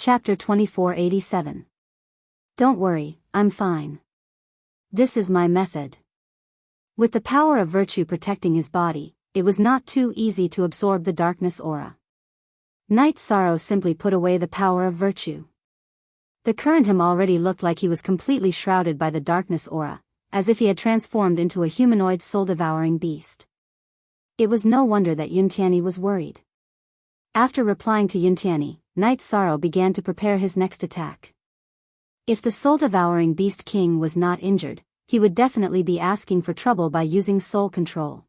Chapter 2487. Don't worry, I'm fine. This is my method. With the power of virtue protecting his body, it was not too easy to absorb the darkness aura. Knight Sorrow simply put away the power of virtue. The current him already looked like he was completely shrouded by the darkness aura, as if he had transformed into a humanoid soul-devouring beast. It was no wonder that Yuntiani was worried. After replying to Yuntiani, Knight Sorrow began to prepare his next attack. If the soul-devouring beast king was not injured, he would definitely be asking for trouble by using soul control.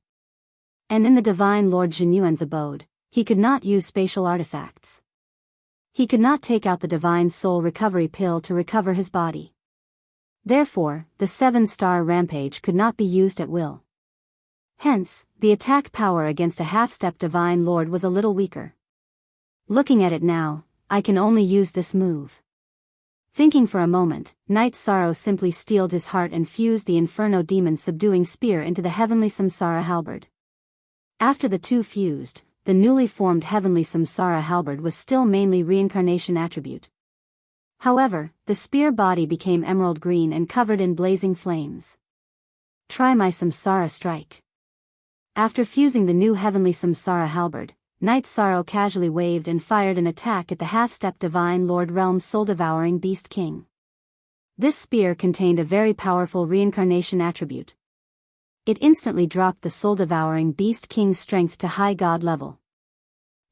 And in the Divine Lord Jinyuan's abode, he could not use spatial artifacts. He could not take out the Divine Soul Recovery Pill to recover his body. Therefore, the 7-star rampage could not be used at will. Hence, the attack power against a half-step Divine Lord was a little weaker. Looking at it now, I can only use this move. Thinking for a moment, Knight Sorrow simply steeled his heart and fused the Inferno Demon subduing spear into the heavenly Samsara halberd. After the two fused, the newly formed heavenly Samsara halberd was still mainly reincarnation attribute. However, the spear body became emerald green and covered in blazing flames. Try my Samsara strike. After fusing the new heavenly Samsara halberd, Knight Sorrow casually waved and fired an attack at the half-step Divine Lord Realm soul-devouring beast king. This spear contained a very powerful reincarnation attribute. It instantly dropped the soul-devouring beast king's strength to high god level.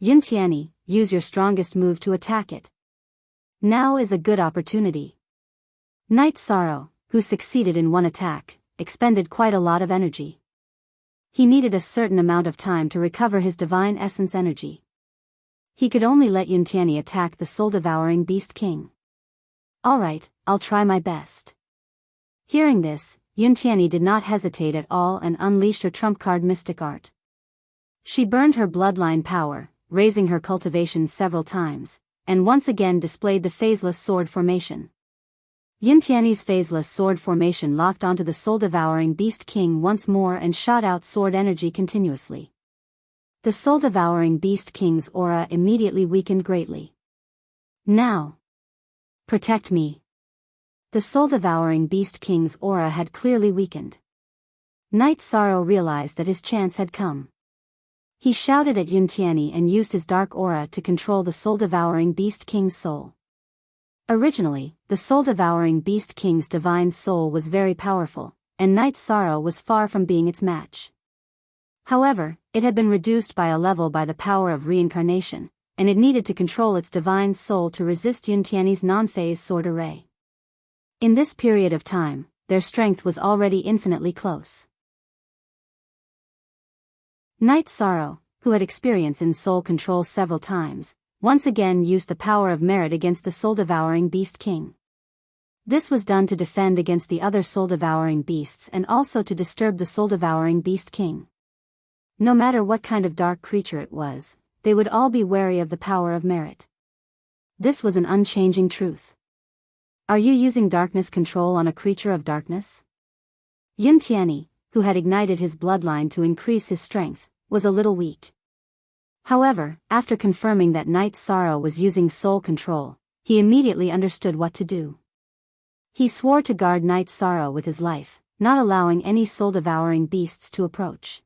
Yuntiani, use your strongest move to attack it. Now is a good opportunity. Knight Sorrow, who succeeded in one attack, expended quite a lot of energy. He needed a certain amount of time to recover his divine essence energy. He could only let Yuntiani attack the soul-devouring beast king. Alright, I'll try my best. Hearing this, Yuntiani did not hesitate at all and unleashed her trump card Mystic Art. She burned her bloodline power, raising her cultivation several times, and once again displayed the phaseless sword formation. Yuntiani's phaseless sword formation locked onto the soul-devouring beast king once more and shot out sword energy continuously. The soul-devouring beast king's aura immediately weakened greatly. Now! Protect me! The soul-devouring beast king's aura had clearly weakened. Knight Sorrow realized that his chance had come. He shouted at Yuntiani and used his dark aura to control the soul-devouring beast king's soul. Originally, the soul-devouring beast king's divine soul was very powerful, and Knight Sorrow was far from being its match. However, it had been reduced by a level by the power of reincarnation, and it needed to control its divine soul to resist Yuntiani's non-phase sword array. In this period of time, their strength was already infinitely close. Knight Sorrow, who had experience in soul control several times, once again used the power of merit against the soul-devouring beast king. This was done to defend against the other soul-devouring beasts and also to disturb the soul-devouring beast king. No matter what kind of dark creature it was, they would all be wary of the power of merit. This was an unchanging truth. Are you using darkness control on a creature of darkness? Yuntiani, who had ignited his bloodline to increase his strength, was a little weak. However, after confirming that Knight Sorrow was using soul control, he immediately understood what to do. He swore to guard Knight Sorrow with his life, not allowing any soul-devouring beasts to approach.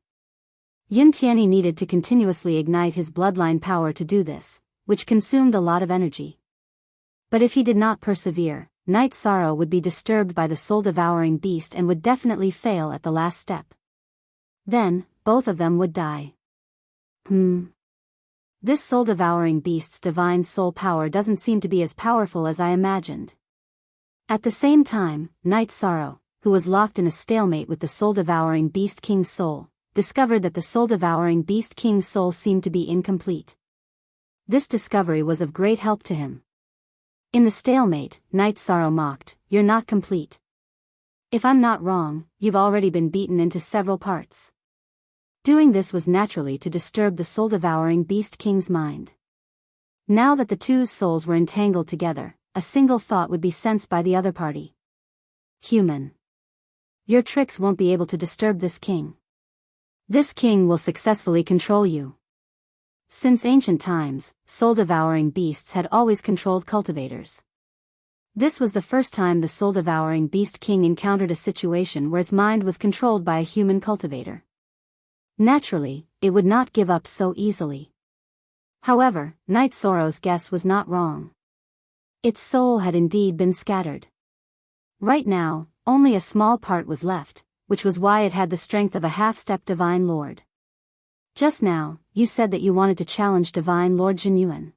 Yuntiani needed to continuously ignite his bloodline power to do this, which consumed a lot of energy. But if he did not persevere, Knight Sorrow would be disturbed by the soul-devouring beast and would definitely fail at the last step. Then, both of them would die. This soul-devouring beast's divine soul power doesn't seem to be as powerful as I imagined. At the same time, Knight Sorrow, who was locked in a stalemate with the soul-devouring beast king's soul, discovered that the soul-devouring beast king's soul seemed to be incomplete. This discovery was of great help to him. In the stalemate, Knight Sorrow mocked, "You're not complete. If I'm not wrong, you've already been beaten into several parts." Doing this was naturally to disturb the soul-devouring beast king's mind. Now that the two souls were entangled together, a single thought would be sensed by the other party. Human. Your tricks won't be able to disturb this king. This king will successfully control you. Since ancient times, soul-devouring beasts had always controlled cultivators. This was the first time the soul-devouring beast king encountered a situation where its mind was controlled by a human cultivator. Naturally, it would not give up so easily. However, Night Sorrow's guess was not wrong. Its soul had indeed been scattered. Right now, only a small part was left, which was why it had the strength of a half-step Divine Lord. Just now, you said that you wanted to challenge Divine Lord Jinyuan.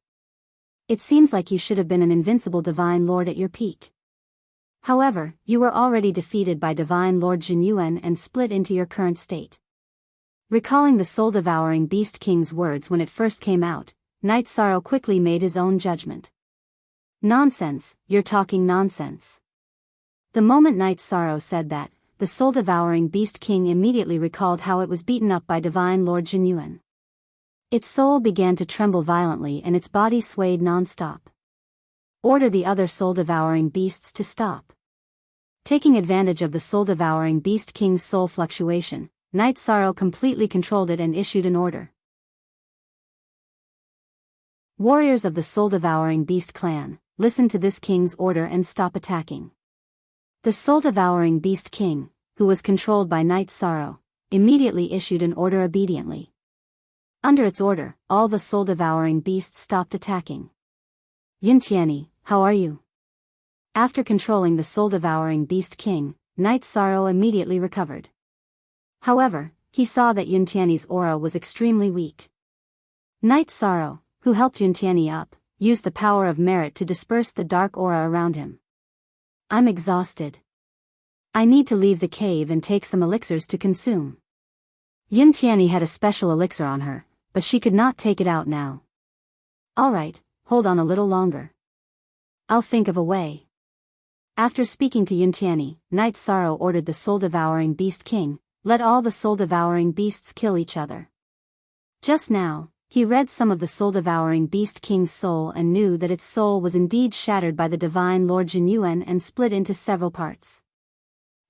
It seems like you should have been an invincible Divine Lord at your peak. However, you were already defeated by Divine Lord Jinyuan and split into your current state. Recalling the soul-devouring Beast King's words when it first came out, Night Sorrow quickly made his own judgment. Nonsense, you're talking nonsense. The moment Night Sorrow said that, the soul-devouring Beast King immediately recalled how it was beaten up by Divine Lord Jinyuan. Its soul began to tremble violently and its body swayed non-stop. Order the other soul-devouring beasts to stop. Taking advantage of the soul-devouring Beast King's soul fluctuation, Night Sorrow completely controlled it and issued an order. Warriors of the soul-devouring beast clan, listen to this king's order and stop attacking. The soul-devouring Beast King, who was controlled by Night Sorrow, immediately issued an order obediently. Under its order, all the soul-devouring beasts stopped attacking. Yuntiani, how are you? After controlling the soul-devouring Beast King, Night Sorrow immediately recovered. However, he saw that Yuntiani's aura was extremely weak. Night Sorrow, who helped Yuntiani up, used the power of merit to disperse the dark aura around him. I'm exhausted. I need to leave the cave and take some elixirs to consume. Yuntiani had a special elixir on her, but she could not take it out now. Alright, hold on a little longer. I'll think of a way. After speaking to Yuntiani, Night Sorrow ordered the soul-devouring Beast King, let all the soul-devouring beasts kill each other. Just now, he read some of the soul-devouring Beast King's soul and knew that its soul was indeed shattered by the Divine Lord Jinyuan and split into several parts.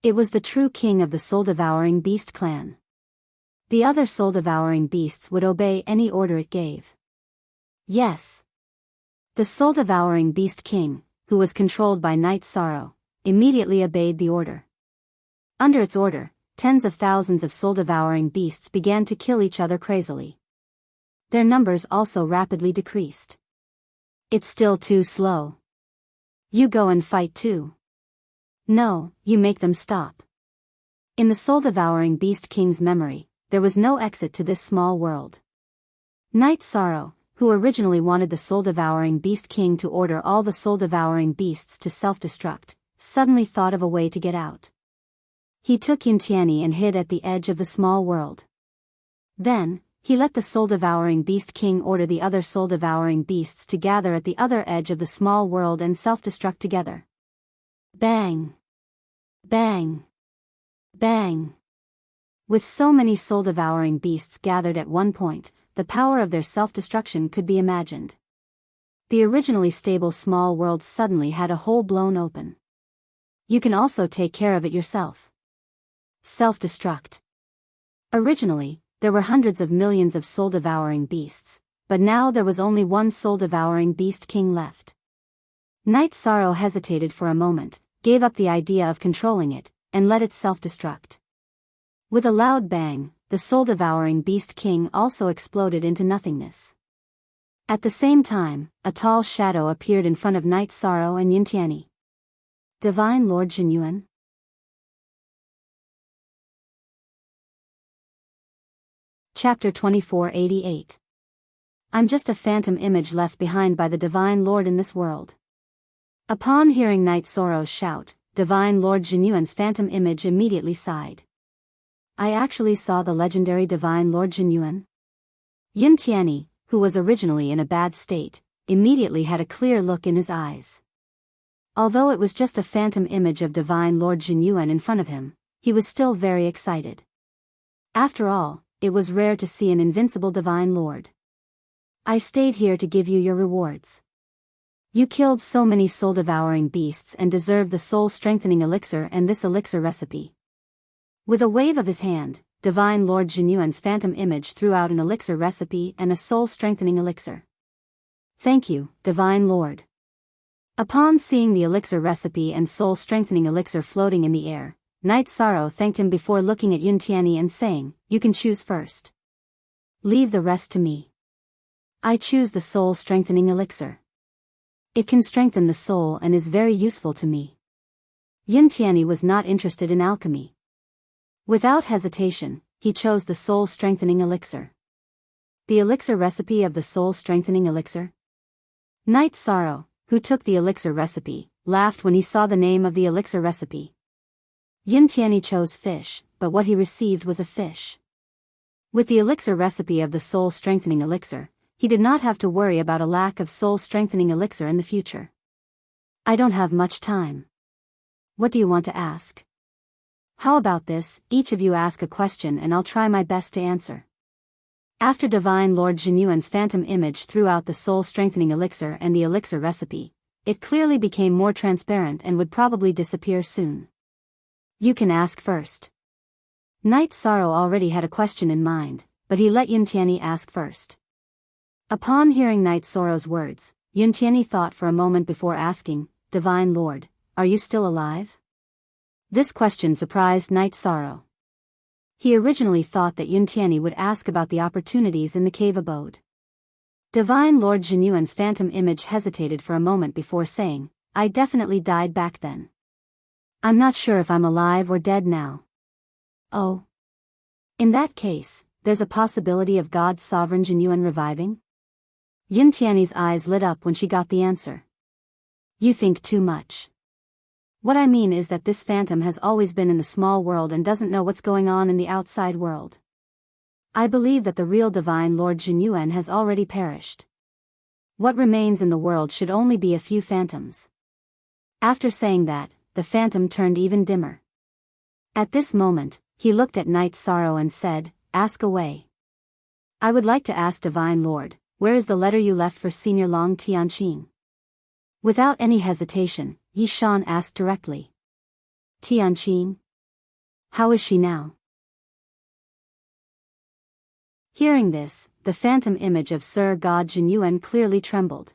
It was the true king of the soul-devouring beast clan. The other soul-devouring beasts would obey any order it gave. Yes. The soul-devouring Beast King, who was controlled by Night Sorrow, immediately obeyed the order. Under its order, tens of thousands of soul-devouring beasts began to kill each other crazily. Their numbers also rapidly decreased. It's still too slow. You go and fight too. No, you make them stop. In the soul-devouring Beast King's memory, there was no exit to this small world. Night Sorrow, who originally wanted the soul-devouring Beast King to order all the soul-devouring beasts to self-destruct, suddenly thought of a way to get out. He took Yuntiani and hid at the edge of the small world. Then, he let the soul-devouring Beast King order the other soul-devouring beasts to gather at the other edge of the small world and self-destruct together. Bang! Bang! Bang! With so many soul-devouring beasts gathered at one point, the power of their self-destruction could be imagined. The originally stable small world suddenly had a hole blown open. You can also take care of it yourself. Self-destruct. Originally, there were hundreds of millions of soul-devouring beasts, but now there was only one soul-devouring Beast King left. Night Sorrow hesitated for a moment, gave up the idea of controlling it, and let it self-destruct. With a loud bang, the soul-devouring Beast King also exploded into nothingness. At the same time, a tall shadow appeared in front of Night Sorrow and Yuntiani. Divine Lord Jinyuan? Chapter 2488. I'm just a phantom image left behind by the Divine Lord in this world. Upon hearing Night Sorrow's shout, Divine Lord Jinyuan's phantom image immediately sighed. I actually saw the legendary Divine Lord Jinyuan. Yuntiani, who was originally in a bad state, immediately had a clear look in his eyes. Although it was just a phantom image of Divine Lord Jinyuan in front of him, he was still very excited. After all, it was rare to see an invincible Divine Lord. I stayed here to give you your rewards. You killed so many soul-devouring beasts and deserve the soul-strengthening elixir and this elixir recipe. With a wave of his hand, Divine Lord Jinyuan's phantom image threw out an elixir recipe and a soul-strengthening elixir. Thank you, Divine Lord. Upon seeing the elixir recipe and soul-strengthening elixir floating in the air, Knight Sorrow thanked him before looking at Yuntiani and saying, "You can choose first. Leave the rest to me. I choose the soul-strengthening elixir. It can strengthen the soul and is very useful to me." Yuntiani was not interested in alchemy. Without hesitation, he chose the soul-strengthening elixir. The elixir recipe of the soul-strengthening elixir? Knight Sorrow, who took the elixir recipe, laughed when he saw the name of the elixir recipe. Yuntiani chose fish, but what he received was a fish. With the elixir recipe of the soul-strengthening elixir, he did not have to worry about a lack of soul-strengthening elixir in the future. "I don't have much time. What do you want to ask? How about this, each of you ask a question and I'll try my best to answer." After Divine Lord Jinyuan's phantom image threw out the soul-strengthening elixir and the elixir recipe, it clearly became more transparent and would probably disappear soon. "You can ask first." Knight Sorrow already had a question in mind, but he let Yuntiani ask first. Upon hearing Knight Sorrow's words, Yuntiani thought for a moment before asking, "Divine Lord, are you still alive?" This question surprised Knight Sorrow. He originally thought that Yuntiani would ask about the opportunities in the cave abode. Divine Lord Jinyuan's phantom image hesitated for a moment before saying, "I definitely died back then. I'm not sure if I'm alive or dead now." "Oh. In that case, there's a possibility of God's sovereign Jinyuan reviving?" Yuntiani's eyes lit up when she got the answer. "You think too much. What I mean is that this phantom has always been in the small world and doesn't know what's going on in the outside world. I believe that the real Divine Lord Jinyuan has already perished. What remains in the world should only be a few phantoms." After saying that, the phantom turned even dimmer. At this moment, he looked at Knight Sorrow and said, "Ask away." "I would like to ask Divine Lord, where is the letter you left for Senior Long Tianqing?" Without any hesitation, Yi Shan asked directly. "Tianqing? How is she now?" Hearing this, the phantom image of Sir God Jinyuan clearly trembled.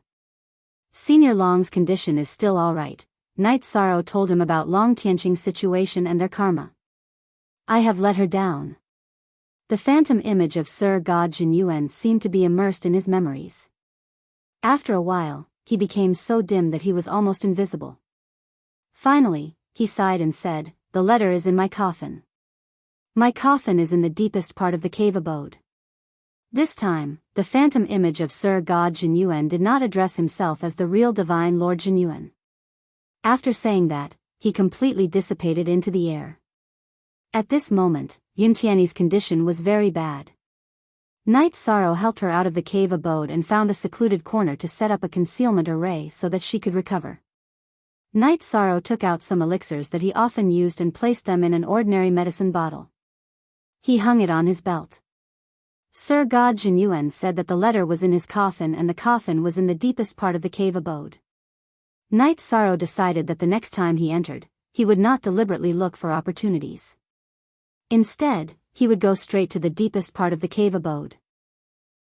"Senior Long's condition is still alright." Knight Sorrow told him about Long Tianqing's situation and their karma. "I have let her down." The phantom image of Sir God Jinyuan seemed to be immersed in his memories. After a while, he became so dim that he was almost invisible. Finally, he sighed and said, "The letter is in my coffin. My coffin is in the deepest part of the cave abode." This time, the phantom image of Sir God Jinyuan did not address himself as the real Divine Lord Jinyuan. After saying that, he completely dissipated into the air. At this moment, Yuntiani's condition was very bad. Knight Sorrow helped her out of the cave abode and found a secluded corner to set up a concealment array so that she could recover. Knight Sorrow took out some elixirs that he often used and placed them in an ordinary medicine bottle. He hung it on his belt. Sir God Jinyuan said that the letter was in his coffin and the coffin was in the deepest part of the cave abode. Knight Sorrow decided that the next time he entered, he would not deliberately look for opportunities. Instead, he would go straight to the deepest part of the cave abode.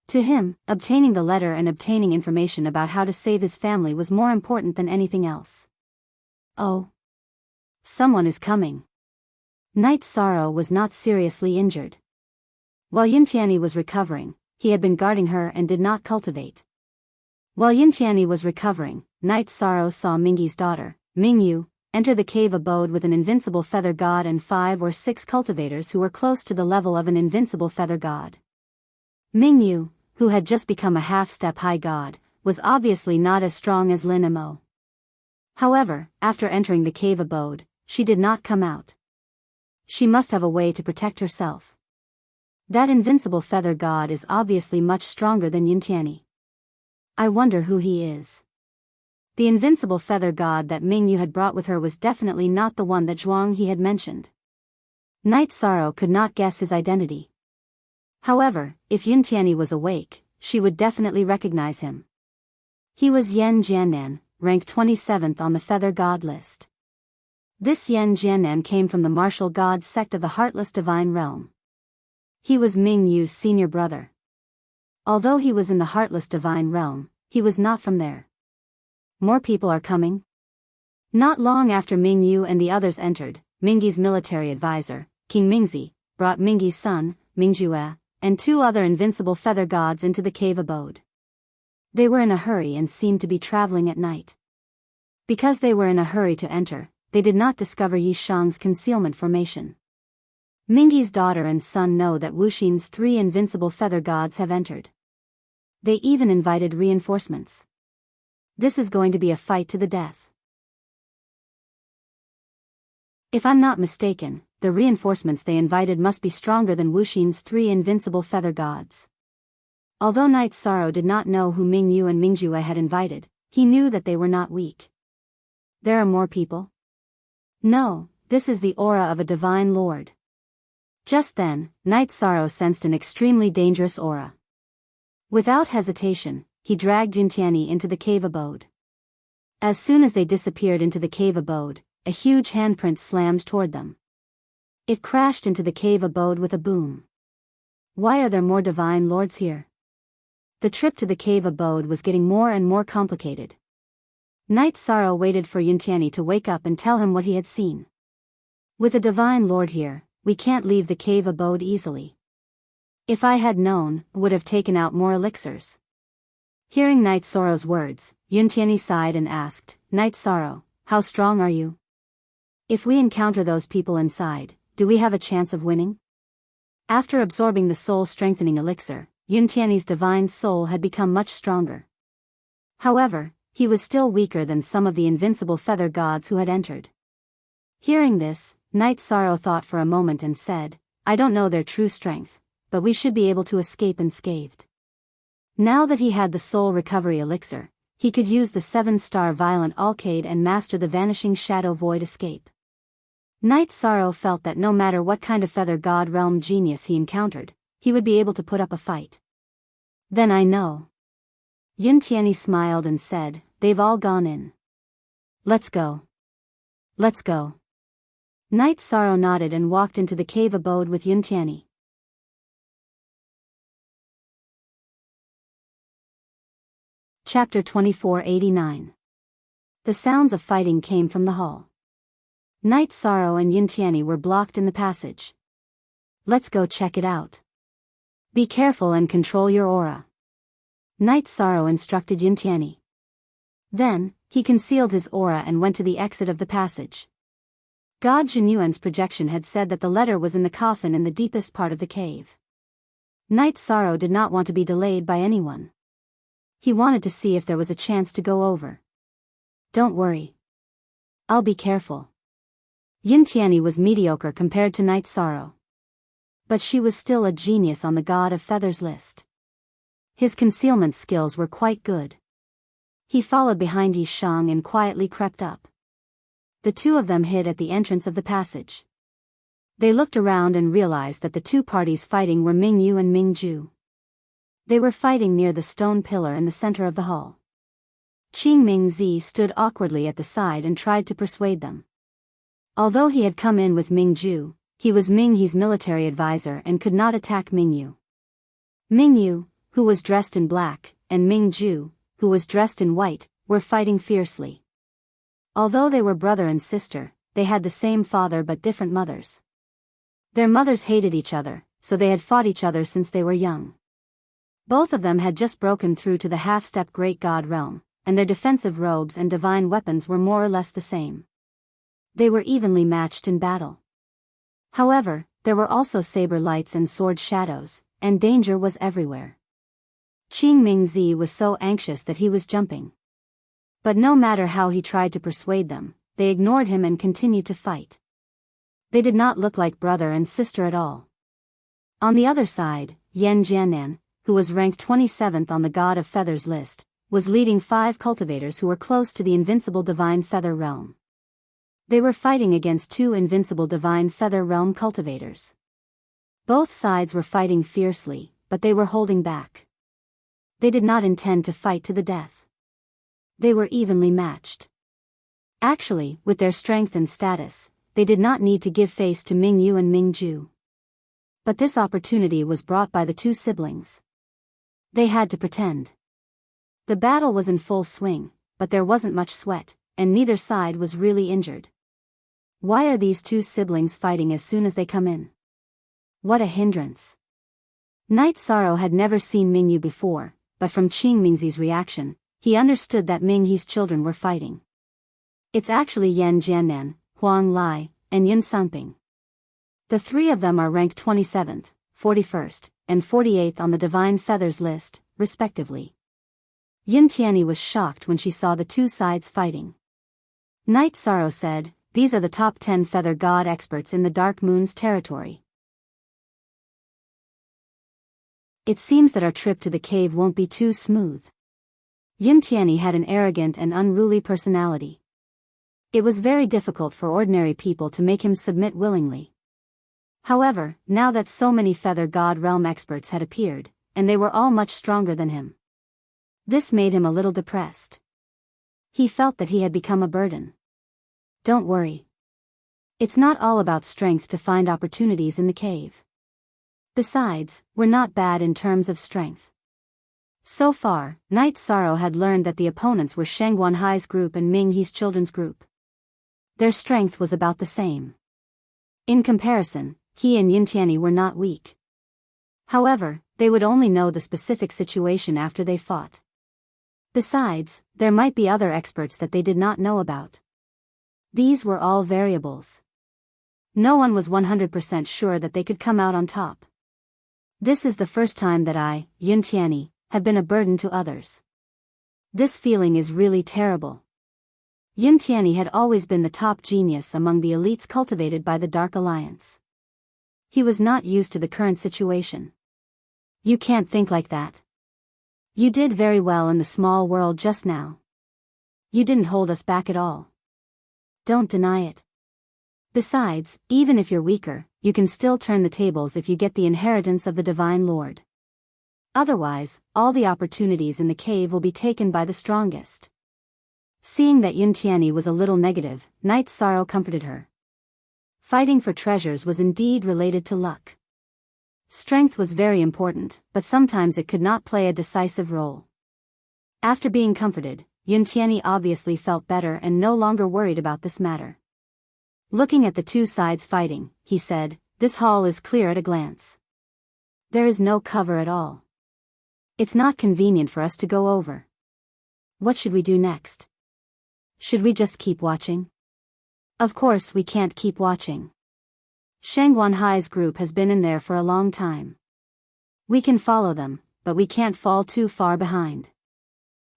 To him, obtaining the letter and obtaining information about how to save his family was more important than anything else. "Oh. Someone is coming." Knight Sorrow was not seriously injured. While Yuntiani was recovering, he had been guarding her and did not cultivate. While Yuntiani was recovering, Knight Sorrow saw Mingyi's daughter, Mingyu, enter the cave abode with an invincible feather god and 5 or 6 cultivators who were close to the level of an invincible feather god. Mingyu, who had just become a half-step high god, was obviously not as strong as Lin Mo. However, after entering the cave abode, she did not come out. She must have a way to protect herself. That invincible feather god is obviously much stronger than Yuntiani. I wonder who he is. The invincible feather god that Mingyu had brought with her was definitely not the one that Zhuang He had mentioned. Knight Sorrow could not guess his identity. However, if Yuntiani was awake, she would definitely recognize him. He was Yan Jiannan, ranked 27th on the feather god list. This Yan Jiannan came from the martial god sect of the Heartless Divine Realm. He was Ming Yu's senior brother. Although he was in the heartless divine realm, he was not from there. More people are coming? Not long after Ming Yu and the others entered, Mingyi's military advisor, King Mingzi, brought Mingyi's son, Mingjue, and 2 other invincible feather gods into the cave abode. They were in a hurry and seemed to be traveling at night. Because they were in a hurry to enter, they did not discover Yishang's concealment formation. Mingyi's daughter and son know that Wuxin's 3 invincible feather gods have entered. They even invited reinforcements. This is going to be a fight to the death. If I'm not mistaken, the reinforcements they invited must be stronger than Wuxin's 3 invincible feather gods. Although Knight Sorrow did not know who Ming Yu and Mingjue had invited, he knew that they were not weak. There are more people? No, this is the aura of a divine lord. Just then, Knight Sorrow sensed an extremely dangerous aura. Without hesitation, he dragged Yuntiani into the cave abode. As soon as they disappeared into the cave abode, a huge handprint slammed toward them. It crashed into the cave abode with a boom. Why are there more divine lords here? The trip to the cave abode was getting more and more complicated. Knight Sorrow waited for Yuntiani to wake up and tell him what he had seen. With a divine lord here, we can't leave the cave abode easily. If I had known, would have taken out more elixirs. Hearing Knight Sorrow's words, Yuntiani sighed and asked, Knight Sorrow, how strong are you? If we encounter those people inside, do we have a chance of winning? After absorbing the soul-strengthening elixir, Yuntiani's divine soul had become much stronger. However, he was still weaker than some of the invincible feather gods who had entered. Hearing this, Knight Sorrow thought for a moment and said, I don't know their true strength, but we should be able to escape unscathed. Now that he had the soul recovery elixir, he could use the 7-star violent alcade and master the vanishing shadow void escape. Knight Sorrow felt that no matter what kind of feather god realm genius he encountered, he would be able to put up a fight. Then I know. Yuntiani smiled and said, they've all gone in. Let's go. Let's go. Knight Sorrow nodded and walked into the cave abode with Yuntiani. Chapter 2489. The sounds of fighting came from the hall. Knight Sorrow and Yuntiani were blocked in the passage. Let's go check it out. Be careful and control your aura. Knight Sorrow instructed Yuntiani. Then, he concealed his aura and went to the exit of the passage. God Jinyuan's projection had said that the letter was in the coffin in the deepest part of the cave. Knight Sorrow did not want to be delayed by anyone. He wanted to see if there was a chance to go over. Don't worry. I'll be careful. Yuntiani was mediocre compared to Knight Sorrow. But she was still a genius on the God of Feathers list. His concealment skills were quite good. He followed behind Yishang and quietly crept up. The 2 of them hid at the entrance of the passage. They looked around and realized that the 2 parties fighting were Ming Yu and Ming Ju. They were fighting near the stone pillar in the center of the hall. Qing Mingzi stood awkwardly at the side and tried to persuade them. Although he had come in with Ming Ju, he was Ming He's military advisor and could not attack Ming Yu. Ming Yu, who was dressed in black, and Ming Ju, who was dressed in white, were fighting fiercely. Although they were brother and sister, they had the same father but different mothers. Their mothers hated each other, so they had fought each other since they were young. Both of them had just broken through to the half-step great god realm, and their defensive robes and divine weapons were more or less the same. They were evenly matched in battle. However, there were also saber lights and sword shadows, and danger was everywhere. Qing Mingzi was so anxious that he was jumping. But no matter how he tried to persuade them, they ignored him and continued to fight. They did not look like brother and sister at all. On the other side, Yan Jianan, who was ranked 27th on the God of Feathers list, was leading 5 cultivators who were close to the invincible divine feather realm. They were fighting against 2 invincible divine feather realm cultivators. Both sides were fighting fiercely, but they were holding back. They did not intend to fight to the death. They were evenly matched. Actually, with their strength and status, they did not need to give face to Ming Yu and Ming Ju. But this opportunity was brought by the two siblings. They had to pretend. The battle was in full swing, but there wasn't much sweat, and neither side was really injured. Why are these two siblings fighting as soon as they come in? What a hindrance. Night Sorrow had never seen Mingyu before, but from Qing Mingzi's reaction, he understood that Mingyi's children were fighting. It's actually Yan Jiannan, Huang Lai, and Yun Sanping. The three of them are ranked 27th, 41st, and 48th on the Divine Feathers list, respectively. Yun Tianyi was shocked when she saw the two sides fighting. Night Sorrow said, "These are the top 10 feather god experts in the Dark Moon's territory. It seems that our trip to the cave won't be too smooth." Yun Tianyi had an arrogant and unruly personality. It was very difficult for ordinary people to make him submit willingly. However, now that so many feather god realm experts had appeared, and they were all much stronger than him, this made him a little depressed. He felt that he had become a burden. Don't worry. It's not all about strength to find opportunities in the cave. Besides, we're not bad in terms of strength. So far, Night Sorrow had learned that the opponents were Sheng Guanhai's group and Ming He's children's group. Their strength was about the same. In comparison, he and Yun Tianyi were not weak. However, they would only know the specific situation after they fought. Besides, there might be other experts that they did not know about. These were all variables. No one was 100% sure that they could come out on top. This is the first time that I, Yun Tianyi, have been a burden to others. This feeling is really terrible. Yun Tianyi had always been the top genius among the elites cultivated by the Dark Alliance. He was not used to the current situation. You can't think like that. You did very well in the small world just now. You didn't hold us back at all. Don't deny it. Besides, even if you're weaker, you can still turn the tables if you get the inheritance of the Divine Lord. Otherwise, all the opportunities in the cave will be taken by the strongest. Seeing that Yun Tianyi was a little negative, Night Sorrow comforted her. Fighting for treasures was indeed related to luck. Strength was very important, but sometimes it could not play a decisive role. After being comforted, Yun Tianyi obviously felt better and no longer worried about this matter. Looking at the two sides fighting, he said, "This hall is clear at a glance. There is no cover at all. It's not convenient for us to go over. What should we do next? Should we just keep watching?" "Of course we can't keep watching. Sheng Guanhai's group has been in there for a long time. We can follow them, but we can't fall too far behind.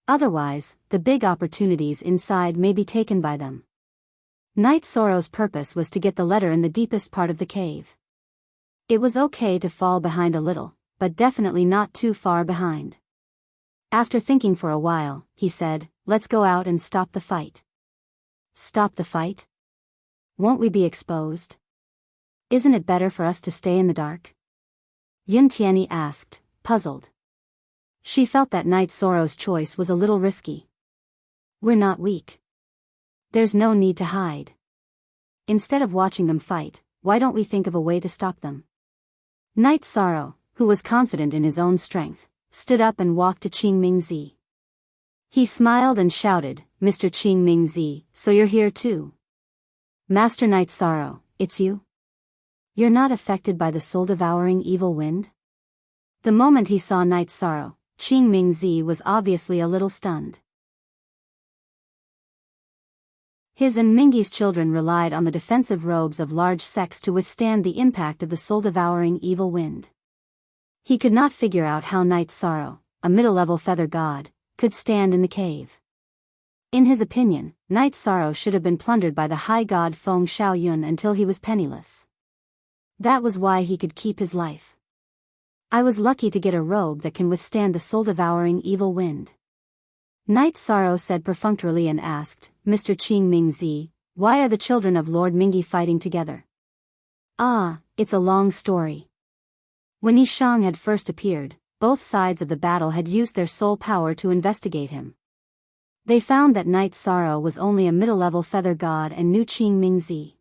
Otherwise, the big opportunities inside may be taken by them." Night Sorrow's purpose was to get the letter in the deepest part of the cave. It was okay to fall behind a little, but definitely not too far behind. After thinking for a while, he said, "Let's go out and stop the fight." "Stop the fight? Won't we be exposed? Isn't it better for us to stay in the dark?" Yun Tianyi asked, puzzled. She felt that Night Sorrow's choice was a little risky. "We're not weak. There's no need to hide. Instead of watching them fight, why don't we think of a way to stop them?" Night Sorrow, who was confident in his own strength, stood up and walked to Qing Mingzi. He smiled and shouted, "Mr. Qing Mingzi, so you're here too. Master Night Sorrow, it's you? You're not affected by the soul-devouring evil wind?" The moment he saw Night Sorrow, Qing Mingzi was obviously a little stunned. His and Mingyi's children relied on the defensive robes of large sects to withstand the impact of the soul-devouring evil wind. He could not figure out how Night Sorrow, a middle-level feather god, could stand in the cave. In his opinion, Night Sorrow should have been plundered by the high god Feng Shaoyun until he was penniless. That was why he could keep his life. "I was lucky to get a robe that can withstand the soul-devouring evil wind." Night Sorrow said perfunctorily and asked, "Mr. Qing Mingzi, why are the children of Lord Mingyi fighting together?" "Ah, it's a long story. When Yi Shang had first appeared, both sides of the battle had used their soul power to investigate him. They found that Night Sorrow was only a middle-level feather god and knew Qing Mingzi.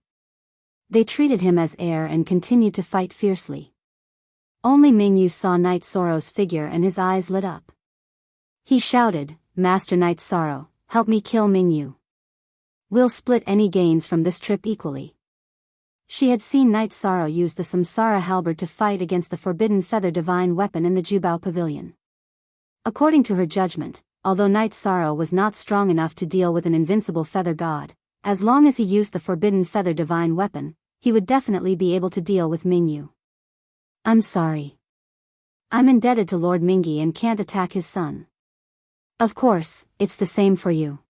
They treated him as heir and continued to fight fiercely. Only Mingyu saw Night Sorrow's figure and his eyes lit up. He shouted, "Master Night Sorrow, help me kill Mingyu. We'll split any gains from this trip equally." She had seen Night Sorrow use the Samsara halberd to fight against the forbidden feather divine weapon in the Jubao pavilion. According to her judgment, although Night Sorrow was not strong enough to deal with an invincible feather god, as long as he used the forbidden feather divine weapon, he would definitely be able to deal with Mingyu. "I'm sorry. I'm indebted to Lord Mingyi and can't attack his son." "Of course, it's the same for you."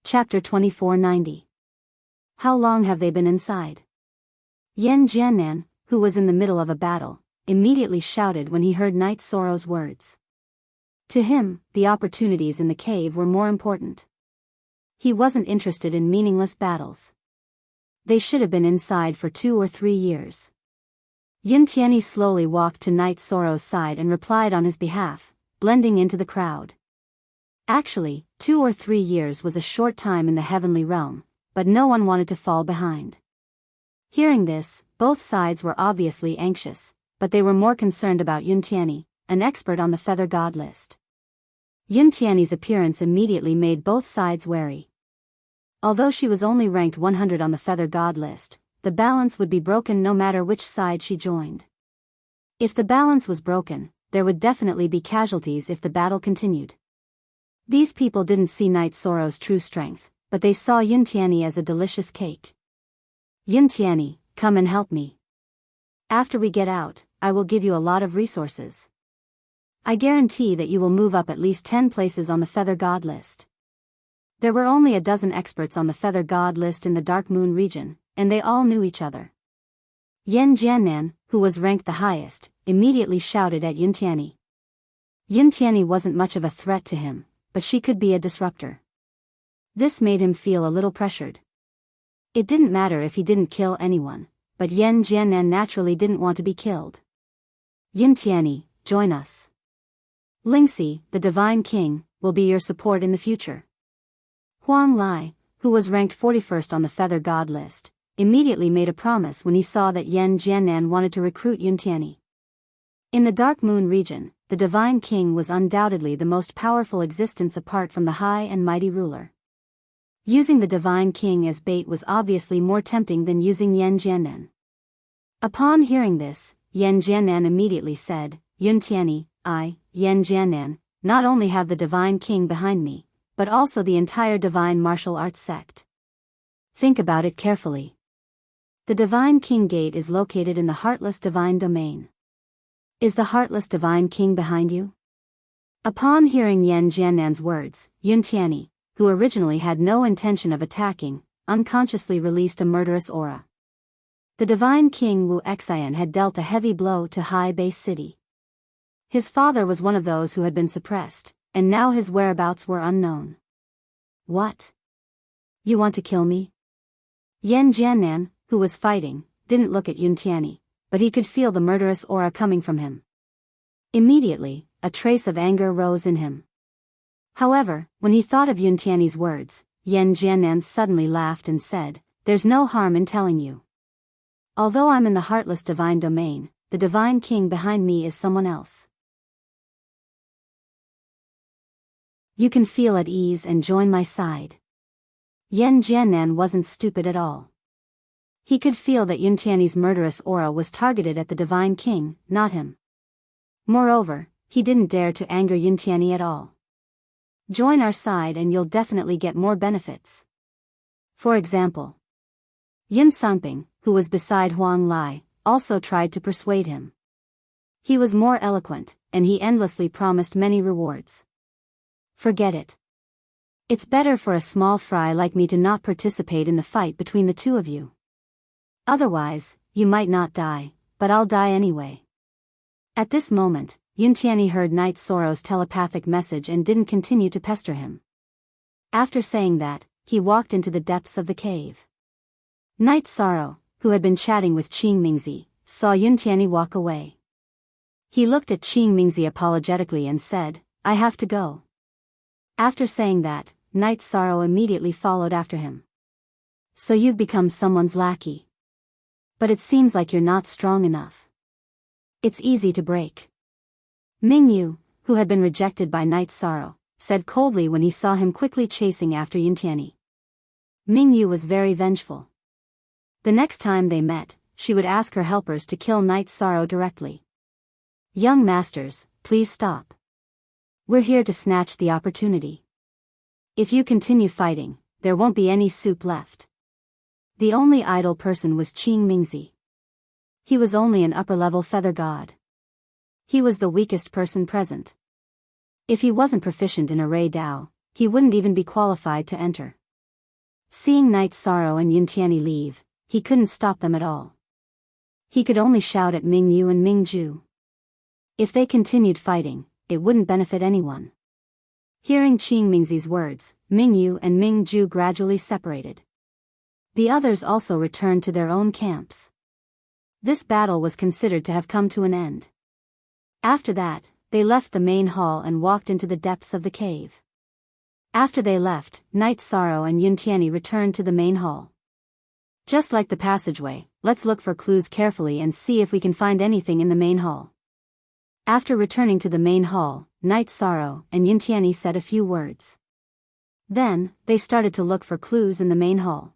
Chapter 2490. How long have they been inside? Yan Jiannan, who was in the middle of a battle, immediately shouted when he heard Night Sorrow's words. To him, the opportunities in the cave were more important. He wasn't interested in meaningless battles. They should have been inside for 2 or 3 years. Yun Tianyi slowly walked to Night Sorrow's side and replied on his behalf, blending into the crowd. Actually, 2 or 3 years was a short time in the heavenly realm, but no one wanted to fall behind. Hearing this, both sides were obviously anxious, but they were more concerned about Yun Tianyi, an expert on the feather god list. Yun Tianyi's appearance immediately made both sides wary. Although she was only ranked 100 on the feather god list, the balance would be broken no matter which side she joined. If the balance was broken, there would definitely be casualties if the battle continued. These people didn't see Night Sorrow's true strength, but they saw Yun Tianyi as a delicious cake. "Yun Tianyi, come and help me. After we get out, I will give you a lot of resources. I guarantee that you will move up at least 10 places on the feather god list." There were only a dozen experts on the feather god list in the Dark Moon region, and they all knew each other. Yan Jiannan, who was ranked the highest, immediately shouted at Yun Tianyi. Yun Tianyi wasn't much of a threat to him, but she could be a disruptor. This made him feel a little pressured. It didn't matter if he didn't kill anyone, but Yan Jiannan naturally didn't want to be killed. "Yun Tianyi, join us. Lingxi, the Divine King, will be your support in the future." Huang Lai, who was ranked 41st on the feather god list, immediately made a promise when he saw that Yan Jiannan wanted to recruit Yun Tianyi. In the Dark Moon region, the Divine King was undoubtedly the most powerful existence apart from the high and mighty ruler. Using the Divine King as bait was obviously more tempting than using Yan Jiannan. Upon hearing this, Yan Jiannan immediately said, "Yun Tianyi, I, Yan Jiannan, not only have the Divine King behind me, but also the entire divine martial arts sect. Think about it carefully. The Divine King Gate is located in the Heartless Divine Domain. Is the Heartless Divine King behind you?" Upon hearing Yan Jiannan's words, Yun Tianyi, who originally had no intention of attacking, unconsciously released a murderous aura. The Divine King Wu Xian had dealt a heavy blow to High Base City. His father was one of those who had been suppressed, and now his whereabouts were unknown. "What? You want to kill me?" Yan Jiannan, who was fighting, didn't look at Yun Tianyi, but he could feel the murderous aura coming from him. Immediately, a trace of anger rose in him. However, when he thought of Yun Tianyi's words, Yan Jiannan suddenly laughed and said, "There's no harm in telling you. Although I'm in the Heartless Divine Domain, the Divine King behind me is someone else. You can feel at ease and join my side." Yan Jiannan wasn't stupid at all. He could feel that Yun Tianyi's murderous aura was targeted at the Divine King, not him. Moreover, he didn't dare to anger Yun Tianyi at all. "Join our side and you'll definitely get more benefits. For example." Yun Sangping, who was beside Huang Lai, also tried to persuade him. He was more eloquent, and he endlessly promised many rewards. "Forget it. It's better for a small fry like me to not participate in the fight between the two of you. Otherwise, you might not die, but I'll die anyway." At this moment, Yun Tianyi heard Night Sorrow's telepathic message and didn't continue to pester him. After saying that, he walked into the depths of the cave. Night Sorrow, who had been chatting with Qing Mingzi, saw Yun Tianyi walk away. He looked at Qing Mingzi apologetically and said, "I have to go." After saying that, Night Sorrow immediately followed after him. So you've become someone's lackey. But it seems like you're not strong enough. It's easy to break. Mingyu, who had been rejected by Night Sorrow, said coldly when he saw him quickly chasing after Yuntiani. Mingyu was very vengeful. The next time they met, she would ask her helpers to kill Night Sorrow directly. Young masters, please stop. We're here to snatch the opportunity. If you continue fighting, there won't be any soup left. The only idle person was Qing Mingzi. He was only an upper-level feather god. He was the weakest person present. If he wasn't proficient in array Dao, he wouldn't even be qualified to enter. Seeing Night Sorrow and Yuntiani leave, he couldn't stop them at all. He could only shout at Mingyu and Mingju. If they continued fighting, it wouldn't benefit anyone. Hearing Qing Mingzi's words, Mingyu and Mingju gradually separated. The others also returned to their own camps. This battle was considered to have come to an end. After that, they left the main hall and walked into the depths of the cave. After they left, Night Sorrow and Yuntiani returned to the main hall. Just like the passageway, let's look for clues carefully and see if we can find anything in the main hall. After returning to the main hall, Night Sorrow and Yuntiani said a few words. Then, they started to look for clues in the main hall.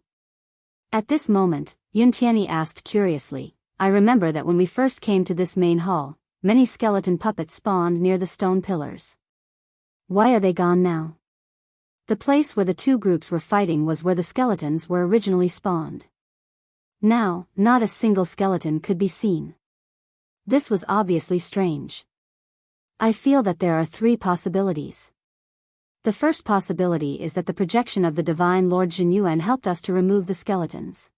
At this moment, Yuntiani asked curiously, I remember that when we first came to this main hall, many skeleton puppets spawned near the stone pillars. Why are they gone now? The place where the two groups were fighting was where the skeletons were originally spawned. Now, not a single skeleton could be seen. This was obviously strange. I feel that there are three possibilities. The first possibility is that the projection of the Divine Lord Zhenyuan helped us to remove the skeletons.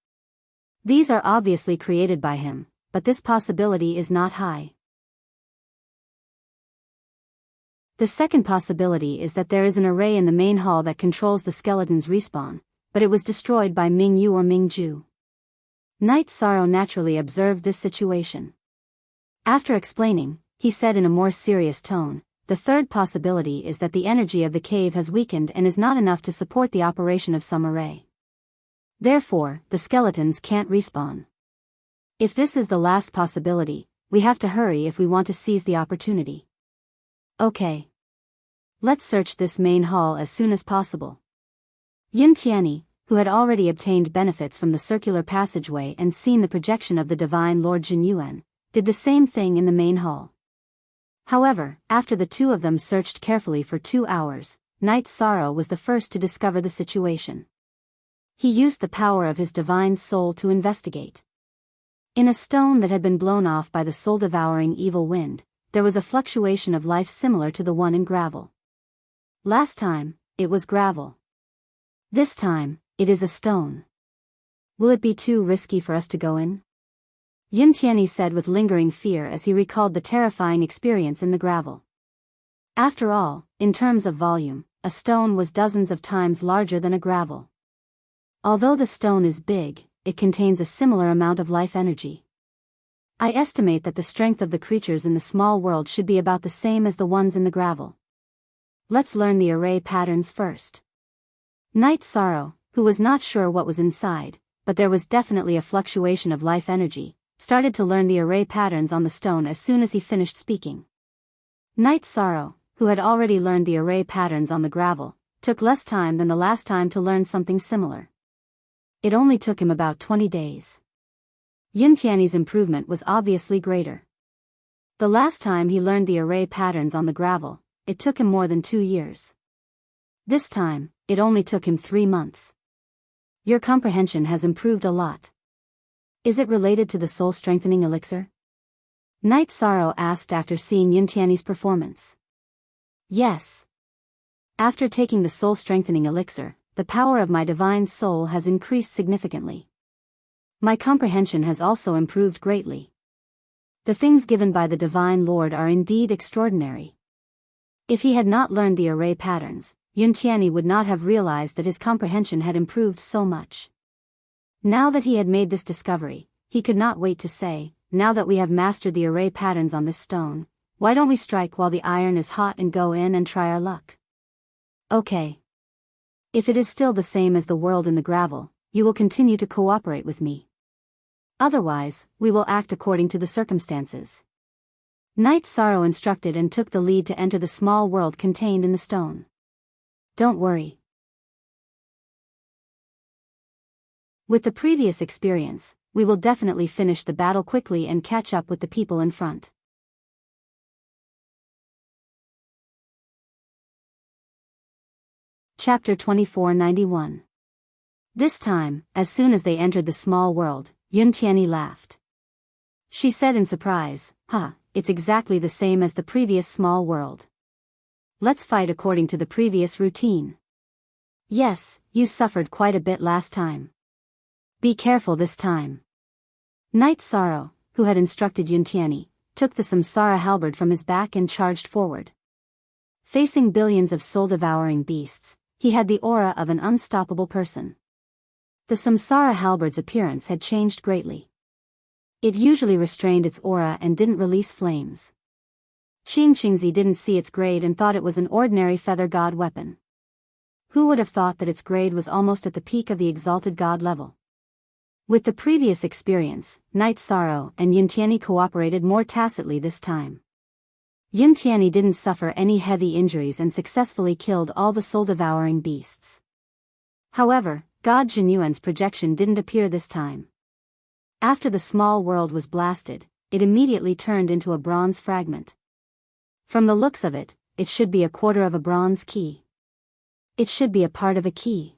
These are obviously created by him, but this possibility is not high. The second possibility is that there is an array in the main hall that controls the skeleton's respawn, but it was destroyed by Mingyu or Mingju. Night Sorrow naturally observed this situation. After explaining, he said in a more serious tone, the third possibility is that the energy of the cave has weakened and is not enough to support the operation of some array. Therefore, the skeletons can't respawn. If this is the last possibility, we have to hurry if we want to seize the opportunity. Okay. Let's search this main hall as soon as possible. Yuntiani, who had already obtained benefits from the circular passageway and seen the projection of the Divine Lord Zhenyuan, did the same thing in the main hall. However, after the two of them searched carefully for 2 hours, Night Sorrow was the first to discover the situation. He used the power of his divine soul to investigate. In a stone that had been blown off by the soul-devouring evil wind, there was a fluctuation of life similar to the one in gravel. Last time, it was gravel. This time, it is a stone. Will it be too risky for us to go in? Yuntiani said with lingering fear as he recalled the terrifying experience in the gravel. After all, in terms of volume, a stone was dozens of times larger than a gravel. Although the stone is big, it contains a similar amount of life energy. I estimate that the strength of the creatures in the small world should be about the same as the ones in the gravel. Let's learn the array patterns first. Night Sorrow, who was not sure what was inside, but there was definitely a fluctuation of life energy, started to learn the array patterns on the stone as soon as he finished speaking. Night Sorrow, who had already learned the array patterns on the gravel, took less time than the last time to learn something similar. It only took him about 20 days. Yuntiani's improvement was obviously greater. The last time he learned the array patterns on the gravel, it took him more than 2 years. This time, it only took him 3 months. Your comprehension has improved a lot. Is it related to the soul-strengthening elixir? Night Sorrow asked after seeing Yuntiani's performance. Yes. After taking the soul-strengthening elixir, the power of my divine soul has increased significantly. My comprehension has also improved greatly. The things given by the Divine Lord are indeed extraordinary. If he had not learned the array patterns, Yuntiani would not have realized that his comprehension had improved so much. Now that he had made this discovery, he could not wait to say, now that we have mastered the array patterns on this stone, why don't we strike while the iron is hot and go in and try our luck? Okay. If it is still the same as the world in the gravel, you will continue to cooperate with me. Otherwise, we will act according to the circumstances. Night Sorrow instructed and took the lead to enter the small world contained in the stone. Don't worry. With the previous experience, we will definitely finish the battle quickly and catch up with the people in front. Chapter 2491. This time, as soon as they entered the small world, Yuntiani laughed. She said in surprise, it's exactly the same as the previous small world. Let's fight according to the previous routine. Yes, you suffered quite a bit last time. Be careful this time. Night Sorrow, who had instructed Yuntiani, took the Samsara halberd from his back and charged forward. Facing billions of soul-devouring beasts, he had the aura of an unstoppable person. The Samsara halberd's appearance had changed greatly. It usually restrained its aura and didn't release flames. Qingqingzi didn't see its grade and thought it was an ordinary feather god weapon. Who would have thought that its grade was almost at the peak of the exalted god level? With the previous experience, Night Sorrow and Yuntiani cooperated more tacitly this time. Yuntiani didn't suffer any heavy injuries and successfully killed all the soul-devouring beasts. However, God Jinyuan's projection didn't appear this time. After the small world was blasted, it immediately turned into a bronze fragment. From the looks of it, it should be a quarter of a bronze key. It should be a part of a key.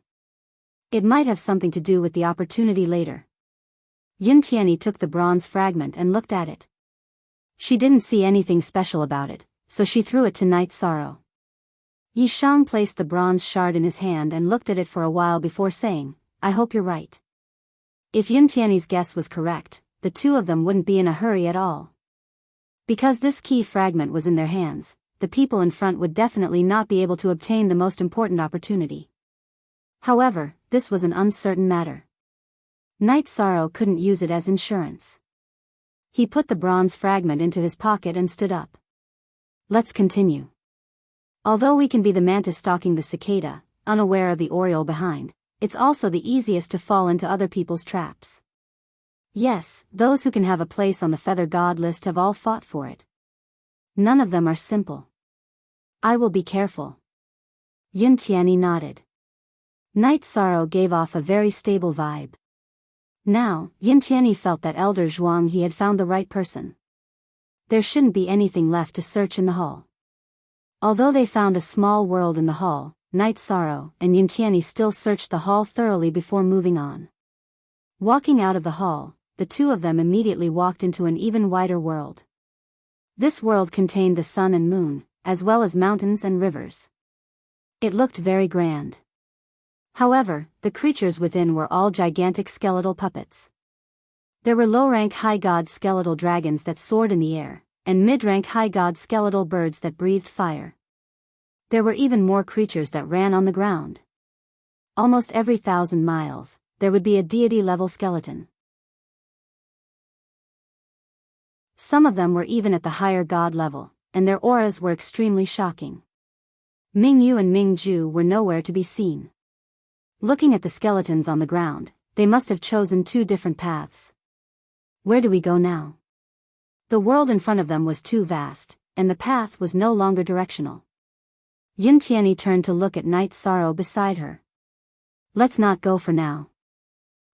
It might have something to do with the opportunity later. Yuntiani took the bronze fragment and looked at it. She didn't see anything special about it, so she threw it to Night Sorrow. Yishang placed the bronze shard in his hand and looked at it for a while before saying, I hope you're right. If Yuntiani's guess was correct, the two of them wouldn't be in a hurry at all. Because this key fragment was in their hands, the people in front would definitely not be able to obtain the most important opportunity. However, this was an uncertain matter. Night Sorrow couldn't use it as insurance. He put the bronze fragment into his pocket and stood up. Let's continue. Although we can be the mantis stalking the cicada, unaware of the oriole behind, it's also the easiest to fall into other people's traps. Yes, those who can have a place on the feather god list have all fought for it. None of them are simple. I will be careful. Yuntiani nodded. Night Sorrow gave off a very stable vibe. Now, Yuntiani felt that Elder Zhuang he had found the right person. There shouldn't be anything left to search in the hall. Although they found a small world in the hall, Night Sorrow and Yuntiani still searched the hall thoroughly before moving on. Walking out of the hall, the two of them immediately walked into an even wider world. This world contained the sun and moon, as well as mountains and rivers. It looked very grand. However, the creatures within were all gigantic skeletal puppets. There were low-rank high-god skeletal dragons that soared in the air, and mid-rank high-god skeletal birds that breathed fire. There were even more creatures that ran on the ground. Almost every 1,000 miles, there would be a deity-level skeleton. Some of them were even at the higher god level, and their auras were extremely shocking. Mingyu and Mingju were nowhere to be seen. Looking at the skeletons on the ground, they must have chosen two different paths. Where do we go now? The world in front of them was too vast, and the path was no longer directional. Yuntiani turned to look at Night Sorrow beside her. Let's not go for now.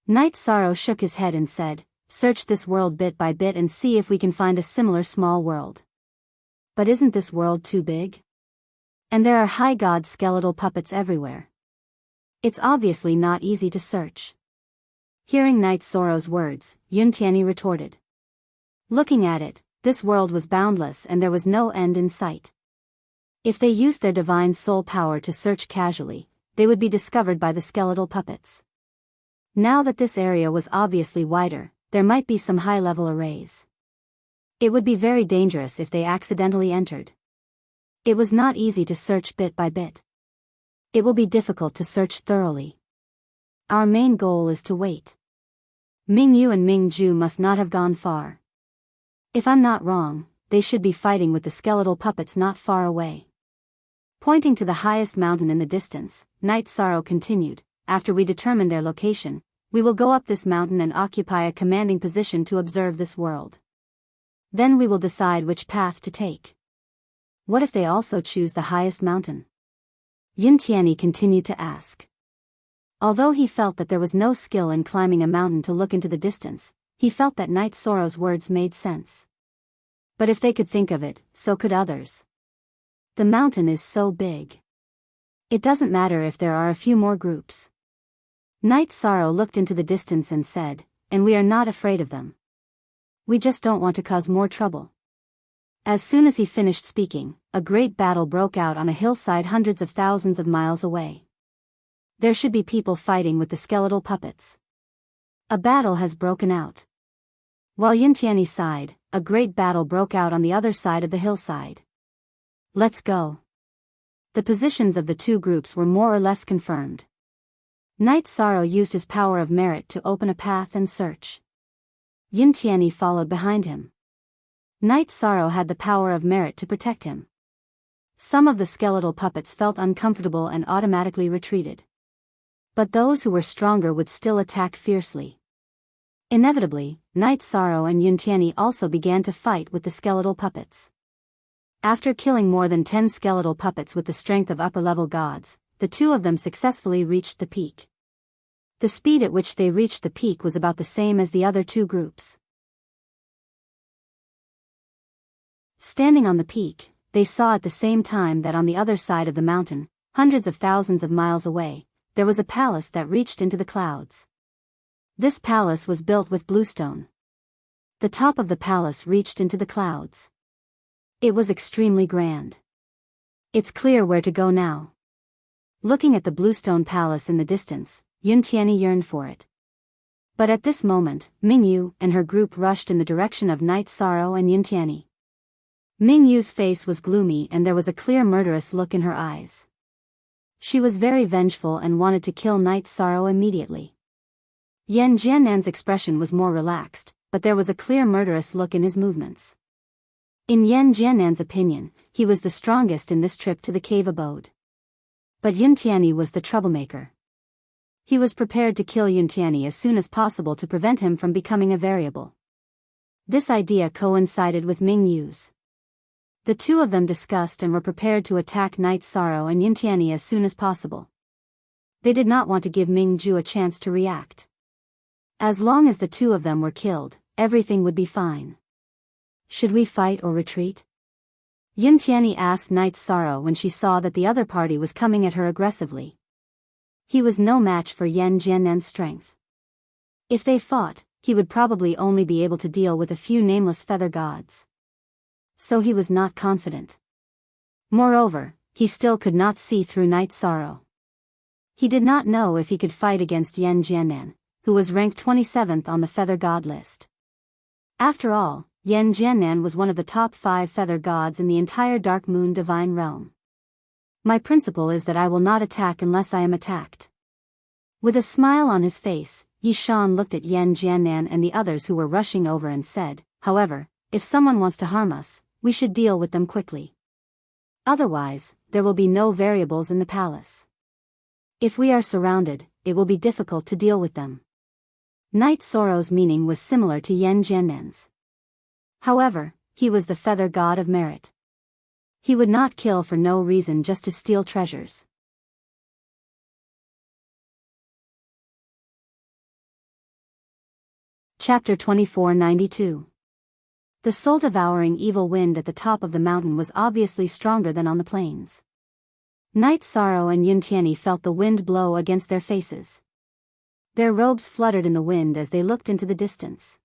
Night Sorrow shook his head and said, search this world bit by bit and see if we can find a similar small world. But isn't this world too big? And there are high god skeletal puppets everywhere. It's obviously not easy to search. Hearing Night Sorrow's words, Yuntiani retorted. Looking at it, this world was boundless and there was no end in sight. If they used their divine soul power to search casually, they would be discovered by the skeletal puppets. Now that this area was obviously wider, there might be some high-level arrays. It would be very dangerous if they accidentally entered. It was not easy to search bit by bit. It will be difficult to search thoroughly. Our main goal is to wait. Mingyu and Mingju must not have gone far. If I'm not wrong, they should be fighting with the skeletal puppets not far away. Pointing to the highest mountain in the distance, Night Sorrow continued, after we determine their location, We will go up this mountain and occupy a commanding position to observe this world. Then we will decide which path to take. What if they also choose the highest mountain? Yin Tianyi continued to ask. Although he felt that there was no skill in climbing a mountain to look into the distance, he felt that Night Sorrow's words made sense. But if they could think of it, so could others. The mountain is so big. It doesn't matter if there are a few more groups. Night Sorrow looked into the distance and said, and we are not afraid of them. We just don't want to cause more trouble. As soon as he finished speaking, a great battle broke out on a hillside hundreds of thousands of miles away. There should be people fighting with the skeletal puppets. A battle has broken out. While Yin Tianyi sighed, a great battle broke out on the other side of the hillside. Let's go. The positions of the two groups were more or less confirmed. Night Sorrow used his power of merit to open a path and search. Yin Tianyi followed behind him. Night Sorrow had the power of merit to protect him. Some of the skeletal puppets felt uncomfortable and automatically retreated. But those who were stronger would still attack fiercely. Inevitably, Night Sorrow and Yin Tianyi also began to fight with the skeletal puppets. After killing more than 10 skeletal puppets with the strength of upper-level gods, the two of them successfully reached the peak. The speed at which they reached the peak was about the same as the other two groups. Standing on the peak, they saw at the same time that on the other side of the mountain, hundreds of thousands of miles away, there was a palace that reached into the clouds. This palace was built with bluestone. The top of the palace reached into the clouds. It was extremely grand. It's clear where to go now. Looking at the bluestone palace in the distance, Yin Tianyi yearned for it. But at this moment, Mingyu and her group rushed in the direction of Night Sorrow and Yin Tianyi. Mingyu's face was gloomy and there was a clear murderous look in her eyes. She was very vengeful and wanted to kill Night Sorrow immediately. Yan Jiannan's expression was more relaxed, but there was a clear murderous look in his movements. In Yan Jiannan's opinion, he was the strongest in this trip to the cave abode. But Yin Tianyi was the troublemaker. He was prepared to kill Yin Tianyi as soon as possible to prevent him from becoming a variable. This idea coincided with Mingyu's. The two of them discussed and were prepared to attack Night Sorrow and Yin Tianyi as soon as possible. They did not want to give Mingyu a chance to react. As long as the two of them were killed, everything would be fine. Should we fight or retreat? Yin Tianyi asked Night Sorrow when she saw that the other party was coming at her aggressively. He was no match for Yan Jiannan's strength. If they fought, he would probably only be able to deal with a few nameless feather gods. So he was not confident. Moreover, he still could not see through Night Sorrow. He did not know if he could fight against Yan Jiannan, who was ranked 27th on the feather god list. After all, Yan Jiannan was one of the top 5 feather gods in the entire Dark Moon divine realm. My principle is that I will not attack unless I am attacked. With a smile on his face, Yi Shan looked at Yan Jiannan and the others who were rushing over and said, however, if someone wants to harm us, we should deal with them quickly. Otherwise, there will be no variables in the palace. If we are surrounded, it will be difficult to deal with them. Night Sorrow's meaning was similar to Yan Jiannan's. However, he was the feather god of merit. He would not kill for no reason just to steal treasures. Chapter 2492. The soul-devouring evil wind at the top of the mountain was obviously stronger than on the plains. Night Sorrow and Yin Tianyi felt the wind blow against their faces. Their robes fluttered in the wind as they looked into the distance.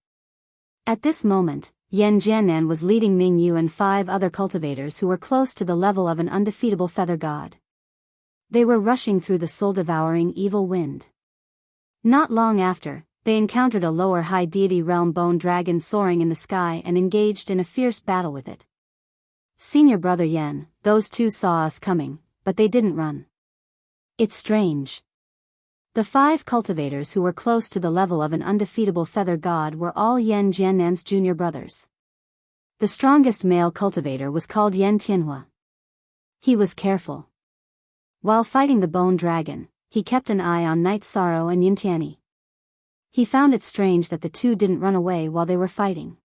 At this moment, Yan Jiannan was leading Mingyu and 5 other cultivators who were close to the level of an undefeatable feather god. They were rushing through the soul-devouring evil wind. Not long after, they encountered a lower high deity realm bone dragon soaring in the sky and engaged in a fierce battle with it. Senior brother Yan, those two saw us coming, but they didn't run. It's strange. The 5 cultivators who were close to the level of an undefeatable feather god were all Yan Jiannan's junior brothers. The strongest male cultivator was called Yan Tianhua. He was careful. While fighting the bone dragon, he kept an eye on Night Sorrow and Yin Tianyi. He found it strange that the two didn't run away while they were fighting.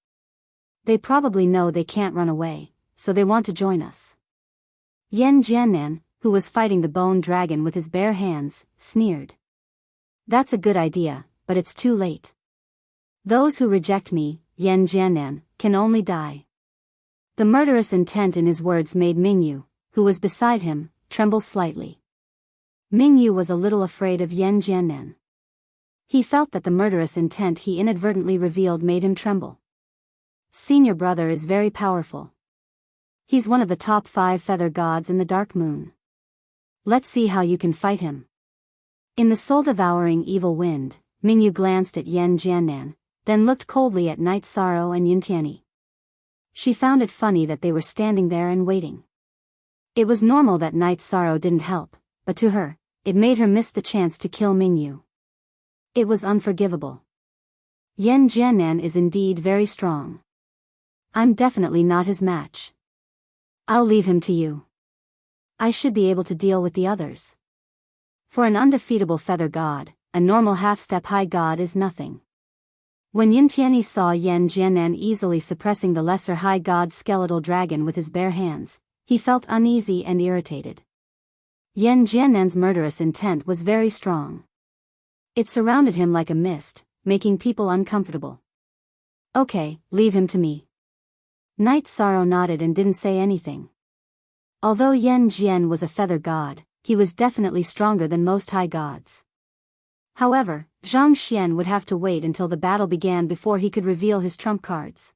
They probably know they can't run away, so they want to join us. Yan Jiannan, who was fighting the bone dragon with his bare hands, sneered. That's a good idea, but it's too late. Those who reject me, Yan Jiannan, can only die. The murderous intent in his words made Mingyu, who was beside him, tremble slightly. Mingyu was a little afraid of Yan Jiannan. He felt that the murderous intent he inadvertently revealed made him tremble. Senior brother is very powerful. He's one of the top 5 feather gods in the Dark Moon. Let's see how you can fight him. In the soul-devouring evil wind, Mingyu glanced at Yan Jiannan, then looked coldly at Night Sorrow and Yuntiani. She found it funny that they were standing there and waiting. It was normal that Night Sorrow didn't help, but to her, it made her miss the chance to kill Mingyu. It was unforgivable. Yan Jiannan is indeed very strong. I'm definitely not his match. I'll leave him to you. I should be able to deal with the others. For an undefeatable feather god, a normal half-step high god is nothing. When Yuntiani saw Yan Jiannan easily suppressing the lesser high god skeletal dragon with his bare hands, he felt uneasy and irritated. Yan Jiannan's murderous intent was very strong. It surrounded him like a mist, making people uncomfortable. Okay, leave him to me. Night Sorrow nodded and didn't say anything. Although Yan Jian was a feather god, he was definitely stronger than most high gods. However, Zhang Xian would have to wait until the battle began before he could reveal his trump cards.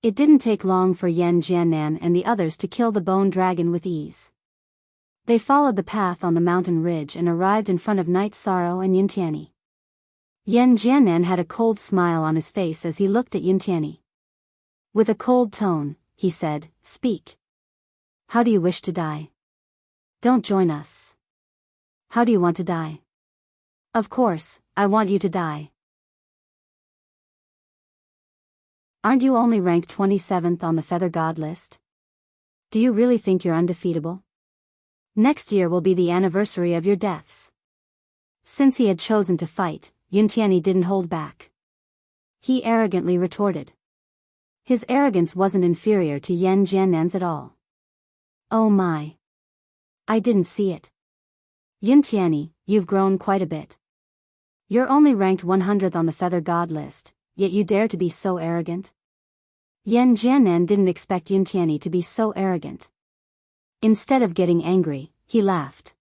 It didn't take long for Yan Jiannan and the others to kill the bone dragon with ease. They followed the path on the mountain ridge and arrived in front of Night Sorrow and Yuntiani. Yan Jiannan had a cold smile on his face as he looked at Yuntiani. With a cold tone, he said, "Speak. How do you wish to die? Don't join us. How do you want to die?" "Of course, I want you to die." "Aren't you only ranked 27th on the Feather God list? Do you really think you're undefeatable? Next year will be the anniversary of your deaths." Since he had chosen to fight, Yuntiani didn't hold back. He arrogantly retorted. His arrogance wasn't inferior to Yan Jiannan's at all. "Oh my. I didn't see it. Yuntiani, you've grown quite a bit. You're only ranked 100th on the Feather God list, yet you dare to be so arrogant?" Yan Jiannan didn't expect Yuntiani to be so arrogant. Instead of getting angry, he laughed.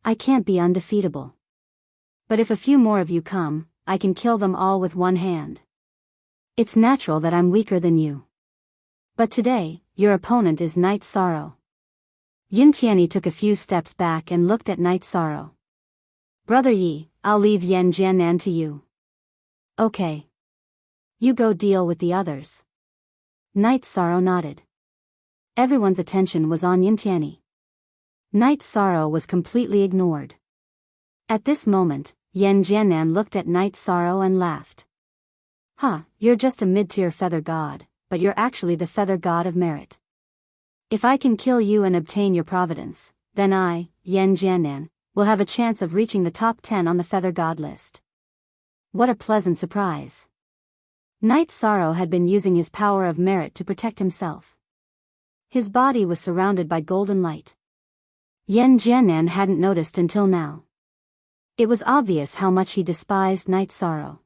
"I can't be undefeatable. But if a few more of you come, I can kill them all with one hand. It's natural that I'm weaker than you. But today, your opponent is Night Sorrow." Yuntiani took a few steps back and looked at Night Sorrow. "Brother Yi, I'll leave Yan Jiannan to you." "Okay. You go deal with the others." Night Sorrow nodded. Everyone's attention was on Yuntiani. Night Sorrow was completely ignored. At this moment, Yan Jiannan looked at Night Sorrow and laughed. "Huh, you're just a mid-tier feather god, but you're actually the feather god of merit. If I can kill you and obtain your providence, then I, Yan Jiannan, will have a chance of reaching the top 10 on the feather god list." What a pleasant surprise. Night Sorrow had been using his power of merit to protect himself. His body was surrounded by golden light. Yan Jiannan hadn't noticed until now. It was obvious how much he despised Night Sorrow.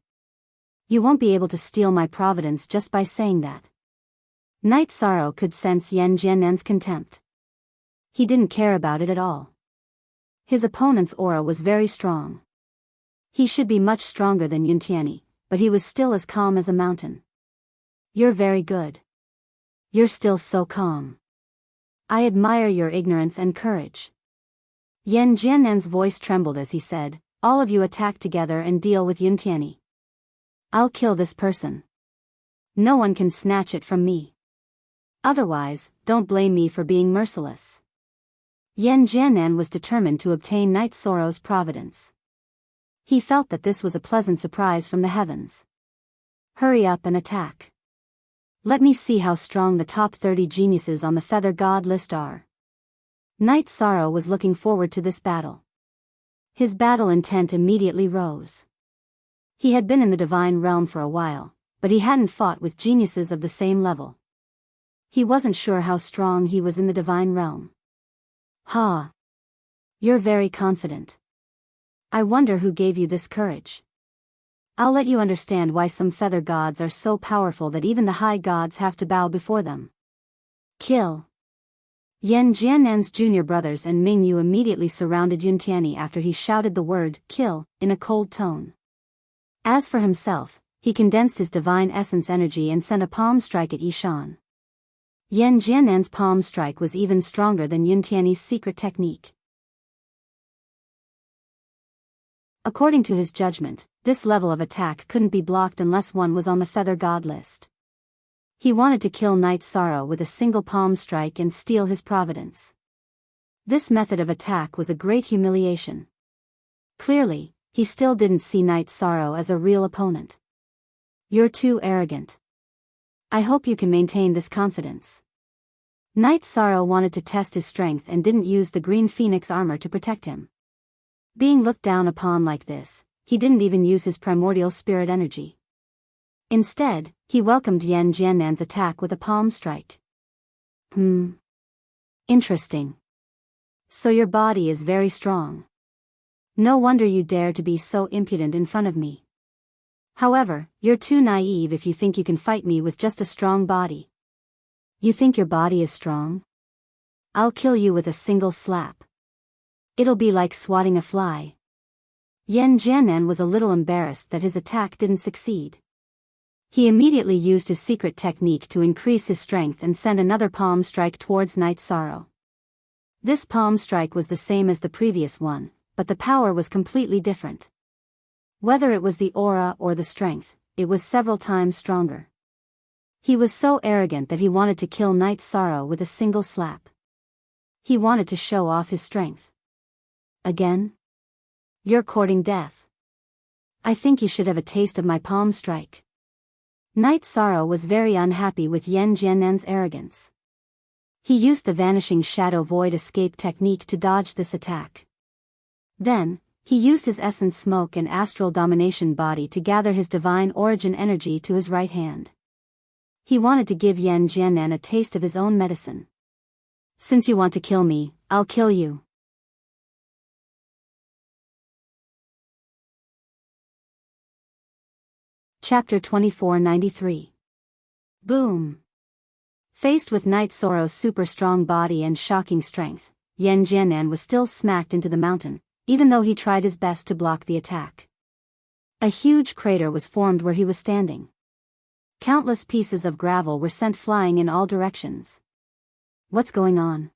"You won't be able to steal my providence just by saying that." Night Sorrow could sense Yan Jiannan's contempt. He didn't care about it at all. His opponent's aura was very strong. He should be much stronger than Yuntiani, but he was still as calm as a mountain. "You're very good. You're still so calm. I admire your ignorance and courage." Yan Jiannan's voice trembled as he said, "All of you attack together and deal with Yuntiani. I'll kill this person. No one can snatch it from me. Otherwise, don't blame me for being merciless." Yan Jiannan was determined to obtain Night Sorrow's providence. He felt that this was a pleasant surprise from the heavens. "Hurry up and attack. Let me see how strong the top 30 geniuses on the Feather God list are." Night Sorrow was looking forward to this battle. His battle intent immediately rose. He had been in the divine realm for a while, but he hadn't fought with geniuses of the same level. He wasn't sure how strong he was in the divine realm. Ha! You're very confident. I wonder who gave you this courage. I'll let you understand why some feather gods are so powerful that even the high gods have to bow before them. Kill. Yan Jiannan's junior brothers and Ming Yu immediately surrounded Yun Tianyi after he shouted the word, kill, in a cold tone. As for himself, he condensed his divine essence energy and sent a palm strike at Yishan. Yan Jiannan's palm strike was even stronger than Yun Tianyi's secret technique. According to his judgment, this level of attack couldn't be blocked unless one was on the feather god list. He wanted to kill Night Sorrow with a single palm strike and steal his providence. This method of attack was a great humiliation. Clearly, he still didn't see Night Sorrow as a real opponent. You're too arrogant. I hope you can maintain this confidence. Night Sorrow wanted to test his strength and didn't use the Green Phoenix armor to protect him. Being looked down upon like this, he didn't even use his primordial spirit energy. Instead, he welcomed Yan Jiannan's attack with a palm strike. Interesting. So your body is very strong. No wonder you dare to be so impudent in front of me. However, you're too naive if you think you can fight me with just a strong body. You think your body is strong? I'll kill you with a single slap. It'll be like swatting a fly. Yan Jiannan was a little embarrassed that his attack didn't succeed. He immediately used his secret technique to increase his strength and sent another palm strike towards Night Sorrow. This palm strike was the same as the previous one, but the power was completely different. Whether it was the aura or the strength, it was several times stronger. He was so arrogant that he wanted to kill Night Sorrow with a single slap. He wanted to show off his strength. Again? You're courting death. I think you should have a taste of my palm strike. Night Sorrow was very unhappy with Yan Jiannan's arrogance. He used the Vanishing Shadow Void escape technique to dodge this attack. Then, he used his Essence Smoke and Astral Domination body to gather his divine origin energy to his right hand. He wanted to give Yan Jiannan a taste of his own medicine. Since you want to kill me, I'll kill you. Chapter 2493. Boom! Faced with Night Sorrow's super strong body and shocking strength, Yan Jiannan was still smacked into the mountain, even though he tried his best to block the attack. A huge crater was formed where he was standing. Countless pieces of gravel were sent flying in all directions. What's going on?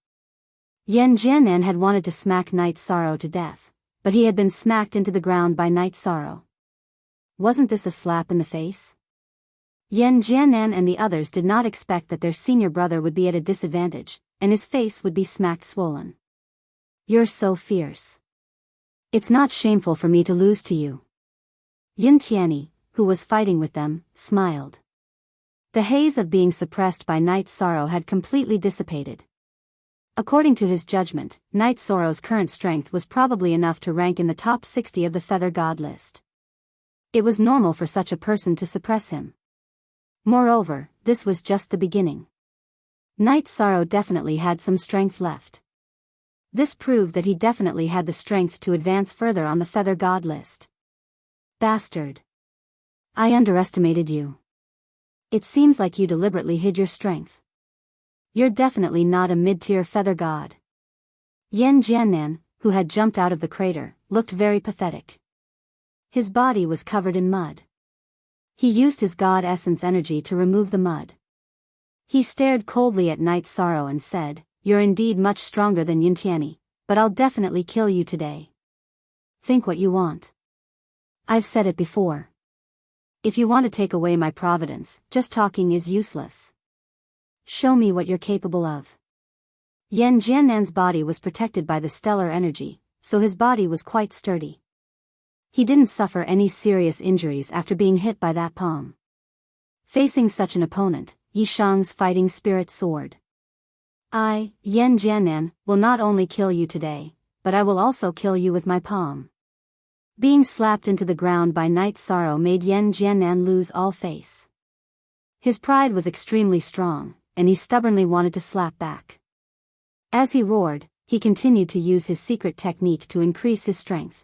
Yan Jiannan had wanted to smack Night Sorrow to death, but he had been smacked into the ground by Night Sorrow. Wasn't this a slap in the face? Yan Jiannan and the others did not expect that their senior brother would be at a disadvantage, and his face would be smacked swollen. You're so fierce. It's not shameful for me to lose to you. Yun Tianyi, who was fighting with them, smiled. The haze of being suppressed by Night Sorrow had completely dissipated. According to his judgment, Night Sorrow's current strength was probably enough to rank in the top 60 of the Feather God list. It was normal for such a person to suppress him. Moreover, this was just the beginning. Night Sorrow definitely had some strength left. This proved that he definitely had the strength to advance further on the Feather God list. Bastard. I underestimated you. It seems like you deliberately hid your strength. You're definitely not a mid-tier Feather God. Yan Jiannan, who had jumped out of the crater, looked very pathetic. His body was covered in mud. He used his God Essence energy to remove the mud. He stared coldly at Night Sorrow and said, "You're indeed much stronger than Yun Tianyi, but I'll definitely kill you today. Think what you want. I've said it before. If you want to take away my providence, just talking is useless. Show me what you're capable of." Yan Jiannan's body was protected by the stellar energy, so his body was quite sturdy. He didn't suffer any serious injuries after being hit by that palm. Facing such an opponent, Yishang's fighting spirit soared. I, Yan Jiannan, will not only kill you today, but I will also kill you with my palm. Being slapped into the ground by Night Sorrow made Yan Jiannan lose all face. His pride was extremely strong, and he stubbornly wanted to slap back. As he roared, he continued to use his secret technique to increase his strength.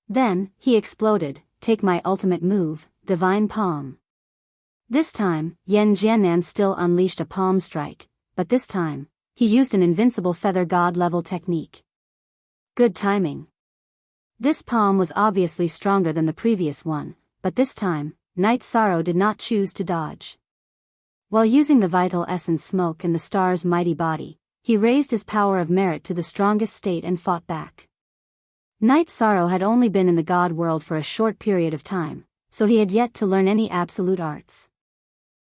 Then, he exploded, "Take my ultimate move, Divine Palm." This time, Yan Jiannan still unleashed a palm strike, but this time, he used an invincible feather god level technique. Good timing. This palm was obviously stronger than the previous one, but this time, Night Sorrow did not choose to dodge. While using the vital essence smoke in the star's mighty body, he raised his power of merit to the strongest state and fought back. Night Sorrow had only been in the god world for a short period of time, so he had yet to learn any absolute arts.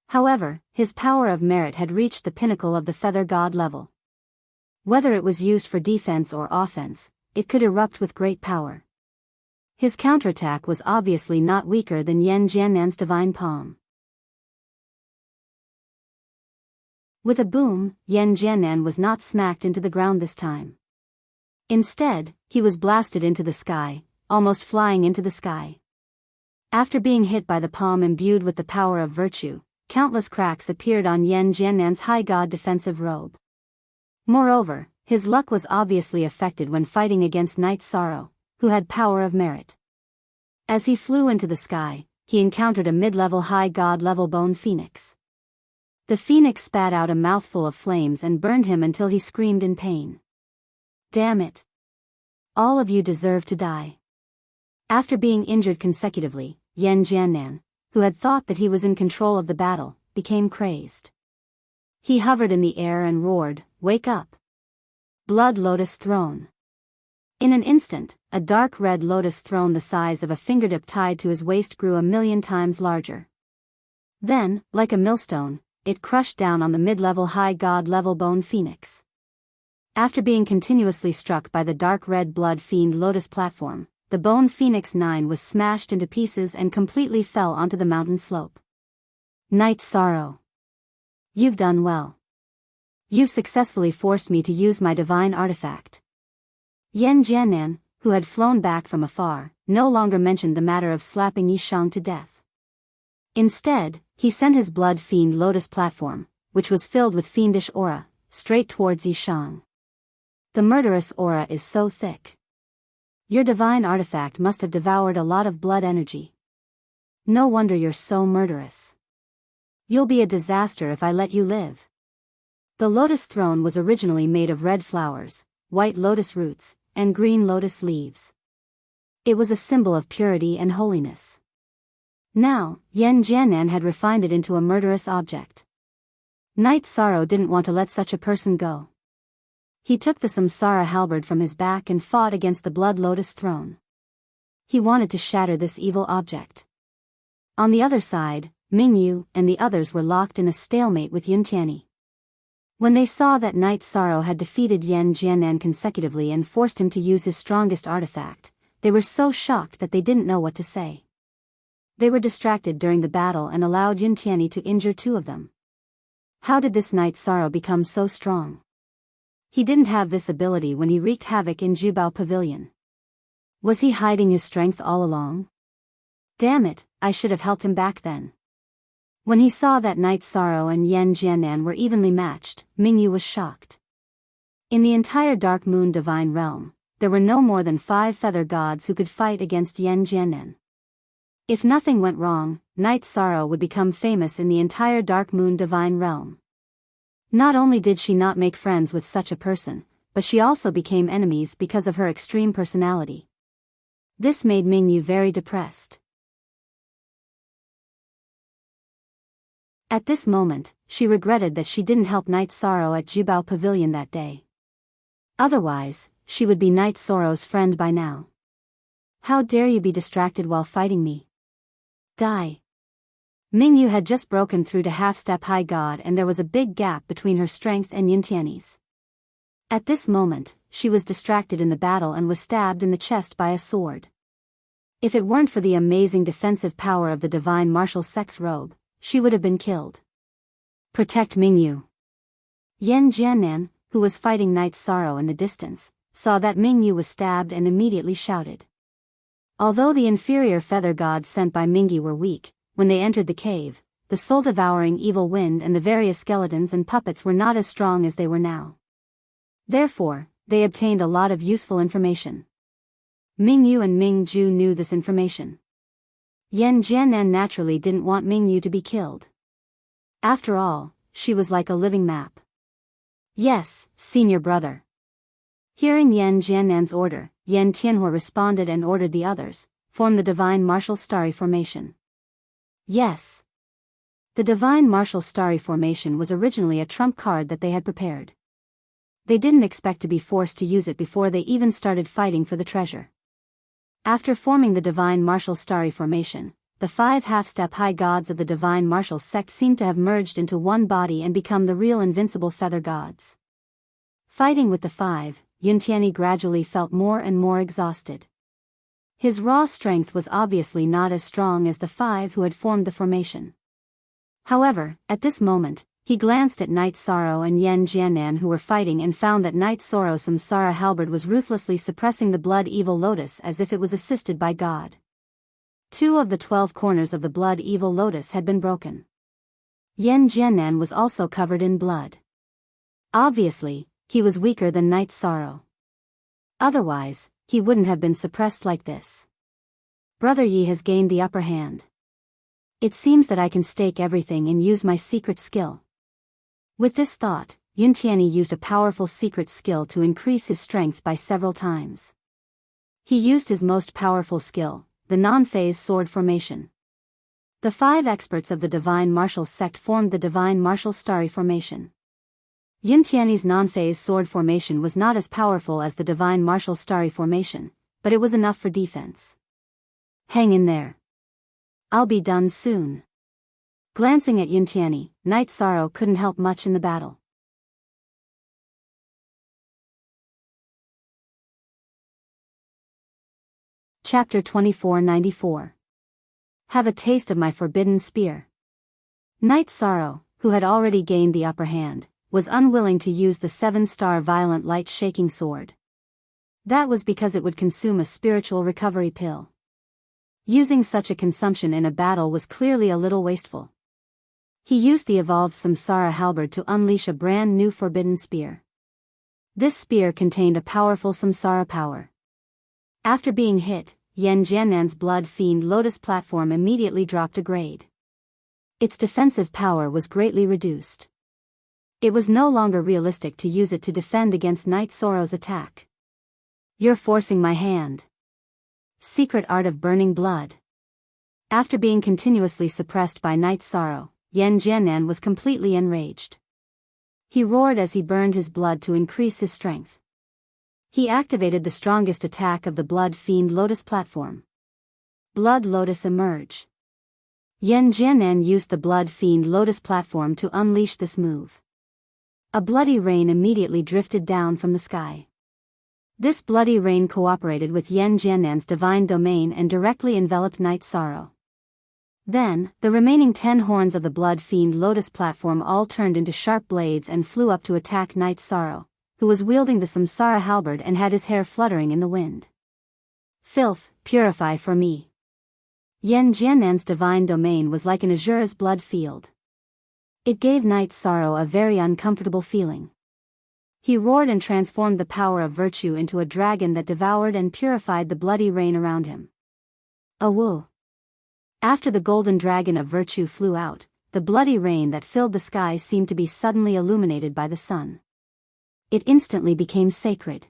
However, his power of merit had reached the pinnacle of the feather god level. Whether it was used for defense or offense, it could erupt with great power. His counterattack was obviously not weaker than Yan Jiannan's divine palm. With a boom, Yan Jiannan was not smacked into the ground this time. Instead, he was blasted into the sky, almost flying into the sky. After being hit by the palm imbued with the power of virtue, countless cracks appeared on Yan Jiannan's high god defensive robe. Moreover, his luck was obviously affected when fighting against Night Sorrow, who had power of merit. As he flew into the sky, he encountered a mid-level high god level bone phoenix. The phoenix spat out a mouthful of flames and burned him until he screamed in pain. "Damn it! All of you deserve to die." After being injured consecutively, Yan Jiannan, who had thought that he was in control of the battle, became crazed. He hovered in the air and roared, "Wake up! Blood Lotus Throne!" In an instant, a dark red lotus throne the size of a fingertip tied to his waist grew 1,000,000 times larger. Then, like a millstone, it crushed down on the mid-level high god level bone phoenix. After being continuously struck by the dark red blood fiend lotus platform, the bone phoenix 9 was smashed into pieces and completely fell onto the mountain slope. "Night Sorrow. You've done well. You've successfully forced me to use my divine artifact." Yan Jiannan, who had flown back from afar, no longer mentioned the matter of slapping Yishang to death. Instead, he sent his blood fiend lotus platform, which was filled with fiendish aura, straight towards Yishang. "The murderous aura is so thick. Your divine artifact must have devoured a lot of blood energy. No wonder you're so murderous. You'll be a disaster if I let you live." The lotus throne was originally made of red flowers, white lotus roots, and green lotus leaves. It was a symbol of purity and holiness. Now, Yan Jiannan had refined it into a murderous object. Night Sorrow didn't want to let such a person go. He took the Samsara halberd from his back and fought against the blood lotus throne. He wanted to shatter this evil object. On the other side, Mingyu and the others were locked in a stalemate with Yuntiani. When they saw that Night Sorrow had defeated Yan Jiannan consecutively and forced him to use his strongest artifact, they were so shocked that they didn't know what to say. They were distracted during the battle and allowed Yuntiani to injure 2 of them. How did this Night Sorrow become so strong? He didn't have this ability when he wreaked havoc in Jubao Pavilion. Was he hiding his strength all along? Damn it, I should have helped him back then. When he saw that Night Sorrow and Yan Jiannan were evenly matched, Mingyu was shocked. In the entire Dark Moon Divine Realm, there were no more than 5 feather gods who could fight against Yan Jiannan. If nothing went wrong, Night Sorrow would become famous in the entire Dark Moon Divine Realm. Not only did she not make friends with such a person, but she also became enemies because of her extreme personality. This made Mingyu very depressed. At this moment, she regretted that she didn't help Night Sorrow at Jubao Pavilion that day. Otherwise, she would be Night Sorrow's friend by now. "How dare you be distracted while fighting me? Die." Mingyu had just broken through to half-step high god and there was a big gap between her strength and Yuntiani's. At this moment, she was distracted in the battle and was stabbed in the chest by a sword. If it weren't for the amazing defensive power of the divine martial sex robe, she would have been killed. "Protect Mingyu." Yan Jiannan, who was fighting Night Sorrow in the distance, saw that Mingyu was stabbed and immediately shouted. Although the inferior feather gods sent by Mingi were weak, when they entered the cave, the soul-devouring evil wind and the various skeletons and puppets were not as strong as they were now. Therefore, they obtained a lot of useful information. Ming Yu and Ming Ju knew this information. Yan Jianan naturally didn't want Ming Yu to be killed. After all, she was like a living map. Yes, senior brother. Hearing Yan Jianan's order, Yan Tianhua responded and ordered the others, form the Divine Martial Starry Formation. Yes. The Divine Martial Starry Formation was originally a trump card that they had prepared. They didn't expect to be forced to use it before they even started fighting for the treasure. After forming the Divine Martial Starry Formation, the 5 half-step high gods of the Divine Martial sect seemed to have merged into one body and become the real invincible feather gods. Fighting with the 5, Yuntiani gradually felt more and more exhausted. His raw strength was obviously not as strong as the 5 who had formed the formation. However, at this moment, he glanced at Night Sorrow and Yan Jianan who were fighting and found that Night Sorrow's Samsara halberd was ruthlessly suppressing the blood evil lotus as if it was assisted by God. 2 of the 12 corners of the blood evil lotus had been broken. Yan Jianan was also covered in blood. Obviously, he was weaker than Night Sorrow. Otherwise, he wouldn't have been suppressed like this. Brother Yi has gained the upper hand. It seems that I can stake everything and use my secret skill. With this thought, Yuntiani used a powerful secret skill to increase his strength by several times. He used his most powerful skill, the non-phase sword formation. The 5 experts of the Divine Martial sect formed the Divine Martial Starry Formation. Yuntiani's non-phase sword formation was not as powerful as the Divine Martial Starry Formation, but it was enough for defense. Hang in there. I'll be done soon. Glancing at Yuntiani, Night Sorrow couldn't help much in the battle. Chapter 2494. Have a taste of my forbidden spear. Night Sorrow, who had already gained the upper hand, was unwilling to use the 7-star violent light shaking sword. That was because it would consume a spiritual recovery pill. Using such a consumption in a battle was clearly a little wasteful. He used the evolved Samsara halberd to unleash a brand new forbidden spear. This spear contained a powerful Samsara power. After being hit, Yan Jianan's blood fiend lotus platform immediately dropped a grade. Its defensive power was greatly reduced. It was no longer realistic to use it to defend against Night Sorrow's attack. You're forcing my hand. Secret art of burning blood. After being continuously suppressed by Night Sorrow, Yan Jianan was completely enraged. He roared as he burned his blood to increase his strength. He activated the strongest attack of the Blood Fiend Lotus platform. Blood Lotus emerge. Yan Jianan used the Blood Fiend Lotus platform to unleash this move. A bloody rain immediately drifted down from the sky. This bloody rain cooperated with Yan Jianan's divine domain and directly enveloped Night Sorrow. Then, the remaining 10 horns of the Blood Fiend Lotus platform all turned into sharp blades and flew up to attack Night Sorrow, who was wielding the Samsara halberd and had his hair fluttering in the wind. Filth, purify for me. Yan Jianan's divine domain was like an Azura's blood field. It gave Night Sorrow a very uncomfortable feeling. He roared and transformed the power of virtue into a dragon that devoured and purified the bloody rain around him. Awoo! After the golden dragon of virtue flew out, the bloody rain that filled the sky seemed to be suddenly illuminated by the sun. It instantly became sacred.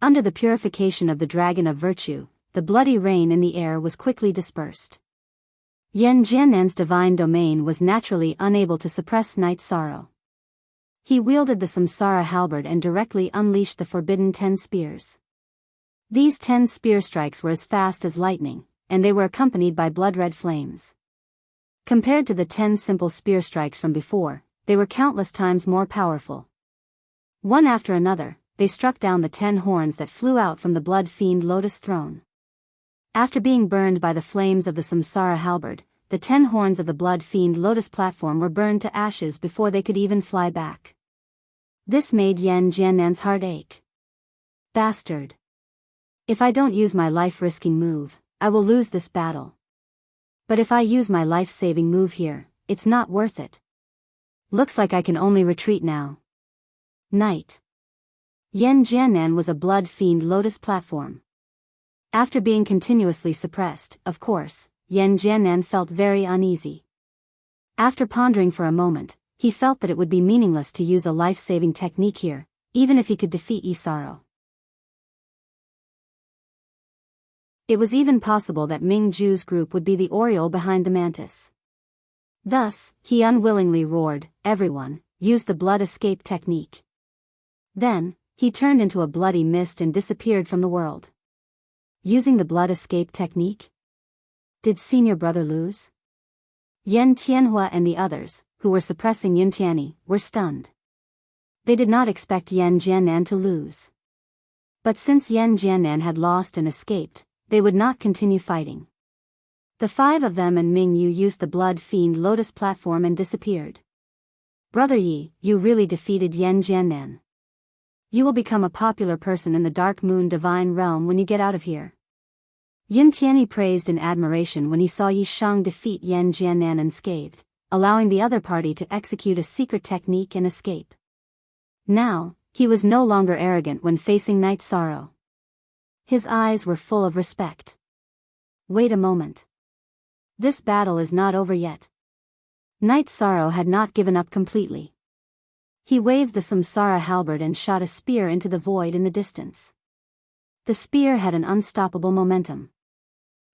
Under the purification of the dragon of virtue, the bloody rain in the air was quickly dispersed. Yan Jianan's divine domain was naturally unable to suppress Night Sorrow. He wielded the Samsara halberd and directly unleashed the forbidden 10 spears. These 10 spear strikes were as fast as lightning, and they were accompanied by blood-red flames. Compared to the 10 simple spear strikes from before, they were countless times more powerful. One after another, they struck down the 10 horns that flew out from the Blood Fiend Lotus throne. After being burned by the flames of the Samsara halberd, the 10 horns of the Blood Fiend Lotus platform were burned to ashes before they could even fly back. This made Yan Jianan's heart ache. Bastard! If I don't use my life-risking move, I will lose this battle. But if I use my life-saving move here, it's not worth it. Looks like I can only retreat now. Night. Yan Jiannan was a blood fiend lotus platform. After being continuously suppressed, of course, Yan Jiannan felt very uneasy. After pondering for a moment, he felt that it would be meaningless to use a life-saving technique here, even if he could defeat Isaro. It was even possible that Ming Ju's group would be the Oriole behind the mantis. Thus, he unwillingly roared, "Everyone, use the blood escape technique." Then, he turned into a bloody mist and disappeared from the world. Using the blood escape technique? Did senior brother lose? Yan Tianhua and the others, who were suppressing Yuntiani, were stunned. They did not expect Yan Jiannan to lose. But since Yan Jiannan had lost and escaped, they would not continue fighting. The five of them and Ming Yu used the blood fiend lotus platform and disappeared. "Brother Yi, you really defeated Yan Jiannan. You will become a popular person in the Dark Moon Divine Realm when you get out of here." Yun Tianyi praised in admiration when he saw Yi Shang defeat Yan Jiannan unscathed, allowing the other party to execute a secret technique and escape. Now, he was no longer arrogant when facing Night Sorrow. His eyes were full of respect. Wait a moment. This battle is not over yet. Night Sorrow had not given up completely. He waved the Samsara halberd and shot a spear into the void in the distance. The spear had an unstoppable momentum.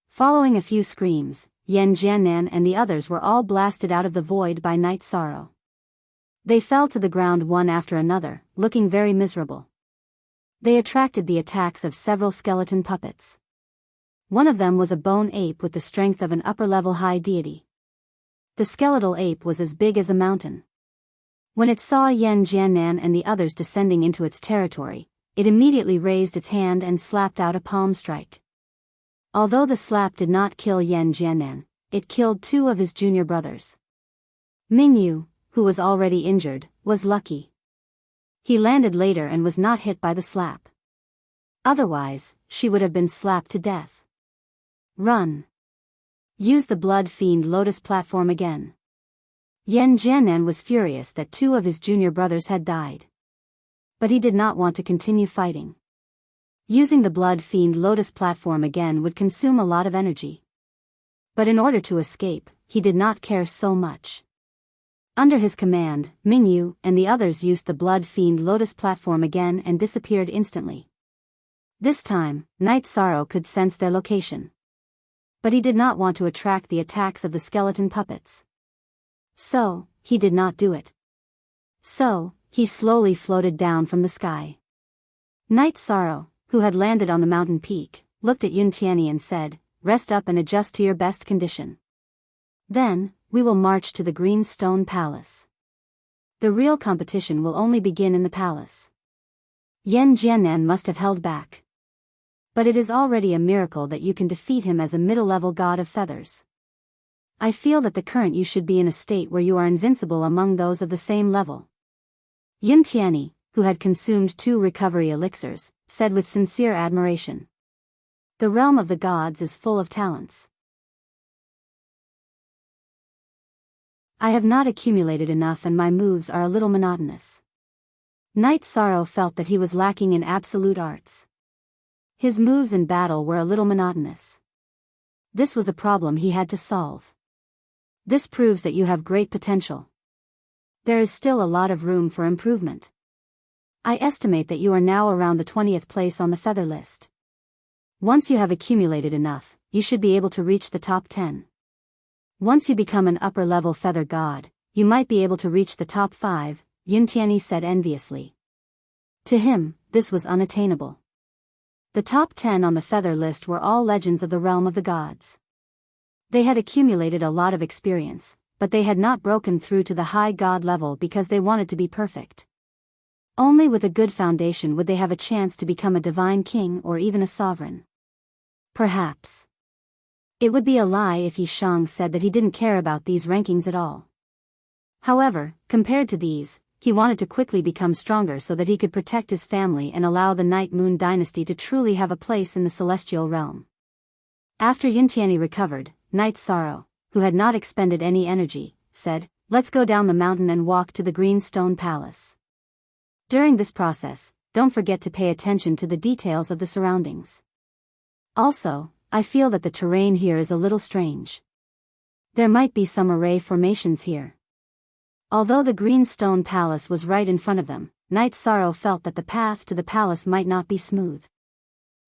Following a few screams, Yan Jiannan and the others were all blasted out of the void by Night Sorrow. They fell to the ground one after another, looking very miserable. They attracted the attacks of several skeleton puppets. One of them was a bone ape with the strength of an upper-level high deity. The skeletal ape was as big as a mountain. When it saw Yan Jiannan and the others descending into its territory, it immediately raised its hand and slapped out a palm strike. Although the slap did not kill Yan Jiannan, it killed two of his junior brothers. Ming Yu, who was already injured, was lucky. He landed later and was not hit by the slap. Otherwise, she would have been slapped to death. Run. Use the blood fiend lotus platform again. Yan Jiannan was furious that two of his junior brothers had died. But he did not want to continue fighting. Using the blood fiend lotus platform again would consume a lot of energy. But in order to escape, he did not care so much. Under his command, Ming Yu and the others used the blood fiend lotus platform again and disappeared instantly. This time, Night Sorrow could sense their location. But he did not want to attract the attacks of the skeleton puppets. So, he did not do it. So, he slowly floated down from the sky. Night Sorrow, who had landed on the mountain peak, looked at Yun Tianyi and said, "Rest up and adjust to your best condition. Then, we will march to the Green Stone Palace. The real competition will only begin in the palace." Yan Jiannan must have held back. But it is already a miracle that you can defeat him as a middle-level god of feathers. I feel that the current you should be in a state where you are invincible among those of the same level. Yun Tianyi, who had consumed 2 recovery elixirs, said with sincere admiration. The realm of the gods is full of talents. I have not accumulated enough and my moves are a little monotonous. Night Sorrow felt that he was lacking in absolute arts. His moves in battle were a little monotonous. This was a problem he had to solve. This proves that you have great potential. There is still a lot of room for improvement. I estimate that you are now around the 20th place on the feather list. Once you have accumulated enough, you should be able to reach the top 10. Once you become an upper-level feather god, you might be able to reach the top 5, Yun Tianyi said enviously. To him, this was unattainable. The top 10 on the feather list were all legends of the realm of the gods. They had accumulated a lot of experience, but they had not broken through to the high god level because they wanted to be perfect. Only with a good foundation would they have a chance to become a divine king or even a sovereign. Perhaps. It would be a lie if Yi Shang said that he didn't care about these rankings at all. However, compared to these, he wanted to quickly become stronger so that he could protect his family and allow the Night Moon dynasty to truly have a place in the celestial realm. After Yuntiani recovered, Night Sorrow, who had not expended any energy, said, "Let's go down the mountain and walk to the Green Stone Palace. During this process, don't forget to pay attention to the details of the surroundings. Also, I feel that the terrain here is a little strange. There might be some array formations here." Although the Green Stone Palace was right in front of them, Night Sorrow felt that the path to the palace might not be smooth.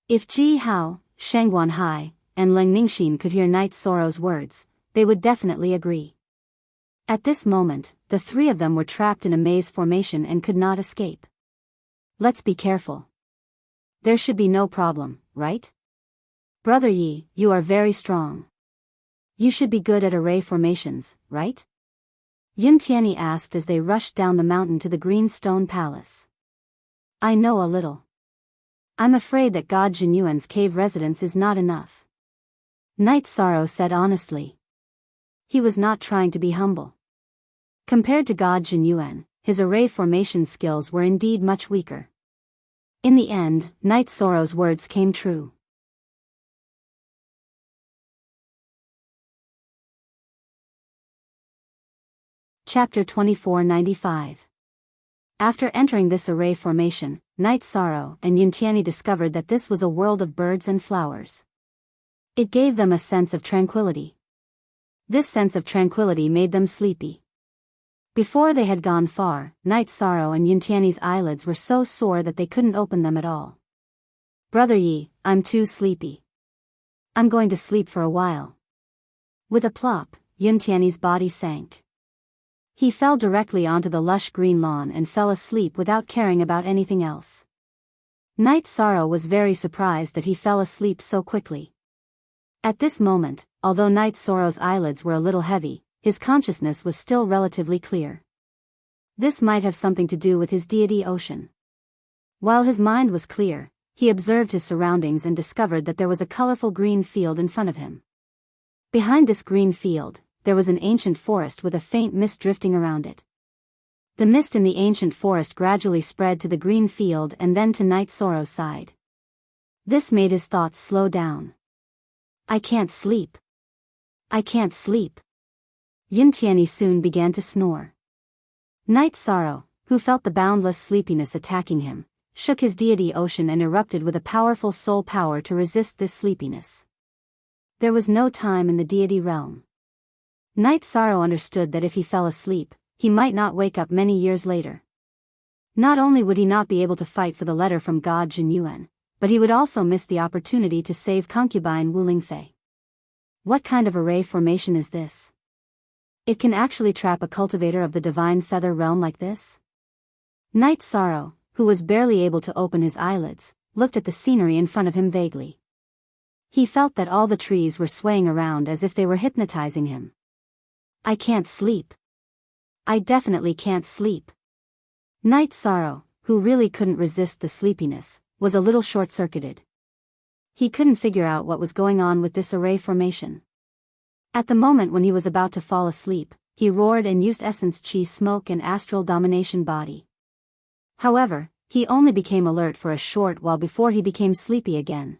If Ji Hao, Shangguan Hai, and Leng Ningxin could hear Night Sorrow's words, they would definitely agree. At this moment, the three of them were trapped in a maze formation and could not escape. "Let's be careful. There should be no problem, right? Brother Yi, you are very strong. You should be good at array formations, right?" Yuntiani asked as they rushed down the mountain to the Green Stone Palace. "I know a little. I'm afraid that God Jinyuan's cave residence is not enough," Night Sorrow said honestly. He was not trying to be humble. Compared to God Jinyuan, his array formation skills were indeed much weaker. In the end, Night Sorrow's words came true. Chapter 2495. After entering this array formation, Night Sorrow and Yuntiani discovered that this was a world of birds and flowers. It gave them a sense of tranquility. This sense of tranquility made them sleepy. Before they had gone far, Night Sorrow and Yuntiani's eyelids were so sore that they couldn't open them at all. "Brother Yi, I'm too sleepy. I'm going to sleep for a while." With a plop, Yuntiani's body sank. He fell directly onto the lush green lawn and fell asleep without caring about anything else. Night Sorrow was very surprised that he fell asleep so quickly. At this moment, although Night Sorrow's eyelids were a little heavy, his consciousness was still relatively clear. This might have something to do with his deity Ocean. While his mind was clear, he observed his surroundings and discovered that there was a colorful green field in front of him. Behind this green field, there was an ancient forest with a faint mist drifting around it. The mist in the ancient forest gradually spread to the green field and then to Night Sorrow's side. This made his thoughts slow down. "I can't sleep. I can't sleep." Yuntiani soon began to snore. Night Sorrow, who felt the boundless sleepiness attacking him, shook his deity Ocean and erupted with a powerful soul power to resist this sleepiness. There was no time in the deity realm. Night Sorrow understood that if he fell asleep, he might not wake up many years later. Not only would he not be able to fight for the letter from God Jinyuan, but he would also miss the opportunity to save concubine Wu Lingfei. What kind of array formation is this? It can actually trap a cultivator of the divine feather realm like this? Night Sorrow, who was barely able to open his eyelids, looked at the scenery in front of him vaguely. He felt that all the trees were swaying around as if they were hypnotizing him. "I can't sleep. I definitely can't sleep." Night Sorrow, who really couldn't resist the sleepiness, was a little short-circuited. He couldn't figure out what was going on with this array formation. At the moment when he was about to fall asleep, he roared and used Essence Chi Smoke and Astral Domination Body. However, he only became alert for a short while before he became sleepy again.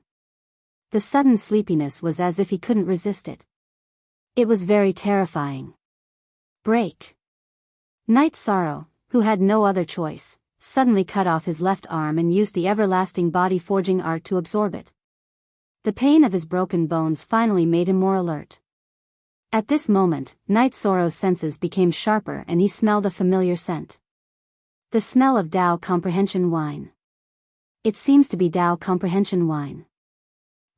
The sudden sleepiness was as if he couldn't resist it. It was very terrifying. Break. Night Sorrow, who had no other choice, suddenly cut off his left arm and used the everlasting body forging art to absorb it. The pain of his broken bones finally made him more alert. At this moment, Night Sorrow's senses became sharper and he smelled a familiar scent. The smell of Dao Comprehension wine. It seems to be Dao Comprehension wine.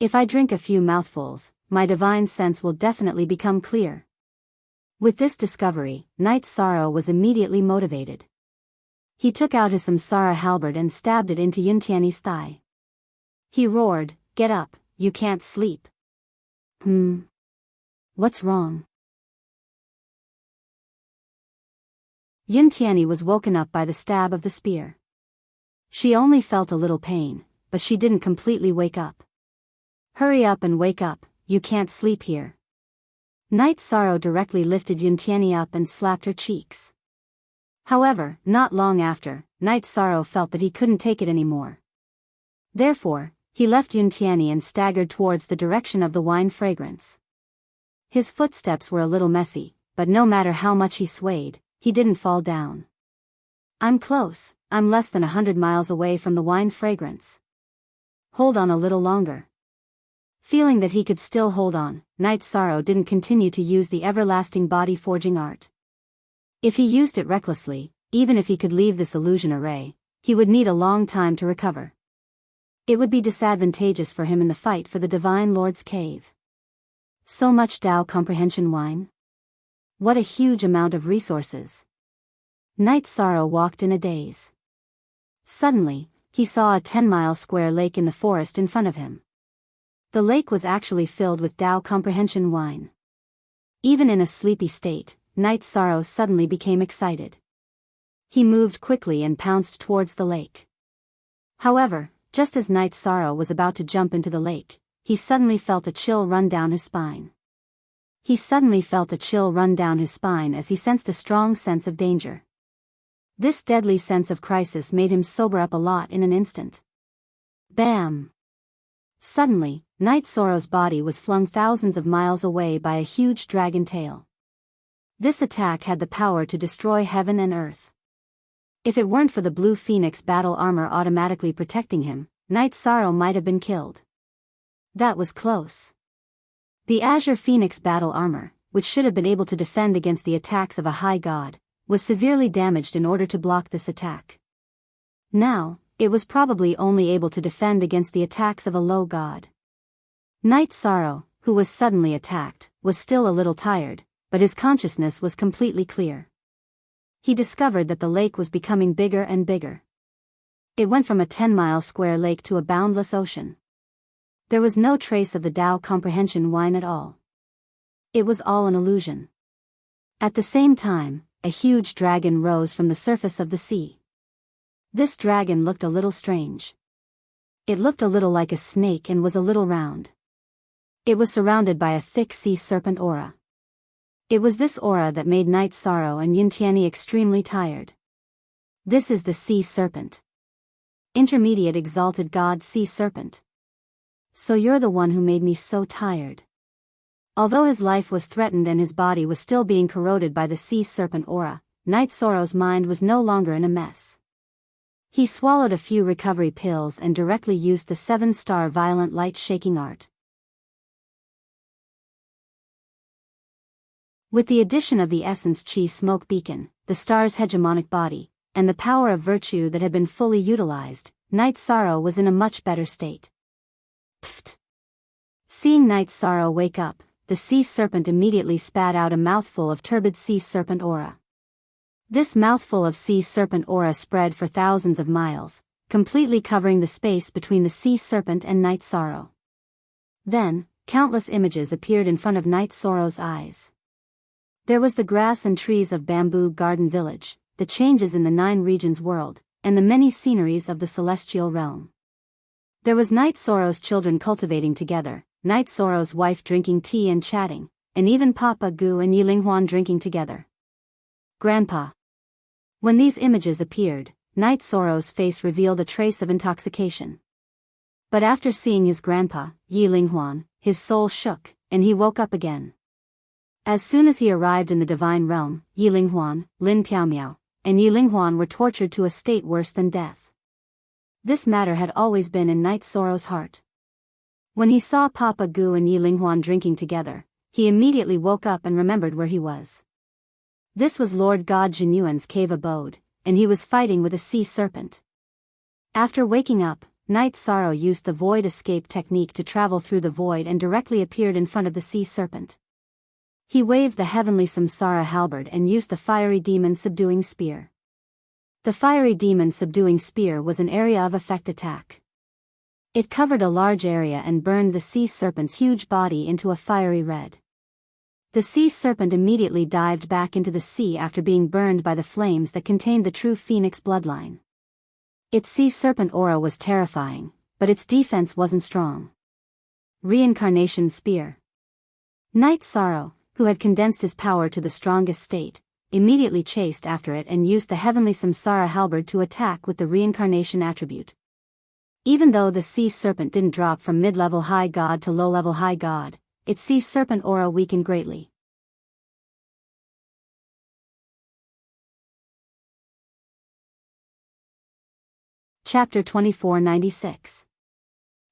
If I drink a few mouthfuls, my divine sense will definitely become clear. With this discovery, Night Sorrow was immediately motivated. He took out his samsara halberd and stabbed it into Yuntiani's thigh. He roared, "Get up, you can't sleep." What's wrong? Yuntiani was woken up by the stab of the spear. She only felt a little pain, but she didn't completely wake up. "Hurry up and wake up, you can't sleep here." Night Sorrow directly lifted Yuntiani up and slapped her cheeks. However, not long after, Night Sorrow felt that he couldn't take it anymore. Therefore, he left Enchanting and staggered towards the direction of the wine fragrance. His footsteps were a little messy, but no matter how much he swayed, he didn't fall down. I'm close, I'm less than 100 miles away from the wine fragrance. Hold on a little longer. Feeling that he could still hold on, Night Sorrow didn't continue to use the everlasting body forging art. If he used it recklessly, even if he could leave this illusion array, he would need a long time to recover. It would be disadvantageous for him in the fight for the Divine Lord's cave. So much Tao comprehension wine? What a huge amount of resources. Night Sorrow walked in a daze. Suddenly, he saw a 10-mile square lake in the forest in front of him. The lake was actually filled with Tao comprehension wine. Even in a sleepy state, Night Sorrow suddenly became excited. He moved quickly and pounced towards the lake. However, just as Night Sorrow was about to jump into the lake, he suddenly felt a chill run down his spine. He suddenly felt a chill run down his spine as he sensed a strong sense of danger. This deadly sense of crisis made him sober up a lot in an instant. Bam! Suddenly, Night Sorrow's body was flung thousands of miles away by a huge dragon tail. This attack had the power to destroy heaven and earth. If it weren't for the blue phoenix battle armor automatically protecting him, Night Sorrow might have been killed. That was close. The azure phoenix battle armor, which should have been able to defend against the attacks of a high god, was severely damaged in order to block this attack. Now, it was probably only able to defend against the attacks of a low god. Night Sorrow, who was suddenly attacked, was still a little tired, but his consciousness was completely clear. He discovered that the lake was becoming bigger and bigger. It went from a 10-mile square lake to a boundless ocean. There was no trace of the Tao comprehension wine at all. It was all an illusion. At the same time, a huge dragon rose from the surface of the sea. This dragon looked a little strange. It looked a little like a snake and was a little round. It was surrounded by a thick sea serpent aura. It was this aura that made Night Sorrow and Enchanting extremely tired. This is the sea serpent. Intermediate exalted god sea serpent. So you're the one who made me so tired. Although his life was threatened and his body was still being corroded by the sea serpent aura, Night Sorrow's mind was no longer in a mess. He swallowed a few recovery pills and directly used the 7-star violent light shaking art. With the addition of the essence chi smoke beacon, the star's hegemonic body, and the power of virtue that had been fully utilized, Night Sorrow was in a much better state. Pfft! Seeing Night Sorrow wake up, the sea serpent immediately spat out a mouthful of turbid sea serpent aura. This mouthful of sea serpent aura spread for thousands of miles, completely covering the space between the sea serpent and Night Sorrow. Then, countless images appeared in front of Night Sorrow's eyes. There was the grass and trees of Bamboo Garden Village, the changes in the 9 regions world, and the many sceneries of the celestial realm. There was Night Sorrow's children cultivating together, Night Sorrow's wife drinking tea and chatting, and even Papa Gu and Yilinghuan drinking together. Grandpa. When these images appeared, Night Sorrow's face revealed a trace of intoxication. But after seeing his grandpa, Yilinghuan, his soul shook, and he woke up again. As soon as he arrived in the divine realm, Yilinghuan, Lin Piaomiao, and Yilinghuan were tortured to a state worse than death. This matter had always been in Night Sorrow's heart. When he saw Papa Gu and Yilinghuan drinking together, he immediately woke up and remembered where he was. This was Lord God Jinyuan's cave abode, and he was fighting with a sea serpent. After waking up, Night Sorrow used the void escape technique to travel through the void and directly appeared in front of the sea serpent. He waved the heavenly Samsara halberd and used the fiery demon subduing spear. The fiery demon subduing spear was an area of effect attack. It covered a large area and burned the sea serpent's huge body into a fiery red. The sea serpent immediately dived back into the sea after being burned by the flames that contained the true phoenix bloodline. Its sea serpent aura was terrifying, but its defense wasn't strong. Reincarnation spear. Night Sorrow, who had condensed his power to the strongest state, immediately chased after it and used the heavenly samsara halberd to attack with the reincarnation attribute. Even though the sea serpent didn't drop from mid-level high god to low-level high god, its sea serpent aura weakened greatly. Chapter 2496.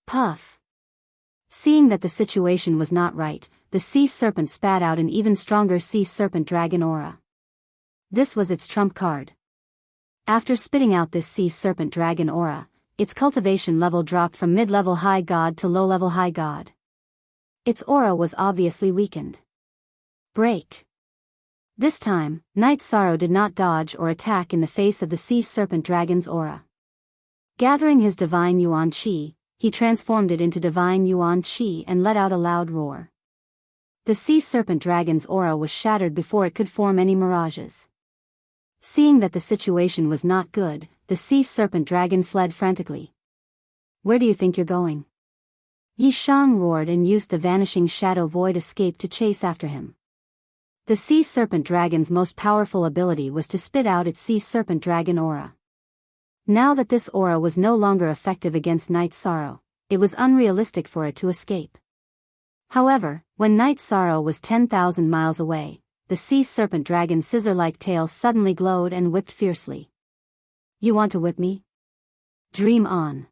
Puff. Seeing that the situation was not right, the sea serpent spat out an even stronger sea serpent dragon aura. This was its trump card. After spitting out this sea serpent dragon aura, its cultivation level dropped from mid-level high god to low-level high god. Its aura was obviously weakened. Break. This time, Night Sorrow did not dodge or attack in the face of the sea serpent dragon's aura. Gathering his divine Yuan Qi, he transformed it into divine Yuan Qi and let out a loud roar. The sea serpent dragon's aura was shattered before it could form any mirages. Seeing that the situation was not good, the sea serpent dragon fled frantically. Where do you think you're going? Yi Shang roared and used the vanishing shadow void escape to chase after him. The sea serpent dragon's most powerful ability was to spit out its sea serpent dragon aura. Now that this aura was no longer effective against Night Sorrow, it was unrealistic for it to escape. However, when Night Sorrow was 10,000 miles away, the sea serpent dragon's scissor-like tail suddenly glowed and whipped fiercely. You want to whip me? Dream on.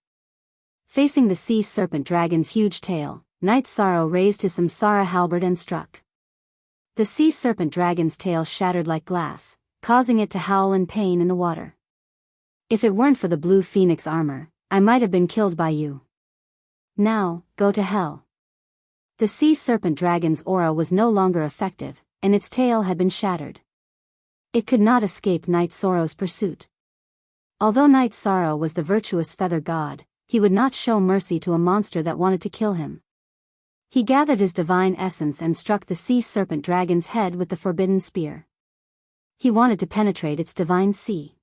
Facing the sea serpent dragon's huge tail, Night Sorrow raised his samsara halberd and struck. The sea serpent dragon's tail shattered like glass, causing it to howl in pain in the water. If it weren't for the blue phoenix armor, I might have been killed by you. Now, go to hell. The sea serpent dragon's aura was no longer effective, and its tail had been shattered. It could not escape Night Sorrow's pursuit. Although Night Sorrow was the virtuous feather god, he would not show mercy to a monster that wanted to kill him. He gathered his divine essence and struck the sea serpent dragon's head with the forbidden spear. He wanted to penetrate its divine sea.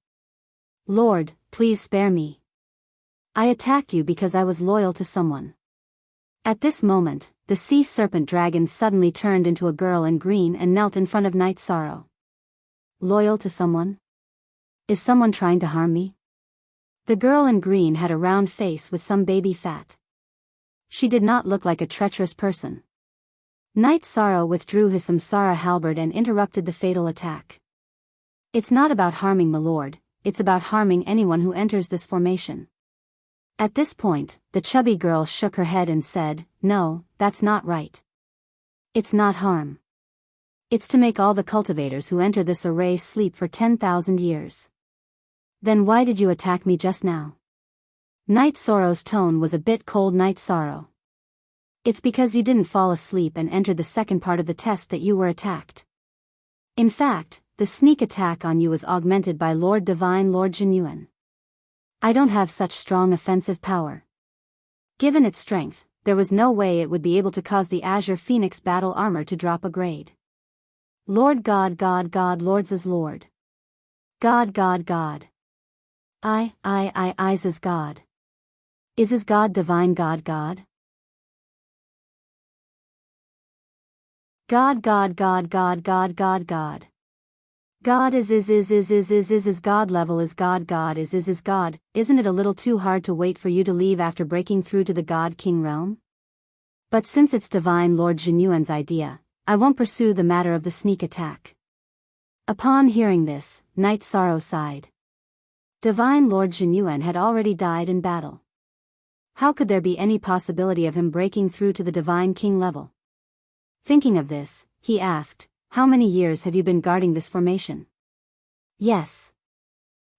Lord, please spare me. I attacked you because I was loyal to someone. At this moment, the sea serpent dragon suddenly turned into a girl in green and knelt in front of Night Sorrow. Loyal to someone? Is someone trying to harm me? The girl in green had a round face with some baby fat. She did not look like a treacherous person. Night Sorrow withdrew his samsara halberd and interrupted the fatal attack. It's not about harming my lord, it's about harming anyone who enters this formation. At this point, the chubby girl shook her head and said, No, that's not right. It's not harm. It's to make all the cultivators who enter this array sleep for 10,000 years. Then why did you attack me just now? Night Sorrow's tone was a bit cold. Night Sorrow. It's because you didn't fall asleep and entered the second part of the test that you were attacked. In fact, the sneak attack on you was augmented by Lord Divine Lord Jinyuan. I don't have such strong offensive power. Given its strength, there was no way it would be able to cause the Azure Phoenix battle armor to drop a grade. Lord God God God Lords is Lord. God God God. Is as God. Is God Divine God God? God God God God God God God. God is God level is God is God. Isn't it a little too hard to wait for you to leave after breaking through to the God King realm? But since it's Divine Lord Jinyuan's idea, I won't pursue the matter of the sneak attack. Upon hearing this, Night Sorrow sighed. Divine Lord Jinyuan had already died in battle. How could there be any possibility of him breaking through to the Divine King level? Thinking of this, he asked, How many years have you been guarding this formation? Yes.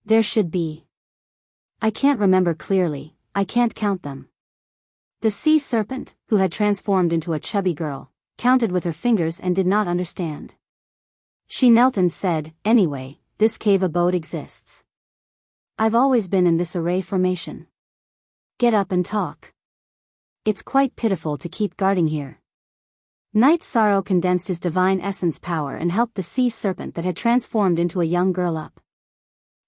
There should be. I can't remember clearly, I can't count them. The sea serpent, who had transformed into a chubby girl, counted with her fingers and did not understand. She knelt and said, Anyway, this cave abode exists. I've always been in this array formation. Get up and talk. It's quite pitiful to keep guarding here. Night Sorrow condensed his divine essence power and helped the sea serpent that had transformed into a young girl up.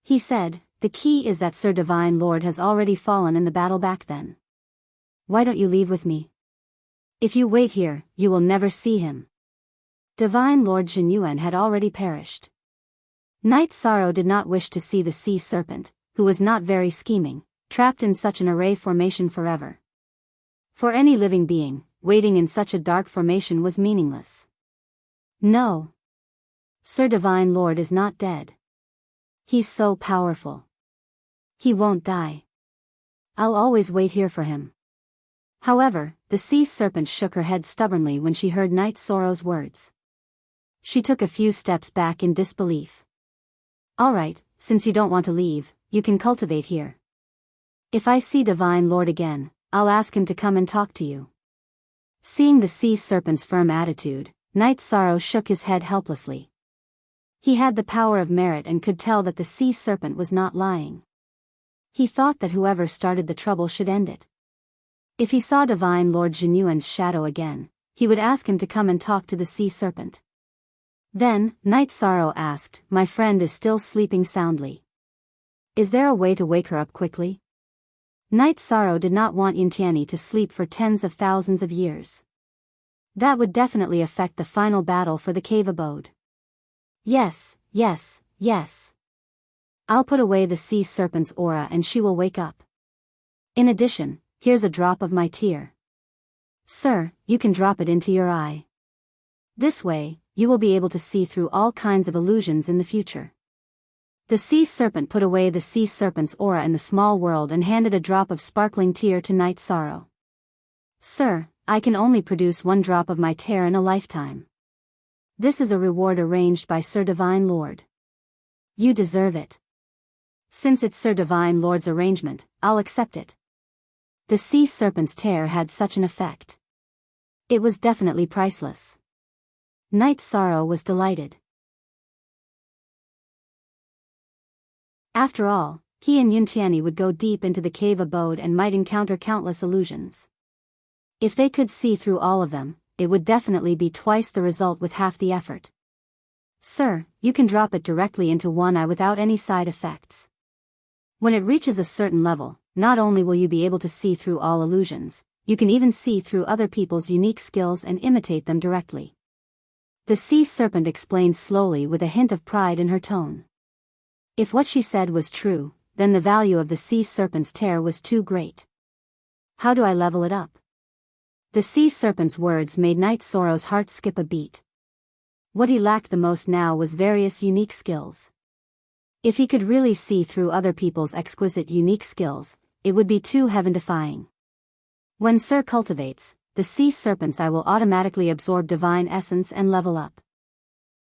He said, The key is that Sir Divine Lord has already fallen in the battle back then. Why don't you leave with me? If you wait here, you will never see him. Divine Lord Jinyuan had already perished. Night Sorrow did not wish to see the sea serpent, who was not very scheming, trapped in such an array formation forever. For any living being, waiting in such a dark formation was meaningless. No. Sir Divine Lord is not dead. He's so powerful. He won't die. I'll always wait here for him. However, the sea serpent shook her head stubbornly when she heard Night Sorrow's words. She took a few steps back in disbelief. All right, since you don't want to leave, you can cultivate here. If I see Divine Lord again, I'll ask him to come and talk to you. Seeing the sea serpent's firm attitude, Night Sorrow shook his head helplessly. He had the power of merit and could tell that the sea serpent was not lying. He thought that whoever started the trouble should end it. If he saw Divine Lord Jinyuan's shadow again, he would ask him to come and talk to the sea serpent. Then, Night Sorrow asked, "My friend is still sleeping soundly. Is there a way to wake her up quickly?" Night Sorrow did not want Enchanting to sleep for tens of thousands of years. That would definitely affect the final battle for the cave abode. Yes, yes, yes. I'll put away the sea serpent's aura and she will wake up. In addition, here's a drop of my tear. Sir, you can drop it into your eye. This way, you will be able to see through all kinds of illusions in the future. The sea serpent put away the sea serpent's aura in the small world and handed a drop of sparkling tear to Night Sorrow. Sir, I can only produce one drop of my tear in a lifetime. This is a reward arranged by Sir Divine Lord. You deserve it. Since it's Sir Divine Lord's arrangement, I'll accept it. The sea serpent's tear had such an effect. It was definitely priceless. Night Sorrow was delighted. After all, he and Yuntiani would go deep into the cave abode and might encounter countless illusions. If they could see through all of them, it would definitely be twice the result with half the effort. Sir, you can drop it directly into one eye without any side effects. When it reaches a certain level, not only will you be able to see through all illusions, you can even see through other people's unique skills and imitate them directly. The sea serpent explained slowly with a hint of pride in her tone. If what she said was true, then the value of the sea serpent's tear was too great. How do I level it up? The sea serpent's words made Night Sorrow's heart skip a beat. What he lacked the most now was various unique skills. If he could really see through other people's exquisite unique skills, it would be too heaven-defying. When Sir cultivates, the sea serpent's eye will automatically absorb divine essence and level up.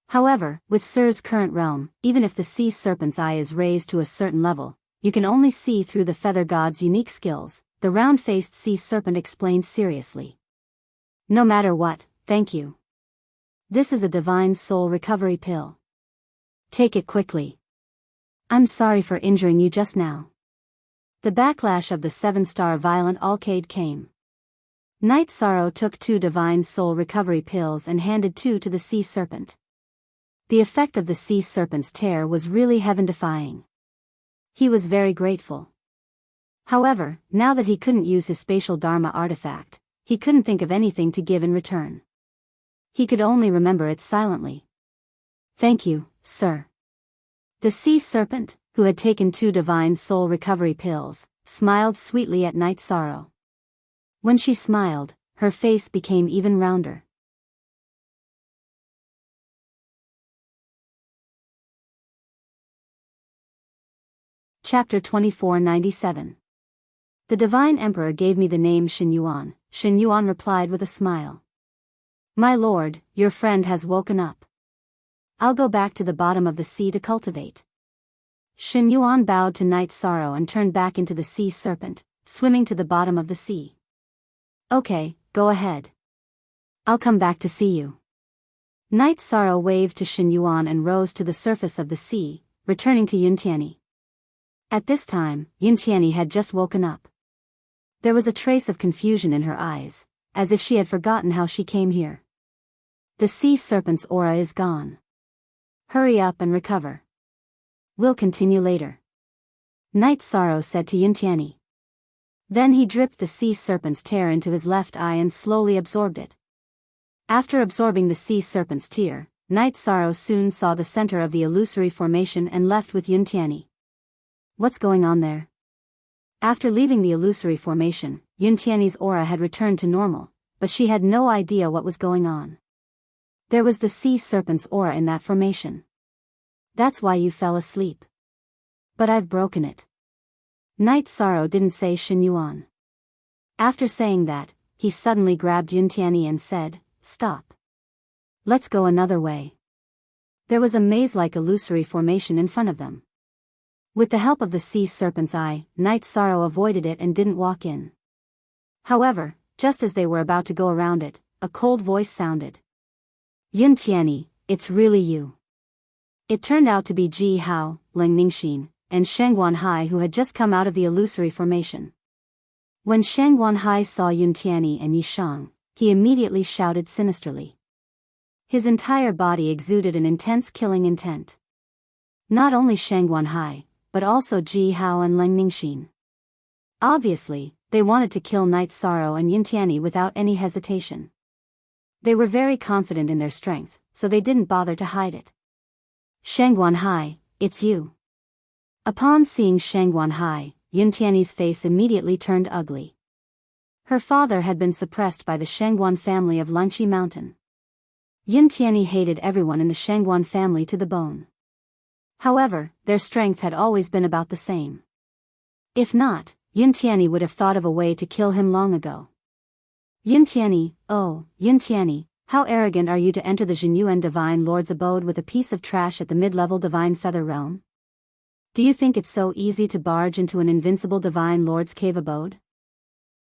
However, with Sir's current realm, even if the sea serpent's eye is raised to a certain level, you can only see through the feather god's unique skills, the round-faced sea serpent explained seriously. No matter what, thank you. This is a divine soul recovery pill. Take it quickly. I'm sorry for injuring you just now. The backlash of the 7-star violent alcade came. Night Sorrow took 2 divine soul recovery pills and handed 2 to the sea serpent. The effect of the sea serpent's tear was really heaven-defying. He was very grateful. However, now that he couldn't use his spatial Dharma artifact, he couldn't think of anything to give in return. He could only remember it silently. Thank you, sir. The sea serpent, who had taken 2 divine soul recovery pills, smiled sweetly at Night Sorrow. When she smiled, her face became even rounder. Chapter 2497. The Divine Emperor gave me the name Shen Yuan. Shen Yuan replied with a smile. My lord, your friend has woken up. I'll go back to the bottom of the sea to cultivate. Shen Yuan bowed to Night Sorrow and turned back into the sea serpent, swimming to the bottom of the sea. Okay, go ahead. I'll come back to see you. Night Sorrow waved to Shen Yuan and rose to the surface of the sea, returning to Yuntiani. At this time, Yuntiani had just woken up. There was a trace of confusion in her eyes, as if she had forgotten how she came here. The sea serpent's aura is gone. Hurry up and recover. We'll continue later. Night Sorrow said to Yuntiani. Then he dripped the sea serpent's tear into his left eye and slowly absorbed it. After absorbing the sea serpent's tear, Night Sorrow soon saw the center of the illusory formation and left with Yun Tianyi. What's going on there? After leaving the illusory formation, Yun Tianyi's aura had returned to normal, but she had no idea what was going on. There was the sea serpent's aura in that formation. That's why you fell asleep. But I've broken it. Night Sorrow didn't say Shen Yuan. After saying that, he suddenly grabbed Yun Tianyi and said, "Stop. Let's go another way." There was a maze-like illusory formation in front of them. With the help of the sea serpent's eye, Night Sorrow avoided it and didn't walk in. However, just as they were about to go around it, a cold voice sounded. "Yun Tianyi, it's really you." It turned out to be Ji Hao, Ling Ningxin, and Sheng Guanhai, who had just come out of the illusory formation. When Sheng Guanhai saw Yun Tianyi and Yi Shang, he immediately shouted sinisterly. His entire body exuded an intense killing intent. Not only Sheng Guanhai, but also Ji Hao and Ling Ningxin. Obviously, they wanted to kill Night Sorrow and Yun Tianyi without any hesitation. They were very confident in their strength, so they didn't bother to hide it. "Sheng Guanhai, it's you." Upon seeing Sheng Guanhai, Yun Tianyi's face immediately turned ugly. Her father had been suppressed by the Shengguan family of Langqi Mountain. Yun Tianyi hated everyone in the Shengguan family to the bone. However, their strength had always been about the same. If not, Yun Tianyi would have thought of a way to kill him long ago. "Yun Tianyi, oh, Yun Tianyi, how arrogant are you to enter the Zhenyuan Divine Lord's abode with a piece of trash at the mid-level Divine Feather Realm? Do you think it's so easy to barge into an invincible Divine Lord's cave abode?"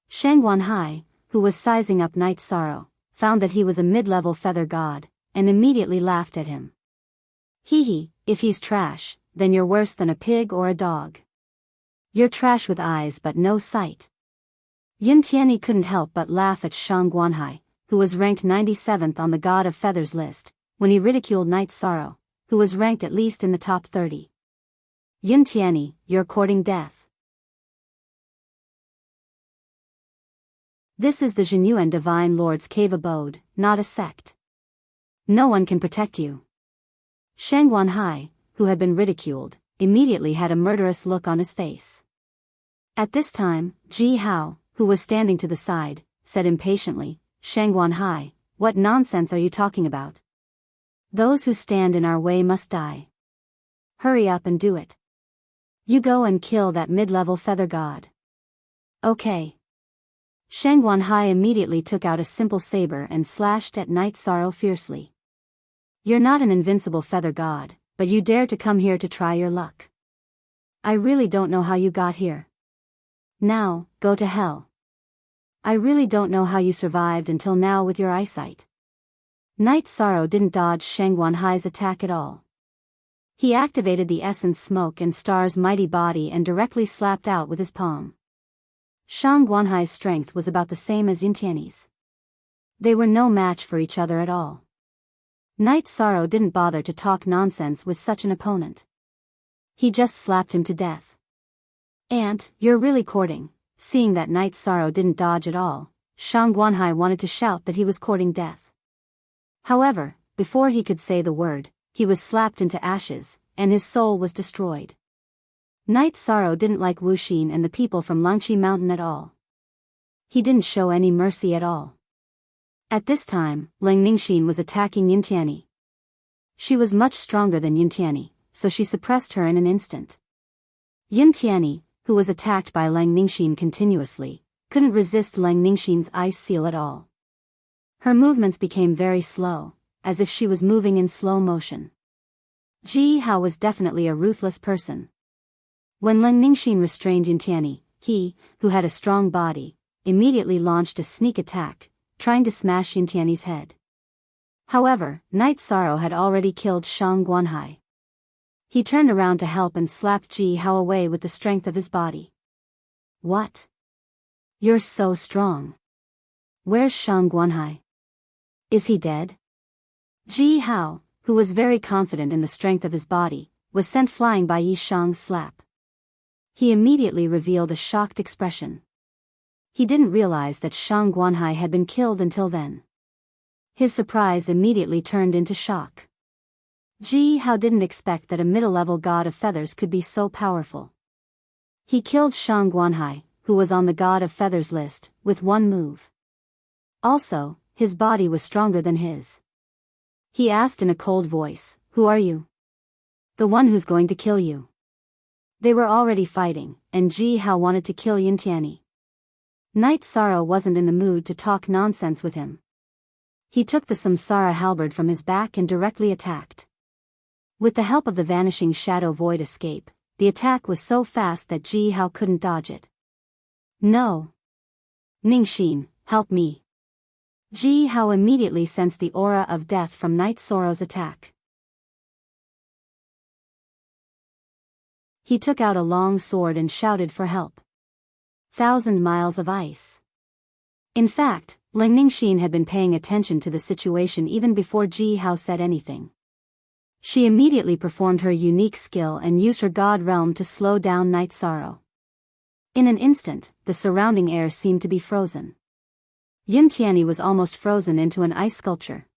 Sheng Guanhai, who was sizing up Night Sorrow, found that he was a mid-level feather god, and immediately laughed at him. "Hee, if he's trash, then you're worse than a pig or a dog. You're trash with eyes but no sight." Yun Tianyi couldn't help but laugh at Sheng Guanhai, who was ranked 97th on the God of Feathers list, when he ridiculed Night Sorrow, who was ranked at least in the top 30. "Yun Tianyi, you're courting death. This is the Zhenyuan Divine Lord's cave abode, not a sect. No one can protect you." Sheng Guanhai, who had been ridiculed, immediately had a murderous look on his face. At this time, Ji Hao, who was standing to the side, said impatiently, "Sheng Guanhai, what nonsense are you talking about? Those who stand in our way must die. Hurry up and do it. You go and kill that mid-level feather god." "Okay." Sheng Guanhai immediately took out a simple saber and slashed at Night Sorrow fiercely. "You're not an invincible feather god, but you dare to come here to try your luck. I really don't know how you got here. Now, go to hell. I really don't know how you survived until now with your eyesight." Night Sorrow didn't dodge Sheng Guanhai's attack at all. He activated the Essence Smoke and Star's mighty body and directly slapped out with his palm. Sheng Guanhai's strength was about the same as Yun Tianyi's. They were no match for each other at all. Night Sorrow didn't bother to talk nonsense with such an opponent. He just slapped him to death. "Aunt, you're really courting." Seeing that Night Sorrow didn't dodge at all, Sheng Guanhai wanted to shout that he was courting death. However, before he could say the word, he was slapped into ashes, and his soul was destroyed. Night Sorrow didn't like Wu Xin and the people from Langqi Mountain at all. He didn't show any mercy at all. At this time, Ling Ningxin was attacking Yun Tianyi. She was much stronger than Yun Tianyi, so she suppressed her in an instant. Yun Tianyi, who was attacked by Ling Ningxin continuously, couldn't resist Ling Ningxin's ice seal at all. Her movements became very slow, as if she was moving in slow motion. Ji Hao was definitely a ruthless person. When Ling Ningxin restrained Yun Tianyi, he, who had a strong body, immediately launched a sneak attack, trying to smash Yun Tianyi's head. However, Night Sorrow had already killed Sheng Guanhai. He turned around to help and slapped Ji Hao away with the strength of his body. "What? You're so strong. Where's Sheng Guanhai? Is he dead?" Ji Hao, who was very confident in the strength of his body, was sent flying by Yi Shang's slap. He immediately revealed a shocked expression. He didn't realize that Sheng Guanhai had been killed until then. His surprise immediately turned into shock. Ji Hao didn't expect that a middle-level god of feathers could be so powerful. He killed Shang Guanhai, who was on the god of feathers list, with one move. Also, his body was stronger than his. He asked in a cold voice, "Who are you?" "The one who's going to kill you." They were already fighting, and Ji Hao wanted to kill Yuntiani. Knight Sorrow wasn't in the mood to talk nonsense with him. He took the Samsara halberd from his back and directly attacked. With the help of the vanishing shadow void escape, the attack was so fast that Ji Hao couldn't dodge it. "No! Ningxin, help me!" Ji Hao immediately sensed the aura of death from Knight Sorrow's attack. He took out a long sword and shouted for help. 1,000 miles of ice. In fact, Ling Ningxin had been paying attention to the situation even before Ji Hao said anything. She immediately performed her unique skill and used her god realm to slow down Knight Sorrow. In an instant, the surrounding air seemed to be frozen. Yuntiani was almost frozen into an ice sculpture.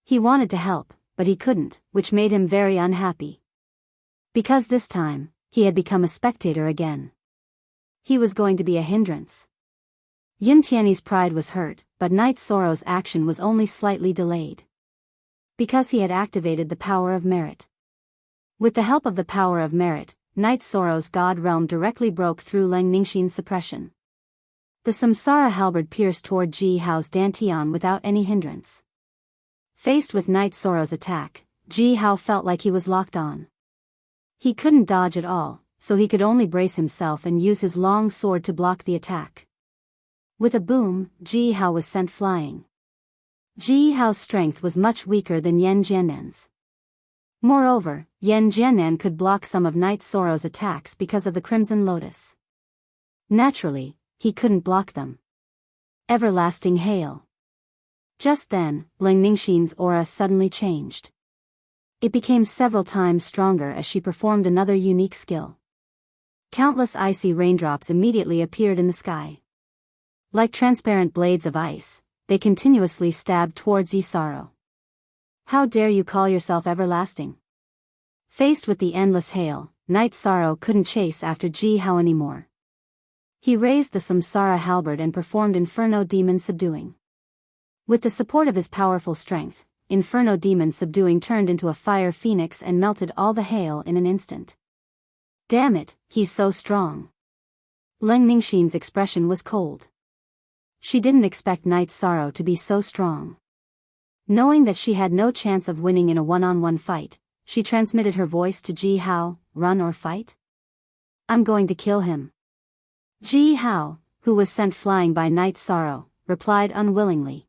He wanted to help, but he couldn't, which made him very unhappy. Because this time, he had become a spectator again. He was going to be a hindrance. Yuntiani's pride was hurt, but Knight Sorrow's action was only slightly delayed. Because he had activated the power of merit. With the help of the power of merit, Knight Sorrow's god realm directly broke through Ling Ningxin's suppression. The Samsara halberd pierced toward Ji Hao's dantian without any hindrance. Faced with Knight Sorrow's attack, Ji Hao felt like he was locked on. He couldn't dodge at all, so he could only brace himself and use his long sword to block the attack. With a boom, Ji Hao was sent flying. Ji Hao's strength was much weaker than Yan Jiannen's. Moreover, Yan Jiannen could block some of Knight Sorrow's attacks because of the Crimson Lotus. Naturally, he couldn't block them. Everlasting Hail. Just then, Ling Ningxin's aura suddenly changed. It became several times stronger as she performed another unique skill. Countless icy raindrops immediately appeared in the sky. Like transparent blades of ice, they continuously stabbed towards Yi Sorrow. "How dare you call yourself everlasting?" Faced with the endless hail, Knight Sorrow couldn't chase after Ji Hao anymore. He raised the Samsara halberd and performed Inferno Demon Subduing. With the support of his powerful strength, Inferno Demon Subduing turned into a fire phoenix and melted all the hail in an instant. "Damn it, he's so strong." Ling Ningxin's expression was cold. She didn't expect Knight Sorrow to be so strong. Knowing that she had no chance of winning in a one-on-one fight, she transmitted her voice to Ji Hao, "Run or fight? I'm going to kill him." Ji Hao, who was sent flying by Knight Sorrow, replied unwillingly.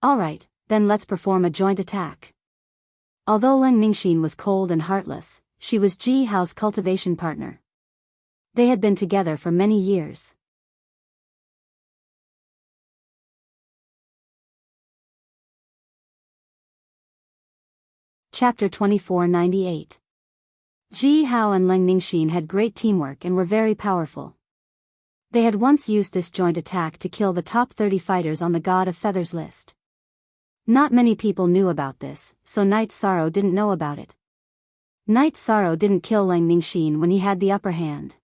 "All right, then let's perform a joint attack." Although Ling Ningxin was cold and heartless, she was Ji Hao's cultivation partner. They had been together for many years. Chapter 2498. Ji Hao and Ling Ningxin had great teamwork and were very powerful. They had once used this joint attack to kill the top 30 fighters on the God of Feathers list. Not many people knew about this, so Knight Sorrow didn't know about it. Knight Sorrow didn't kill Ling Ningxin when he had the upper hand.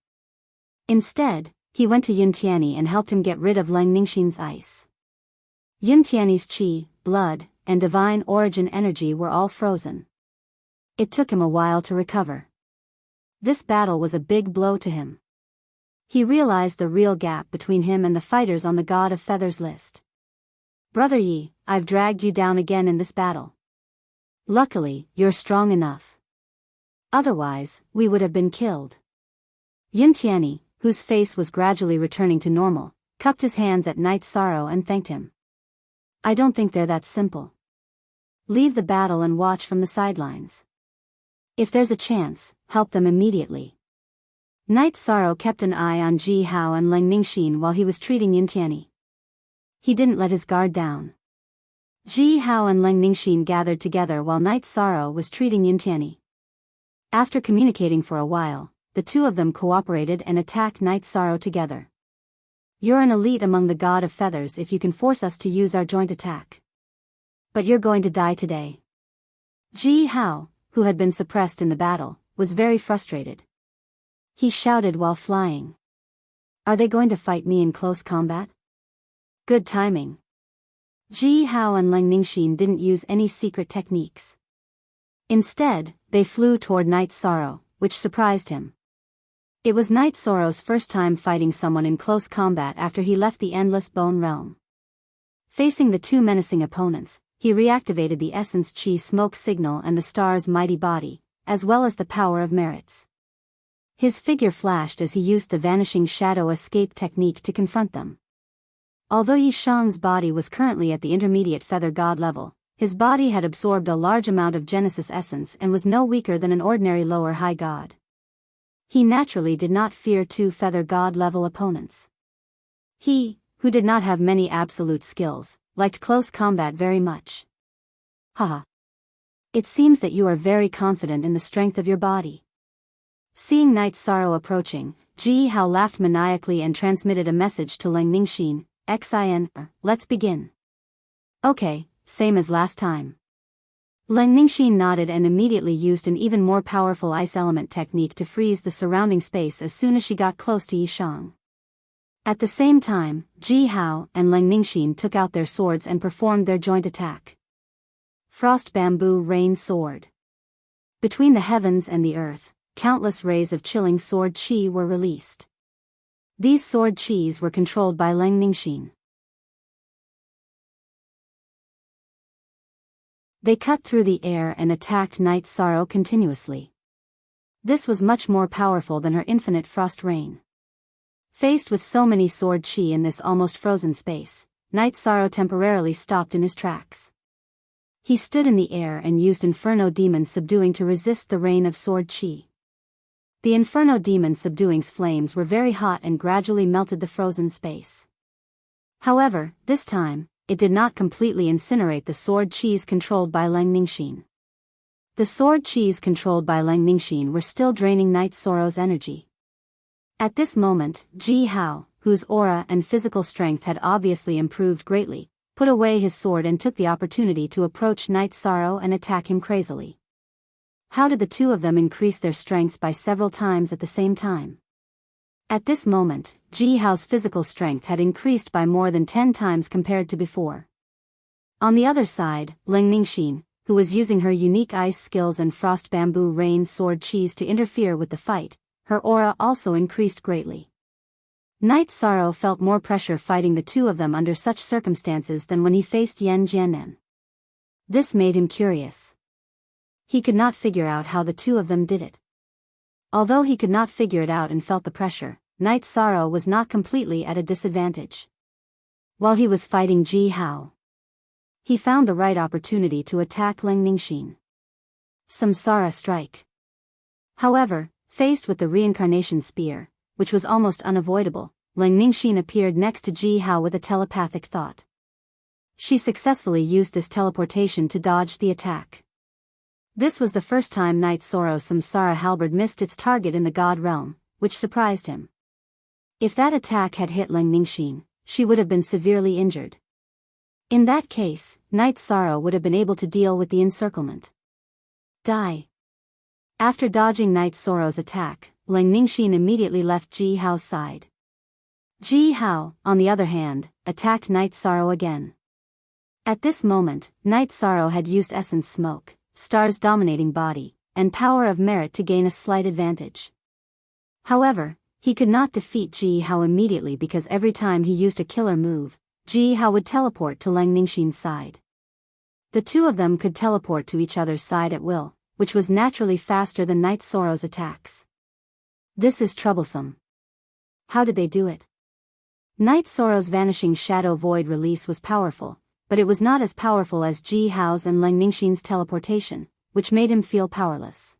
Instead, he went to Yuntiani and helped him get rid of Ling Ningxin's ice. Yuntiani's qi, blood, and divine origin energy were all frozen. It took him a while to recover. This battle was a big blow to him. He realized the real gap between him and the fighters on the God of Feathers list. "Brother Yi, I've dragged you down again in this battle. Luckily, you're strong enough. Otherwise, we would have been killed." Yuntiani, whose face was gradually returning to normal, cupped his hands at Knight Sorrow and thanked him. "I don't think they're that simple. Leave the battle and watch from the sidelines. If there's a chance, help them immediately." Knight Sorrow kept an eye on Ji Hao and Ling Ningxin while he was treating Yuntiani. He didn't let his guard down. Ji Hao and Ling Ningxin gathered together while Knight Sorrow was treating Yuntiani. After communicating for a while, the two of them cooperated and attacked Knight Sorrow together. "You're an elite among the God of Feathers if you can force us to use our joint attack. But you're going to die today." Ji Hao, who had been suppressed in the battle, was very frustrated. He shouted while flying. Are they going to fight me in close combat? Good timing. Ji Hao and Lang Ningxin didn't use any secret techniques. Instead, they flew toward Night Sorrow, which surprised him. It was Night Sorrow's first time fighting someone in close combat after he left the Endless Bone Realm. Facing the two menacing opponents, he reactivated the Essence Chi smoke signal and the star's mighty body, as well as the power of merits. His figure flashed as he used the Vanishing Shadow escape technique to confront them. Although Yi Shang's body was currently at the intermediate feather god level, his body had absorbed a large amount of Genesis essence and was no weaker than an ordinary lower high god. He naturally did not fear two feather god level opponents. He, who did not have many absolute skills, liked close combat very much. Haha. It seems that you are very confident in the strength of your body. Seeing Night Sorrow approaching, Ji Hao laughed maniacally and transmitted a message to Lang Ningxin, "Xin, let's begin." Okay, same as last time. Lang Ningxin nodded and immediately used an even more powerful ice element technique to freeze the surrounding space as soon as she got close to Yi Shang. At the same time, Ji Hao and Lang Ningxin took out their swords and performed their joint attack. Frost Bamboo Rain Sword. Between the heavens and the earth, countless rays of chilling sword chi were released. These sword chis were controlled by Lang Ningxin. They cut through the air and attacked Night Sorrow continuously. This was much more powerful than her infinite frost rain. Faced with so many sword chi in this almost frozen space, Night Sorrow temporarily stopped in his tracks. He stood in the air and used Inferno Demon Subduing to resist the rain of sword chi. The Inferno Demon Subduing's flames were very hot and gradually melted the frozen space. However, this time, it did not completely incinerate the sword chis controlled by Lang Ningxin. The sword chis controlled by Lang Ningxin were still draining Night Sorrow's energy. At this moment, Ji Hao, whose aura and physical strength had obviously improved greatly, put away his sword and took the opportunity to approach Night Sorrow and attack him crazily. How did the two of them increase their strength by several times at the same time? At this moment, Ji Hao's physical strength had increased by more than 10 times compared to before. On the other side, Lang Ningxin, who was using her unique ice skills and frost bamboo rain sword chis to interfere with the fight, her aura also increased greatly. Night Sorrow felt more pressure fighting the two of them under such circumstances than when he faced Yan Jianen. This made him curious. He could not figure out how the two of them did it. Although he could not figure it out and felt the pressure, Night Sorrow was not completely at a disadvantage. While he was fighting Ji Hao, he found the right opportunity to attack Lang Ningxin. Samsara Strike. However, faced with the reincarnation spear, which was almost unavoidable, Lang Ningxin appeared next to Ji Hao with a telepathic thought. She successfully used this teleportation to dodge the attack. This was the first time Night Sorrow's Samsara halberd missed its target in the God realm, which surprised him. If that attack had hit Lang Ningxin, she would have been severely injured. In that case, Night Sorrow would have been able to deal with the encirclement. Die. After dodging Night Sorrow's attack, Lang Ningxin immediately left Ji Hao's side. Ji Hao, on the other hand, attacked Night Sorrow again. At this moment, Night Sorrow had used Essence Smoke, Star's dominating body, and Power of Merit to gain a slight advantage. However, he could not defeat Ji Hao immediately because every time he used a killer move, Ji Hao would teleport to Lang Ningxin's side. The two of them could teleport to each other's side at will, which was naturally faster than Night Sorrow's attacks. This is troublesome. How did they do it? Night Sorrow's Vanishing Shadow Void release was powerful, but it was not as powerful as Ji Hao's and Lang Ningxin's teleportation, which made him feel powerless.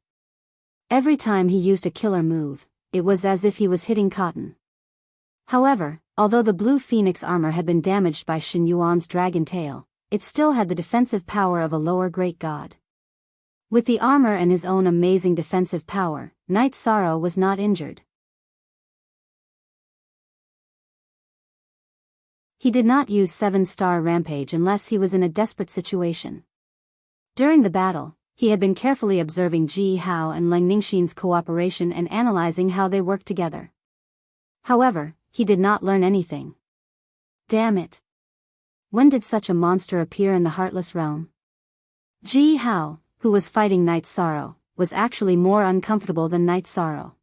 Every time he used a killer move, it was as if he was hitting cotton. However, although the blue phoenix armor had been damaged by Shen Yuan's dragon tail, it still had the defensive power of a lower great god. With the armor and his own amazing defensive power, Night Sorrow was not injured. He did not use 7-star rampage unless he was in a desperate situation. During the battle, He had been carefully observing Ji Hao and Leng Ningxin's cooperation and analyzing how they worked together. However, he did not learn anything. Damn it! When did such a monster appear in the Heartless Realm? Ji Hao, who was fighting Night Sorrow, was actually more uncomfortable than Night Sorrow.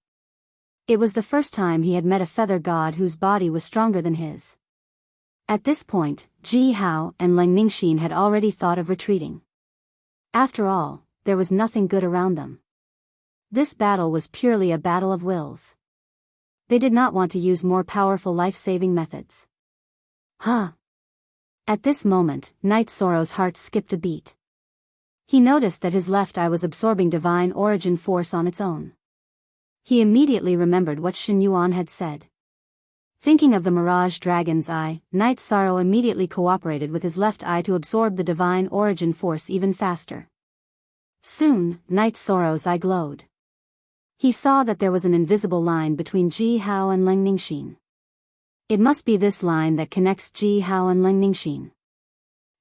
It was the first time he had met a feather god whose body was stronger than his. At this point, Ji Hao and Leng Ningxin had already thought of retreating. After all, there was nothing good around them. This battle was purely a battle of wills. They did not want to use more powerful life-saving methods. Huh. At this moment, Night Sorrow's heart skipped a beat. He noticed that his left eye was absorbing divine origin force on its own. He immediately remembered what Shen Yuan had said. Thinking of the Mirage Dragon's eye, Night Sorrow immediately cooperated with his left eye to absorb the divine origin force even faster. Soon, Night Sorrow's eye glowed. He saw that there was an invisible line between Ji Hao and Leng Ningxin. It must be this line that connects Ji Hao and Leng Ningxin.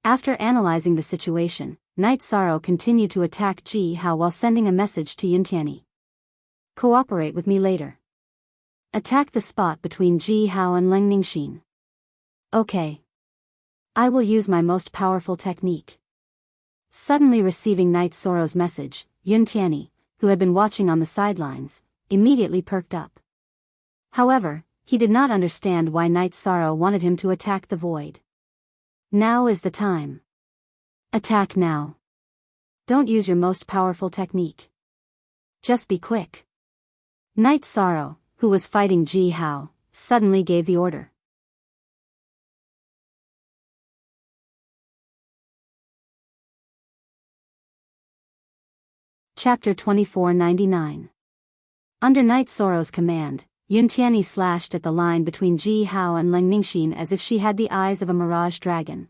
After analyzing the situation, Night Sorrow continued to attack Ji Hao while sending a message to Yuntiani. Cooperate with me later. Attack the spot between Ji Hao and Leng Ningxin. Okay. I will use my most powerful technique. Suddenly receiving Night Sorrow's message, Yuntiani, who had been watching on the sidelines, immediately perked up. However, he did not understand why Night Sorrow wanted him to attack the void. Now is the time. Attack now. Don't use your most powerful technique. Just be quick. Night Sorrow, who was fighting Ji Hao, suddenly gave the order. Chapter 2499. Under Night Sorrow's command, Yuntiani slashed at the line between Ji Hao and Leng Ningxin as if she had the eyes of a mirage dragon.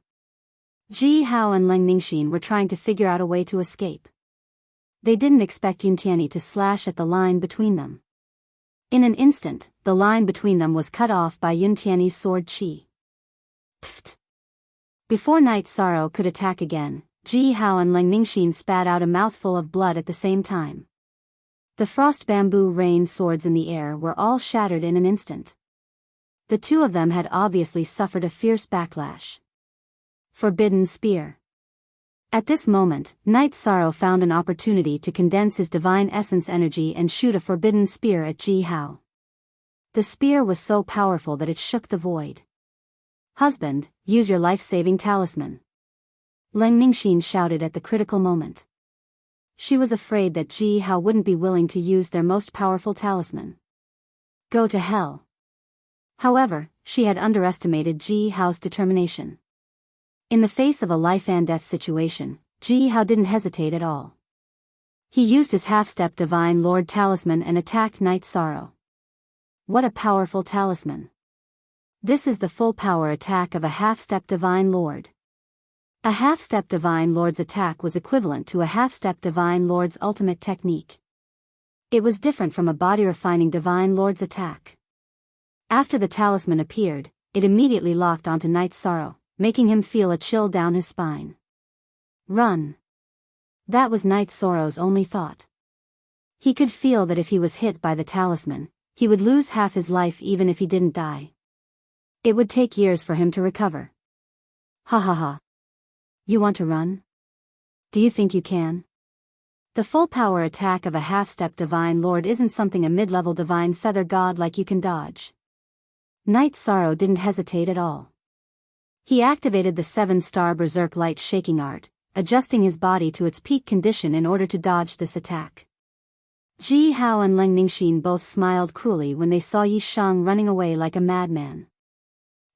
Ji Hao and Leng Ningxin were trying to figure out a way to escape. They didn't expect Yuntiani to slash at the line between them. In an instant, the line between them was cut off by Yuntiani's sword chi. Pfft! Before Night Sorrow could attack again, Ji Hao and Leng Ningxin spat out a mouthful of blood at the same time. The frost bamboo rain swords in the air were all shattered in an instant. The two of them had obviously suffered a fierce backlash. Forbidden Spear. At this moment, Night Sorrow found an opportunity to condense his divine essence energy and shoot a forbidden spear at Ji Hao. The spear was so powerful that it shook the void. Husband, use your life-saving talisman. Leng Ningxin shouted at the critical moment. She was afraid that Ji Hao wouldn't be willing to use their most powerful talisman. Go to hell. However, she had underestimated Ji Hao's determination. In the face of a life-and-death situation, Ji Hao didn't hesitate at all. He used his half-step Divine Lord talisman and attacked Night Sorrow. What a powerful talisman. This is the full power attack of a half-step Divine Lord. A half-step Divine Lord's attack was equivalent to a half-step Divine Lord's ultimate technique. It was different from a body-refining Divine Lord's attack. After the talisman appeared, it immediately locked onto Night Sorrow, making him feel a chill down his spine. Run. That was Night Sorrow's only thought. He could feel that if he was hit by the talisman, he would lose half his life even if he didn't die. It would take years for him to recover. Ha ha ha. You want to run? Do you think you can? The full power attack of a half-step Divine Lord isn't something a mid-level Divine Feather God like you can dodge. Night Sorrow didn't hesitate at all. He activated the 7-star Berserk Light Shaking Art, adjusting his body to its peak condition in order to dodge this attack. Ji Hao and Leng Ningxin both smiled cruelly when they saw Yi Shang running away like a madman.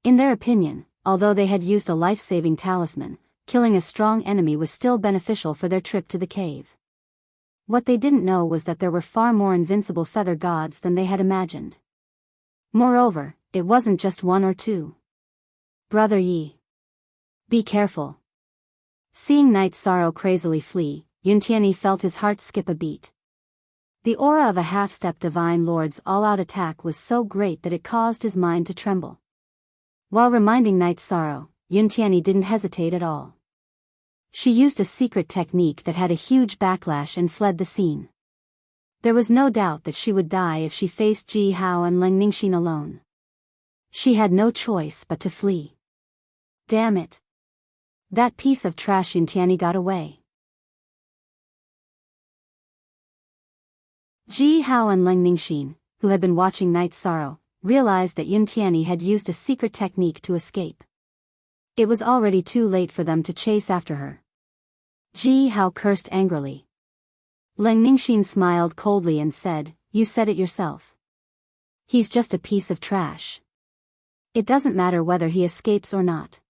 In their opinion, although they had used a life-saving talisman, killing a strong enemy was still beneficial for their trip to the cave. What they didn't know was that there were far more invincible feather gods than they had imagined. Moreover, it wasn't just one or two. Brother Yi. Be careful. Seeing Night Sorrow crazily flee, Yuntiani felt his heart skip a beat. The aura of a half-step Divine Lord's all-out attack was so great that it caused his mind to tremble. While reminding Night Sorrow, Yuntiani didn't hesitate at all. She used a secret technique that had a huge backlash and fled the scene. There was no doubt that she would die if she faced Ji Hao and Leng Ningxin alone. She had no choice but to flee. Damn it. That piece of trash Yuntiani got away. Ji Hao and Leng Ningxin, who had been watching Night Sorrow, realized that Yuntiani had used a secret technique to escape. It was already too late for them to chase after her. Ji Hao cursed angrily. Leng Ningxin smiled coldly and said, "You said it yourself. He's just a piece of trash. It doesn't matter whether he escapes or not.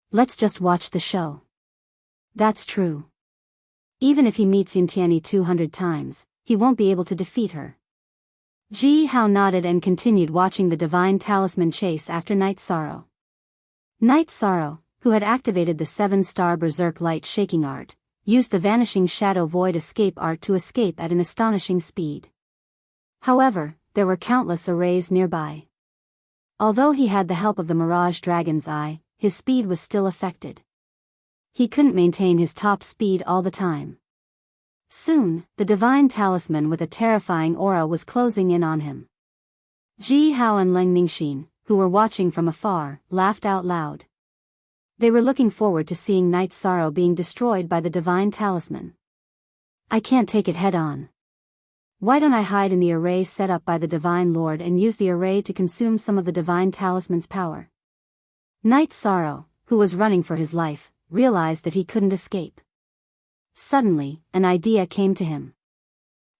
Let's just watch the show." That's true. Even if he meets Yuntiani 200 times, he won't be able to defeat her. Ji Hao nodded and continued watching the divine talisman chase after Night Sorrow. Night Sorrow, who had activated the 7-star berserk light shaking art, used the vanishing shadow void escape art to escape at an astonishing speed. However, there were countless arrays nearby. Although he had the help of the Mirage Dragon's Eye, his speed was still affected. He couldn't maintain his top speed all the time. Soon, the divine talisman with a terrifying aura was closing in on him. Ji Hao and Leng Ningxin, who were watching from afar, laughed out loud. They were looking forward to seeing Night Sorrow being destroyed by the divine talisman. I can't take it head on. Why don't I hide in the array set up by the Divine Lord and use the array to consume some of the divine talisman's power? Night Sorrow, who was running for his life, realized that he couldn't escape. Suddenly, an idea came to him.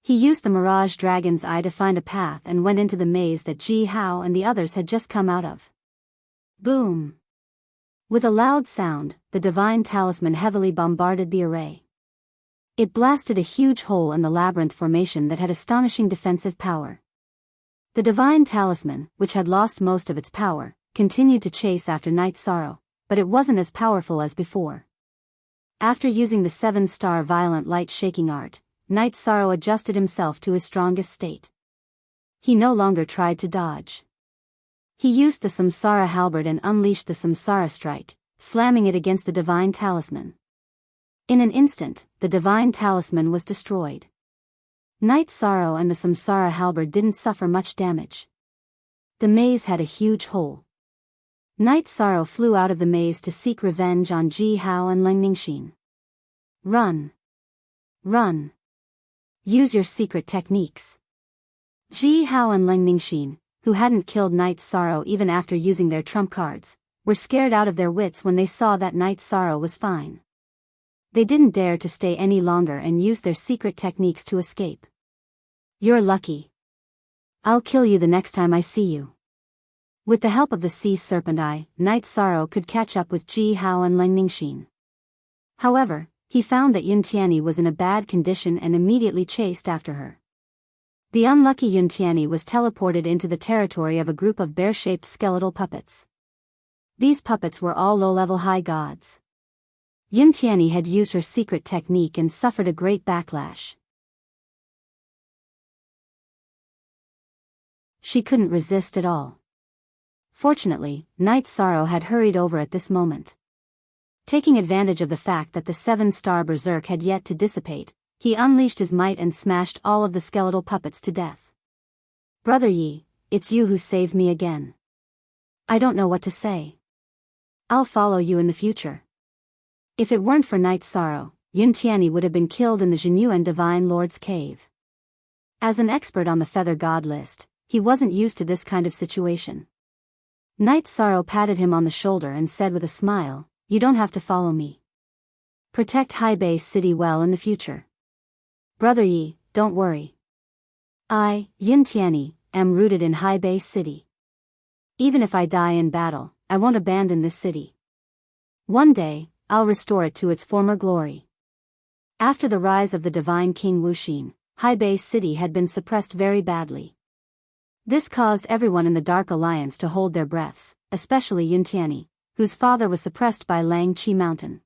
He used the Mirage Dragon's Eye to find a path and went into the maze that Ji Hao and the others had just come out of. Boom! With a loud sound, the divine talisman heavily bombarded the array. It blasted a huge hole in the labyrinth formation that had astonishing defensive power. The divine talisman, which had lost most of its power, continued to chase after Night Sorrow, but it wasn't as powerful as before. After using the 7-star violent light shaking art, Night Sorrow adjusted himself to his strongest state. He no longer tried to dodge. He used the Samsara halberd and unleashed the Samsara strike, slamming it against the divine talisman. In an instant, the divine talisman was destroyed. Night Sorrow and the Samsara halberd didn't suffer much damage. The maze had a huge hole. Night Sorrow flew out of the maze to seek revenge on Ji Hao and Leng Ningxin. Run! Run! Use your secret techniques. Ji Hao and Leng Ningxin, who hadn't killed Night Sorrow even after using their trump cards, were scared out of their wits when they saw that Night Sorrow was fine. They didn't dare to stay any longer and use their secret techniques to escape. You're lucky. I'll kill you the next time I see you. With the help of the Sea Serpent Eye, Night Sorrow could catch up with Ji Hao and Leng Ningxin. However, he found that Yuntiani was in a bad condition and immediately chased after her. The unlucky Yuntiani was teleported into the territory of a group of bear-shaped skeletal puppets. These puppets were all low-level high gods. Yuntiani had used her secret technique and suffered a great backlash. She couldn't resist at all. Fortunately, Night Sorrow had hurried over at this moment. Taking advantage of the fact that the 7-star berserk had yet to dissipate, he unleashed his might and smashed all of the skeletal puppets to death. Brother Yi, it's you who saved me again. I don't know what to say. I'll follow you in the future. If it weren't for Night Sorrow, Yuntiani would have been killed in the Jinyuan Divine Lord's cave. As an expert on the Feather God list, he wasn't used to this kind of situation. Night Sorrow patted him on the shoulder and said with a smile, "You don't have to follow me. Protect High Bay City well in the future. Brother Yi, don't worry. I, Yuntiani, am rooted in High Bay City. Even if I die in battle, I won't abandon this city. One day, I'll restore it to its former glory." After the rise of the divine King Wuxin, High Bay City had been suppressed very badly. This caused everyone in the Dark Alliance to hold their breaths, especially Yuntiani, whose father was suppressed by Lang Chi Mountain.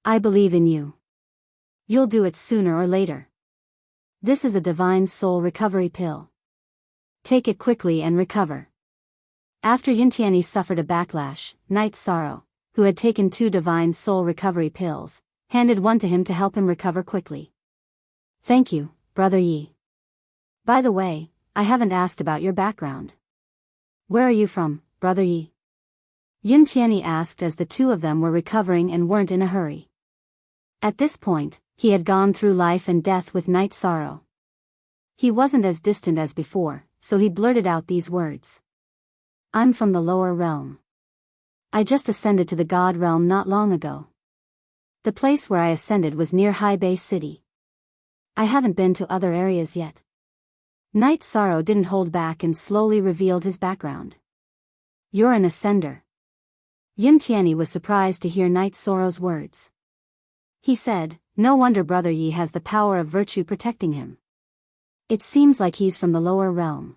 I believe in you. You'll do it sooner or later. This is a divine soul recovery pill. Take it quickly and recover. After Yuntiani suffered a backlash, Night Sorrow, who had taken 2 divine soul recovery pills, handed one to him to help him recover quickly. "Thank you, Brother Yi. By the way, I haven't asked about your background. Where are you from, Brother Yi?" Yun Tianyi asked as the two of them were recovering and weren't in a hurry. At this point, he had gone through life and death with Night Sorrow. He wasn't as distant as before, so he blurted out these words. "I'm from the lower realm. I just ascended to the God realm not long ago. The place where I ascended was near Hebei City. I haven't been to other areas yet." Night Sorrow didn't hold back and slowly revealed his background. "You're an ascender." Yun Tianyi was surprised to hear Night Sorrow's words. He said, "No wonder Brother Yi has the power of virtue protecting him. It seems like he's from the lower realm.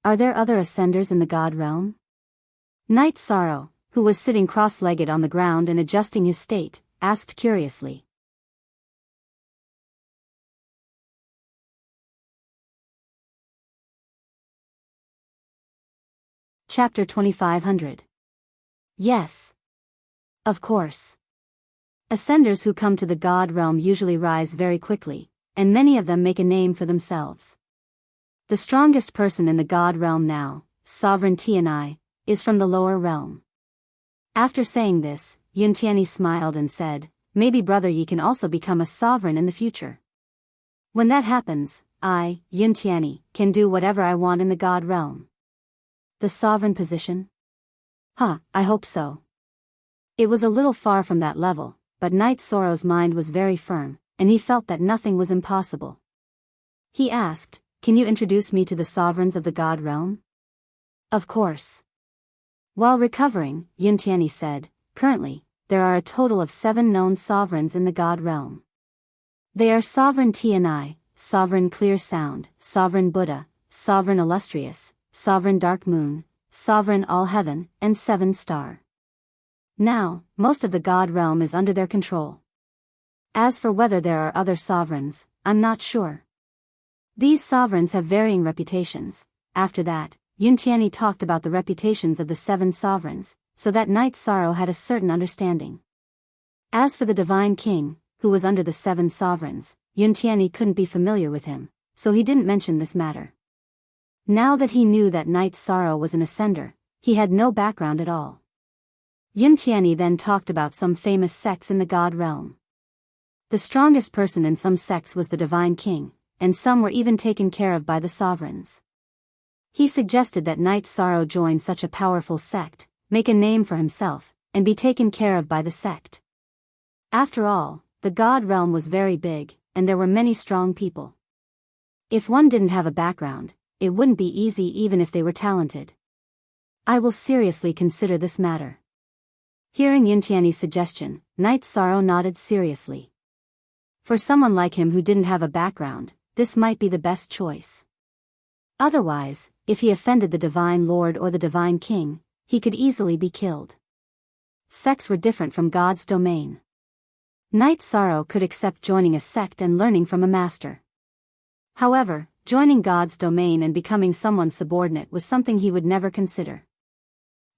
Are there other ascenders in the God realm?" Night Sorrow, who was sitting cross-legged on the ground and adjusting his state, asked curiously. Chapter 2500. Yes. Of course. Ascenders who come to the God realm usually rise very quickly, and many of them make a name for themselves. The strongest person in the God realm now, Sovereign Tianyi, is from the lower realm. After saying this, Yun Tianyi smiled and said, "Maybe Brother Yi can also become a sovereign in the future. When that happens, I, Yun Tianyi, can do whatever I want in the God realm." The sovereign position? I hope so. It was a little far from that level, but Night Sorrow's mind was very firm, and he felt that nothing was impossible. He asked, "Can you introduce me to the sovereigns of the God realm?" "Of course." While recovering, Yun Tianyi said, "Currently, there are a total of 7 known sovereigns in the God realm. They are Sovereign Tianyi, Sovereign Clear Sound, Sovereign Buddha, Sovereign Illustrious, Sovereign Dark Moon, Sovereign All Heaven, and 7 Star. Now, most of the God realm is under their control. As for whether there are other sovereigns, I'm not sure. These sovereigns have varying reputations." After that, Yun Tianyi talked about the reputations of the 7 sovereigns, so that Night Sorrow had a certain understanding. As for the Divine King, who was under the 7 sovereigns, Yun Tianyi couldn't be familiar with him, so he didn't mention this matter. Now that he knew that Night Sorrow was an ascender, he had no background at all. Yun Tianyi then talked about some famous sects in the God realm. The strongest person in some sects was the Divine King, and some were even taken care of by the sovereigns. He suggested that Night Sorrow join such a powerful sect, make a name for himself, and be taken care of by the sect. After all, the God realm was very big, and there were many strong people. If one didn't have a background, it wouldn't be easy even if they were talented. "I will seriously consider this matter." Hearing Yun Tianyi's suggestion, Night Sorrow nodded seriously. For someone like him who didn't have a background, this might be the best choice. Otherwise, if he offended the Divine Lord or the Divine King, he could easily be killed. Sects were different from God's domain. Night Sorrow could accept joining a sect and learning from a master. However, joining God's domain and becoming someone's subordinate was something he would never consider.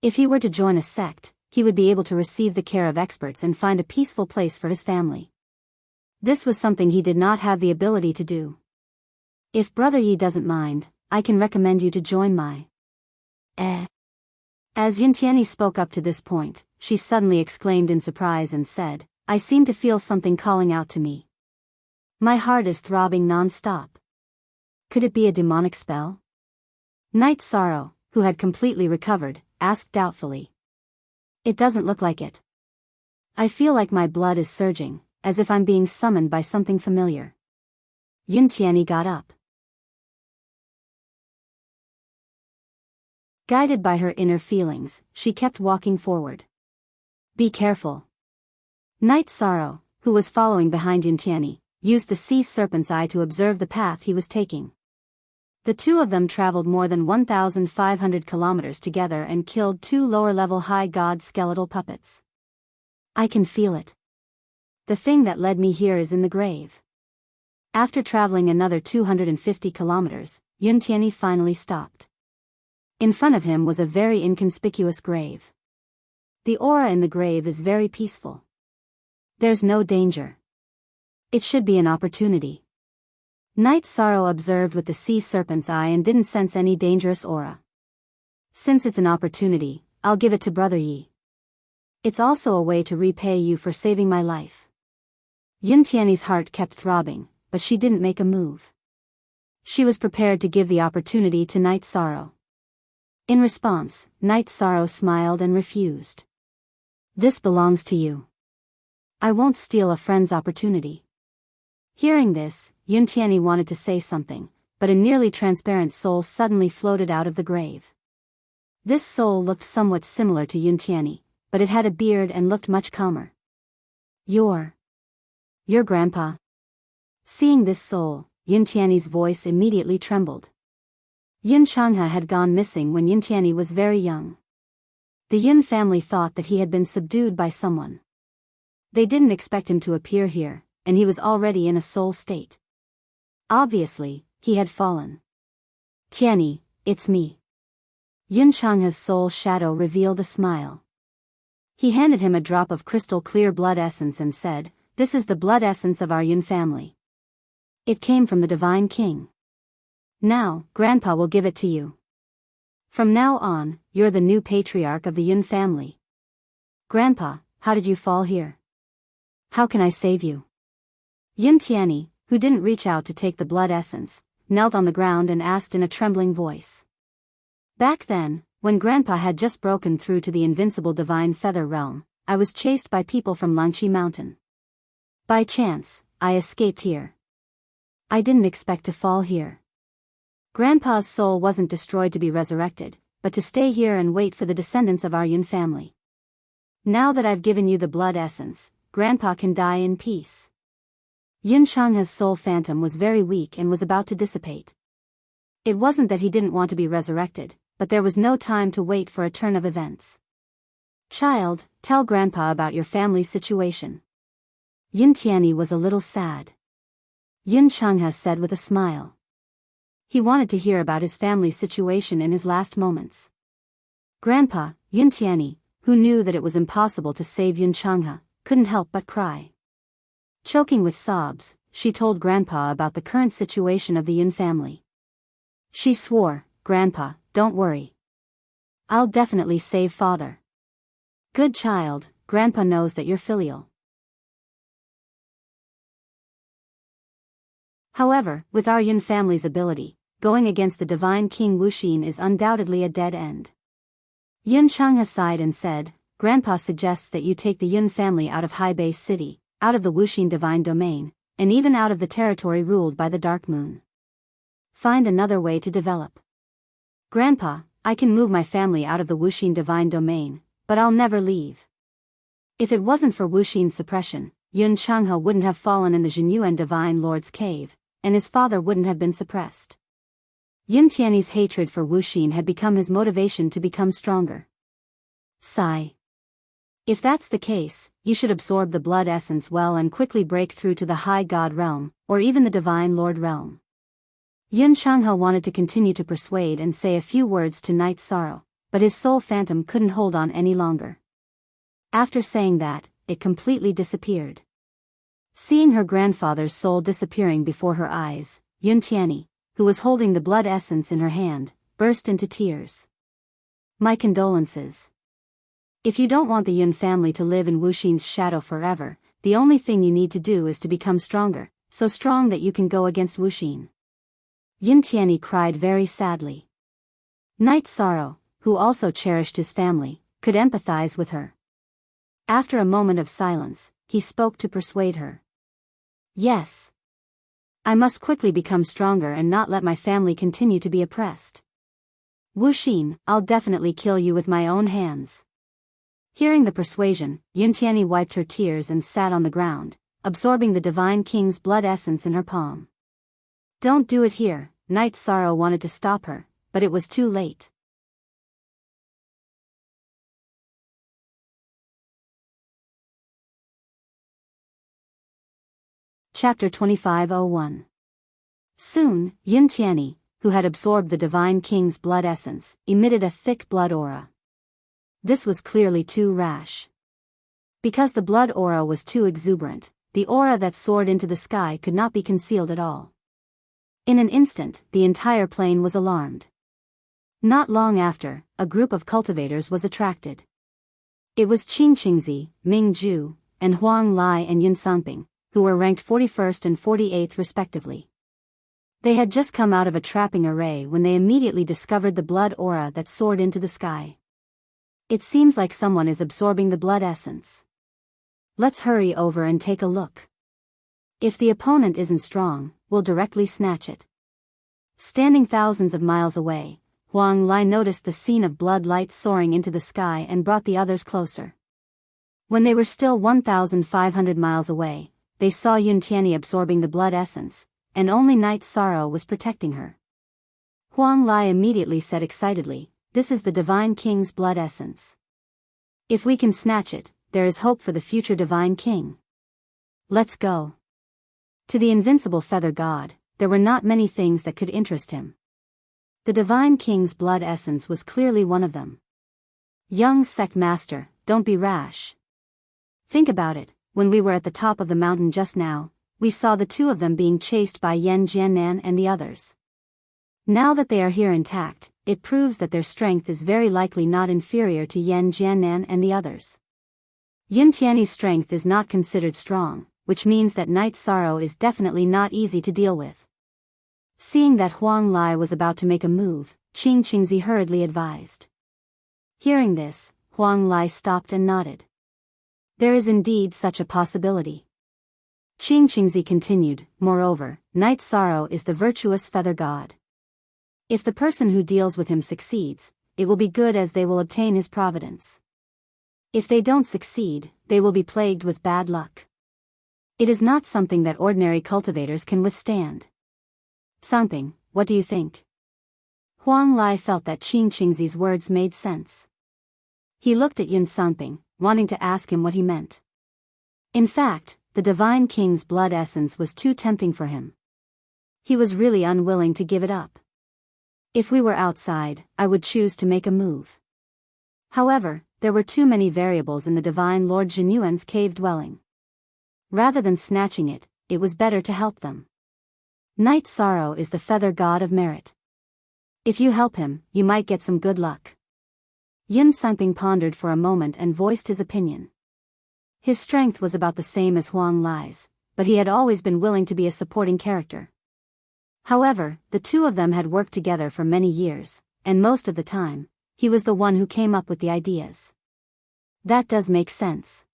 If he were to join a sect, he would be able to receive the care of experts and find a peaceful place for his family. This was something he did not have the ability to do. "If Brother Yi doesn't mind, I can recommend you to join my..." As Yun Tianyi spoke up to this point, she suddenly exclaimed in surprise and said, "I seem to feel something calling out to me. My heart is throbbing non-stop. Could it be a demonic spell?" Night Sorrow, who had completely recovered, asked doubtfully. "It doesn't look like it. I feel like my blood is surging, as if I'm being summoned by something familiar." Yun Tianyi got up. Guided by her inner feelings, she kept walking forward. "Be careful." Night Sorrow, who was following behind Yun Tianyi, used the sea serpent's eye to observe the path he was taking. The two of them traveled more than 1,500 kilometers together and killed 2 lower-level high god skeletal puppets. "I can feel it. The thing that led me here is in the grave." After traveling another 250 kilometers, Yun Tianyi finally stopped. In front of him was a very inconspicuous grave. The aura in the grave is very peaceful. There's no danger. It should be an opportunity. Night Sorrow observed with the sea serpent's eye and didn't sense any dangerous aura. Since it's an opportunity, I'll give it to Brother Yi. It's also a way to repay you for saving my life. Yun Tiany's heart kept throbbing, but she didn't make a move. She was prepared to give the opportunity to Night Sorrow. In response, Night Sorrow smiled and refused. This belongs to you. I won't steal a friend's opportunity. Hearing this, Yun Tiany wanted to say something, but a nearly transparent soul suddenly floated out of the grave. This soul looked somewhat similar to Yun Tiany, but it had a beard and looked much calmer. Your grandpa. Seeing this soul, Yun Tiany's voice immediately trembled. Yun Changhe had gone missing when Yun Tiany was very young. The Yun family thought that he had been subdued by someone. They didn't expect him to appear here, and he was already in a soul state. Obviously, he had fallen. Tiany, it's me. Yun Changhe's soul shadow revealed a smile. He handed him a drop of crystal clear blood essence and said, "This is the blood essence of our Yun family. It came from the Divine King. Now, Grandpa will give it to you. From now on, you're the new patriarch of the Yun family." "Grandpa, how did you fall here? How can I save you?" Yun Tiany, who didn't reach out to take the blood essence, knelt on the ground and asked in a trembling voice. "Back then, when Grandpa had just broken through to the invincible divine feather realm, I was chased by people from Langqi Mountain. By chance, I escaped here. I didn't expect to fall here. Grandpa's soul wasn't destroyed to be resurrected, but to stay here and wait for the descendants of our Yun family. Now that I've given you the blood essence, Grandpa can die in peace." Yun Changhe's soul phantom was very weak and was about to dissipate. It wasn't that he didn't want to be resurrected, but there was no time to wait for a turn of events. "Child, tell Grandpa about your family situation." Yun Tiany was a little sad. Yun Changhe said with a smile. He wanted to hear about his family's situation in his last moments. Grandpa, Yun Tiany, who knew that it was impossible to save Yun Changhe, couldn't help but cry. Choking with sobs, she told Grandpa about the current situation of the Yun family. She swore, "Grandpa, don't worry. I'll definitely save Father. Good child, Grandpa knows that you're filial." However, with our Yun family's ability, going against the Divine King Wuxin is undoubtedly a dead end. Yun Changhe sighed and said, "Grandpa suggests that you take the Yun family out of Haibei City, out of the Wuxin divine domain, and even out of the territory ruled by the Dark Moon. Find another way to develop. Grandpa, I can move my family out of the Wuxin divine domain, but I'll never leave." If it wasn't for Wuxin's suppression, Yun Changhe wouldn't have fallen in the Jinyuan divine lord's cave, and his father wouldn't have been suppressed. Yun Tiany's hatred for Wuxin had become his motivation to become stronger. Sigh. If that's the case, you should absorb the blood essence well and quickly break through to the High God realm, or even the Divine Lord realm. Yun Changhe wanted to continue to persuade and say a few words to Night Sorrow, but his soul phantom couldn't hold on any longer. After saying that, it completely disappeared. Seeing her grandfather's soul disappearing before her eyes, Yun Tiany, who was holding the blood essence in her hand, burst into tears. "My condolences. If you don't want the Yun family to live in Wuxin's shadow forever, the only thing you need to do is to become stronger, so strong that you can go against Wuxin." Yun Tiany cried very sadly. Night Sorrow, who also cherished his family, could empathize with her. After a moment of silence, he spoke to persuade her. "Yes. I must quickly become stronger and not let my family continue to be oppressed. Wuxin, I'll definitely kill you with my own hands." Hearing the persuasion, Yun Tiany wiped her tears and sat on the ground, absorbing the Divine King's blood essence in her palm. "Don't do it here," Night Sorrow wanted to stop her, but it was too late. Chapter 25:01. Soon, Yun Tiany, who had absorbed the Divine King's blood essence, emitted a thick blood aura. This was clearly too rash. Because the blood aura was too exuberant, the aura that soared into the sky could not be concealed at all. In an instant, the entire plane was alarmed. Not long after, a group of cultivators was attracted. It was Qing Qingzi, Ming Zhu, and Huang Lai and Yun Sanping, who were ranked 41st and 48th respectively. They had just come out of a trapping array when they immediately discovered the blood aura that soared into the sky. It seems like someone is absorbing the blood essence. Let's hurry over and take a look. If the opponent isn't strong, we'll directly snatch it. Standing thousands of miles away, Huang Lai noticed the scene of blood light soaring into the sky and brought the others closer. When they were still 1,500 miles away, they saw Yun Tianyi absorbing the blood essence, and only Night Sorrow was protecting her. Huang Lai immediately said excitedly, "This is the Divine King's blood essence. If we can snatch it, there is hope for the future Divine King. Let's go." To the invincible feather god, there were not many things that could interest him. The Divine King's blood essence was clearly one of them. "Young sect master, don't be rash. Think about it, when we were at the top of the mountain just now, we saw the two of them being chased by Yan Jiannan and the others. Now that they are here intact, it proves that their strength is very likely not inferior to Yan Jiannan and the others. Yun Tianyi's strength is not considered strong, which means that Night Sorrow is definitely not easy to deal with." Seeing that Huang Lai was about to make a move, Qing Qingzi hurriedly advised. Hearing this, Huang Lai stopped and nodded. There is indeed such a possibility. Qing Qingzi continued, "Moreover, Night Sorrow is the virtuous feather god. If the person who deals with him succeeds, it will be good as they will obtain his providence. If they don't succeed, they will be plagued with bad luck. It is not something that ordinary cultivators can withstand." "Sanping, what do you think?" Huang Lai felt that Qing Qingzi's words made sense. He looked at Yun Sanping, wanting to ask him what he meant. In fact, the Divine King's blood essence was too tempting for him. He was really unwilling to give it up. "If we were outside, I would choose to make a move." However, there were too many variables in the Divine Lord Jinyuan's cave dwelling. Rather than snatching it, it was better to help them. Night Sorrow is the feather god of merit. If you help him, you might get some good luck. Yun Sanping pondered for a moment and voiced his opinion. His strength was about the same as Huang Lai's, but he had always been willing to be a supporting character. However, the two of them had worked together for many years, and most of the time, he was the one who came up with the ideas. That does make sense.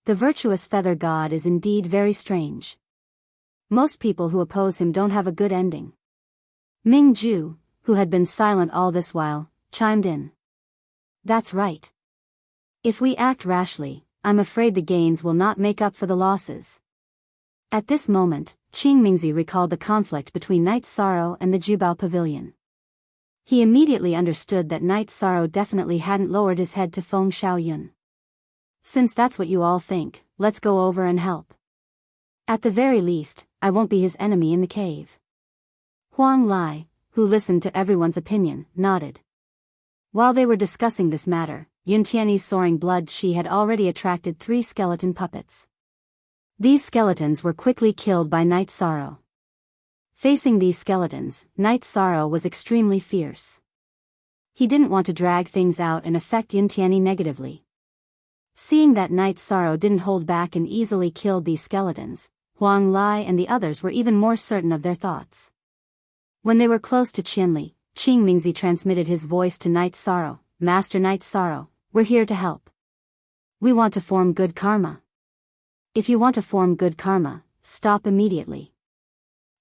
The virtuous feather god is indeed very strange. Most people who oppose him don't have a good ending. Ming Zhu, who had been silent all this while, chimed in. "That's right. If we act rashly, I'm afraid the gains will not make up for the losses." At this moment, Qing Mingzi recalled the conflict between Night Sorrow and the Jubao Pavilion. He immediately understood that Night Sorrow definitely hadn't lowered his head to Feng Shaoyun. "Since that's what you all think, let's go over and help. At the very least, I won't be his enemy in the cave." Huang Lai, who listened to everyone's opinion, nodded. While they were discussing this matter, Yun Tianyi's soaring blood chi had already attracted 3 skeleton puppets. These skeletons were quickly killed by Night Sorrow. Facing these skeletons, Night Sorrow was extremely fierce. He didn't want to drag things out and affect Yun Tianyi negatively. Seeing that Night Sorrow didn't hold back and easily killed these skeletons, Huang Lai and the others were even more certain of their thoughts. When they were close to Qianli, Qing Mingzi transmitted his voice to Night Sorrow. "Master Night Sorrow, we're here to help. We want to form good karma. If you want to form good karma, stop immediately."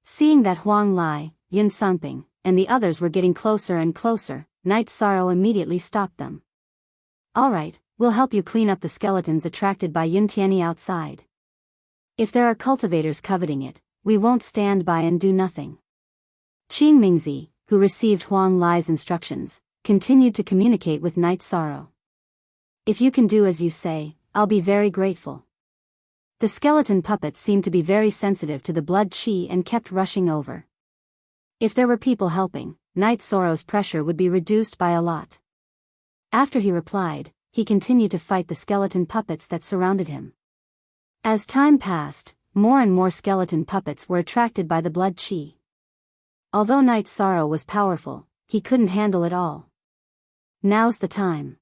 Seeing that Huang Lai, Yun Sanping, and the others were getting closer and closer, Night Sorrow immediately stopped them. "Alright, we'll help you clean up the skeletons attracted by Yun Tianyi outside. If there are cultivators coveting it, we won't stand by and do nothing." Qing Mingzi, who received Huang Lai's instructions, continued to communicate with Night Sorrow. "If you can do as you say, I'll be very grateful." The skeleton puppets seemed to be very sensitive to the blood chi and kept rushing over. If there were people helping, Night Sorrow's pressure would be reduced by a lot. After he replied, he continued to fight the skeleton puppets that surrounded him. As time passed, more and more skeleton puppets were attracted by the blood chi. Although Night Sorrow was powerful, he couldn't handle it all. Now's the time.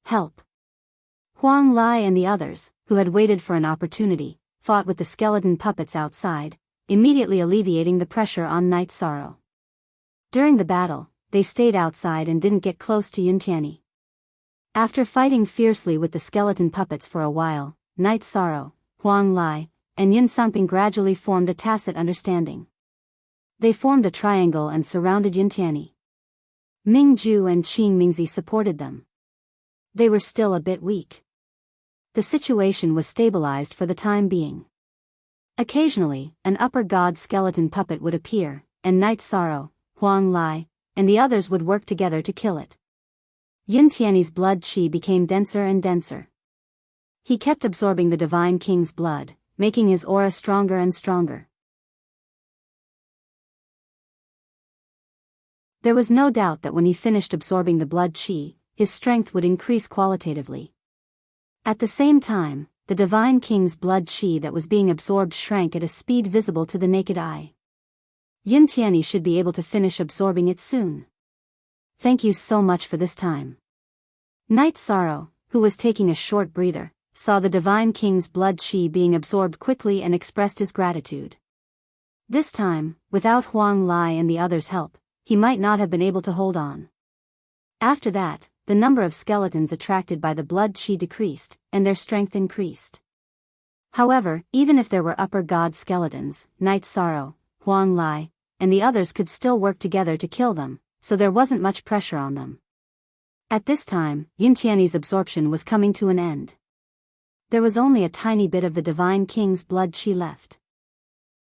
Help! Huang Lai and the others, who had waited for an opportunity, fought with the skeleton puppets outside, immediately alleviating the pressure on Night Sorrow. During the battle, they stayed outside and didn't get close to Enchanting. After fighting fiercely with the skeleton puppets for a while, Night Sorrow, Huang Lai, and Enchanting gradually formed a tacit understanding. They formed a triangle and surrounded Enchanting. Ming Ju and Qing Mingzi supported them. They were still a bit weak. The situation was stabilized for the time being. Occasionally, an upper god skeleton puppet would appear, and Night Sorrow, Huang Lai, and the others would work together to kill it. Yuntian's blood chi became denser and denser. He kept absorbing the Divine King's blood, making his aura stronger and stronger. There was no doubt that when he finished absorbing the blood chi, his strength would increase qualitatively. At the same time, the Divine King's blood chi that was being absorbed shrank at a speed visible to the naked eye. Yuntian should be able to finish absorbing it soon. Thank you so much for this time. Night Sorrow, who was taking a short breather, saw the Divine King's blood chi being absorbed quickly and expressed his gratitude. This time, without Huang Lai and the others' help, he might not have been able to hold on. After that, the number of skeletons attracted by the blood chi decreased, and their strength increased. However, even if there were upper god skeletons, Night Sorrow, Huang Lai, and the others could still work together to kill them, so there wasn't much pressure on them. At this time, Yuntian's absorption was coming to an end. There was only a tiny bit of the Divine King's blood chi left.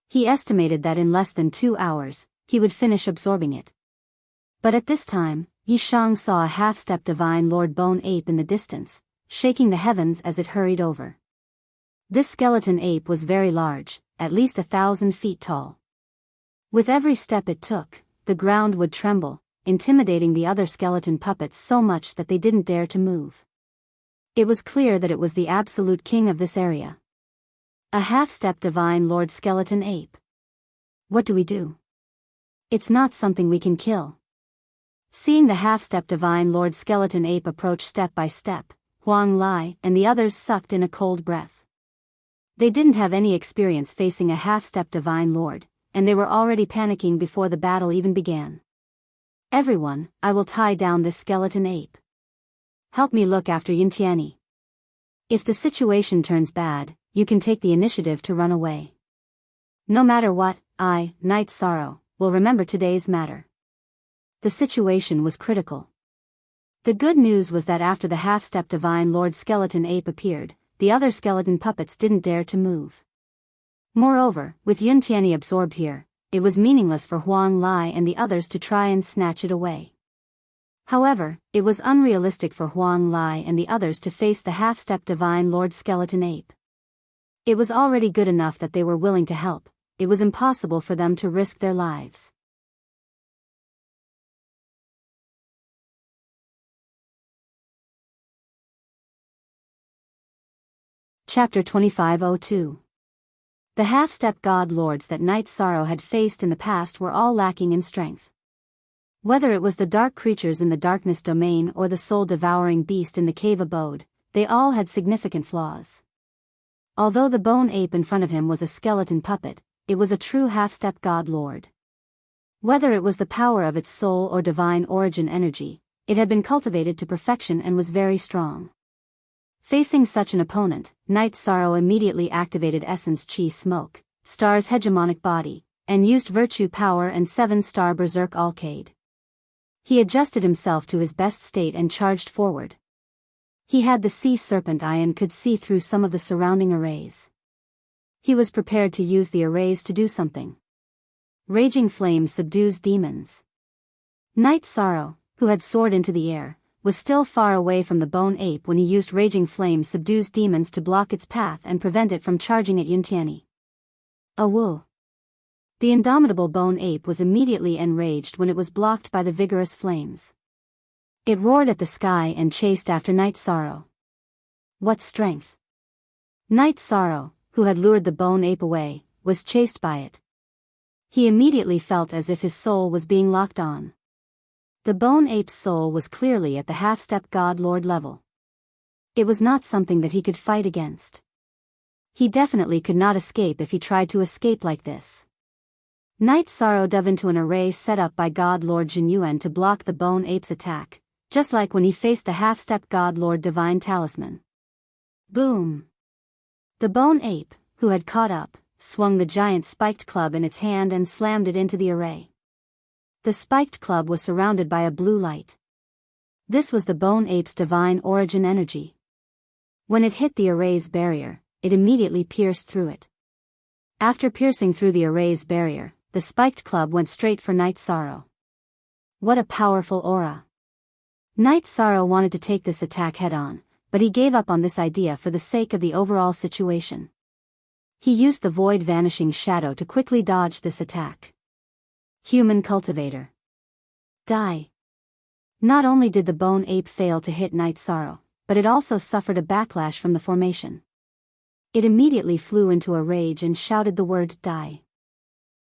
He estimated that in less than 2 hours, he would finish absorbing it. But at this time, Yishang saw a half-step Divine Lord Bone Ape in the distance, shaking the heavens as it hurried over. This skeleton ape was very large, at least 1,000 feet tall. With every step it took, the ground would tremble, intimidating the other skeleton puppets so much that they didn't dare to move. It was clear that it was the absolute king of this area. A half-step Divine Lord Skeleton Ape. What do we do? It's not something we can kill. Seeing the half-step Divine Lord Skeleton Ape approach step by step, Huang Lai and the others sucked in a cold breath. They didn't have any experience facing a half-step Divine Lord, and they were already panicking before the battle even began. Everyone, I will tie down this skeleton ape. Help me look after Yuntian. If the situation turns bad, you can take the initiative to run away. No matter what, I, Night Sorrow, will remember today's matter. The situation was critical. The good news was that after the half-step Divine Lord Skeleton Ape appeared, the other skeleton puppets didn't dare to move. Moreover, with Yuntian absorbed here, it was meaningless for Huang Lai and the others to try and snatch it away. However, it was unrealistic for Huang Lai and the others to face the half-step Divine Lord Skeleton Ape. It was already good enough that they were willing to help, it was impossible for them to risk their lives. Chapter 2502. The half-step god lords that Night Sorrow had faced in the past were all lacking in strength. Whether it was the dark creatures in the darkness domain or the soul-devouring beast in the cave abode, they all had significant flaws. Although the bone ape in front of him was a skeleton puppet, it was a true half-step god lord. Whether it was the power of its soul or divine origin energy, it had been cultivated to perfection and was very strong. Facing such an opponent, Night Sorrow immediately activated Essence Chi Smoke, Star's hegemonic body, and used Virtue Power and 7-star Berserk Alcade. He adjusted himself to his best state and charged forward. He had the Sea Serpent Eye and could see through some of the surrounding arrays. He was prepared to use the arrays to do something. Raging Flame subdues demons. Night Sorrow, who had soared into the air, was still far away from the bone ape when he used Raging Flame subdues demons to block its path and prevent it from charging at Yuntian. Awoo! The indomitable bone ape was immediately enraged when it was blocked by the vigorous flames. It roared at the sky and chased after Night Sorrow. What strength! Night Sorrow, who had lured the bone ape away, was chased by it. He immediately felt as if his soul was being locked on. The bone ape's soul was clearly at the half-step God Lord level. It was not something that he could fight against. He definitely could not escape if he tried to escape like this. Night Sorrow dove into an array set up by God Lord Jinyuan to block the bone ape's attack, just like when he faced the half-step God Lord Divine Talisman. Boom! The bone ape, who had caught up, swung the giant spiked club in its hand and slammed it into the array. The spiked club was surrounded by a blue light. This was the bone ape's divine origin energy. When it hit the array's barrier, it immediately pierced through it. After piercing through the array's barrier, the spiked club went straight for Night Sorrow. What a powerful aura! Night Sorrow wanted to take this attack head-on, but he gave up on this idea for the sake of the overall situation. He used the Void Vanishing Shadow to quickly dodge this attack. Human Cultivator. Die. Not only did the bone ape fail to hit Night Sorrow, but it also suffered a backlash from the formation. It immediately flew into a rage and shouted the word die.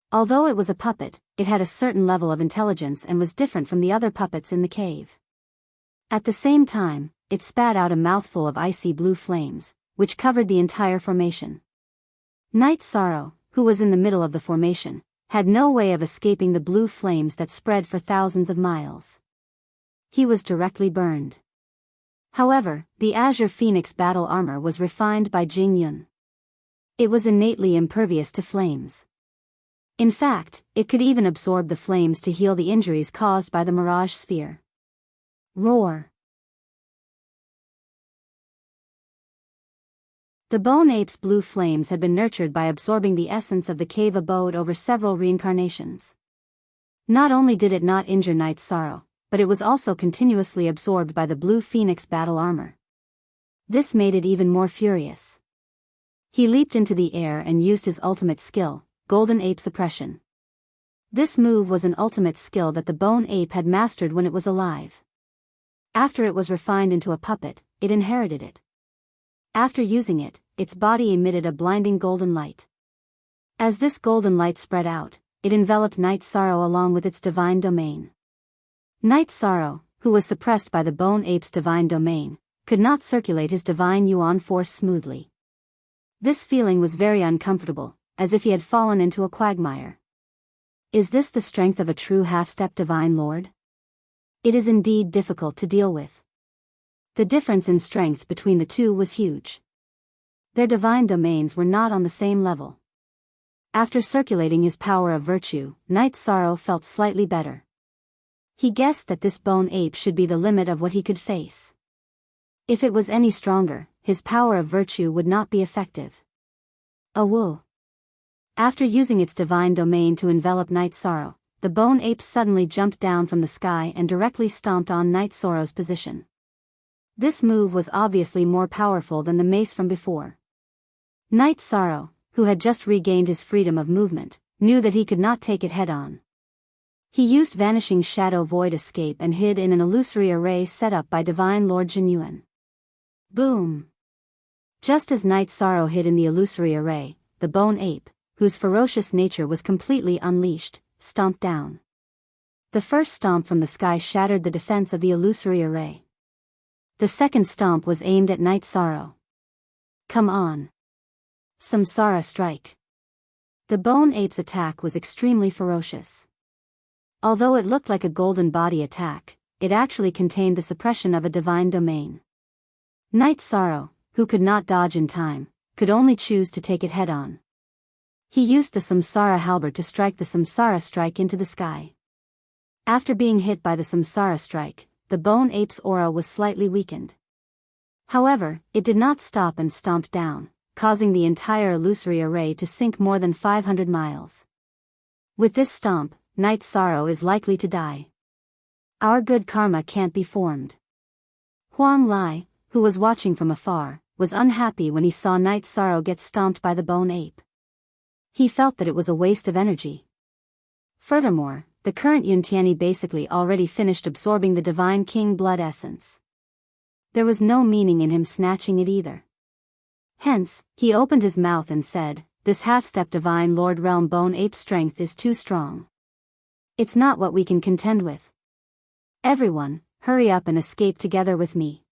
Although it was a puppet, it had a certain level of intelligence and was different from the other puppets in the cave. At the same time, it spat out a mouthful of icy blue flames, which covered the entire formation. Night Sorrow, who was in the middle of the formation, had no way of escaping the blue flames that spread for thousands of miles. He was directly burned. However, the Azure Phoenix battle armor was refined by Jing Yun. It was innately impervious to flames. In fact, it could even absorb the flames to heal the injuries caused by the Mirage Sphere. Roar! The bone ape's blue flames had been nurtured by absorbing the essence of the cave abode over several reincarnations. Not only did it not injure Night Sorrow, but it was also continuously absorbed by the blue phoenix battle armor. This made it even more furious. He leaped into the air and used his ultimate skill, Golden Ape Suppression. This move was an ultimate skill that the bone ape had mastered when it was alive. After it was refined into a puppet, it inherited it. After using it, its body emitted a blinding golden light. As this golden light spread out, it enveloped Night Sorrow along with its divine domain. Night Sorrow, who was suppressed by the bone ape's divine domain, could not circulate his divine yuan force smoothly. This feeling was very uncomfortable, as if he had fallen into a quagmire. Is this the strength of a true half-step divine lord? It is indeed difficult to deal with. The difference in strength between the two was huge. Their divine domains were not on the same level. After circulating his power of virtue, Night Sorrow felt slightly better. He guessed that this bone ape should be the limit of what he could face. If it was any stronger, his power of virtue would not be effective. Awoo! After using its divine domain to envelop Night Sorrow, the bone ape suddenly jumped down from the sky and directly stomped on Night Sorrow's position. This move was obviously more powerful than the mace from before. Night Sorrow, who had just regained his freedom of movement, knew that he could not take it head-on. He used Vanishing Shadow Void Escape and hid in an illusory array set up by Divine Lord Jinyuan. Boom! Just as Night Sorrow hid in the illusory array, the bone ape, whose ferocious nature was completely unleashed, stomped down. The first stomp from the sky shattered the defense of the illusory array. The second stomp was aimed at Night Sorrow. Come on! Samsara Strike! The bone ape's attack was extremely ferocious. Although it looked like a golden body attack, it actually contained the suppression of a divine domain. Night Sorrow, who could not dodge in time, could only choose to take it head-on. He used the Samsara Halberd to strike the Samsara Strike into the sky. After being hit by the Samsara Strike, the bone ape's aura was slightly weakened. However, it did not stop and stomped down, causing the entire illusory array to sink more than 500 miles. With this stomp, Night Sorrow is likely to die. Our good karma can't be formed. Huang Lai, who was watching from afar, was unhappy when he saw Night Sorrow get stomped by the bone ape. He felt that it was a waste of energy. Furthermore, the current Yuntiani basically already finished absorbing the Divine King blood essence. There was no meaning in him snatching it either. Hence, he opened his mouth and said, "This half-step Divine Lord Realm Bone Ape strength is too strong. It's not what we can contend with. Everyone, hurry up and escape together with me."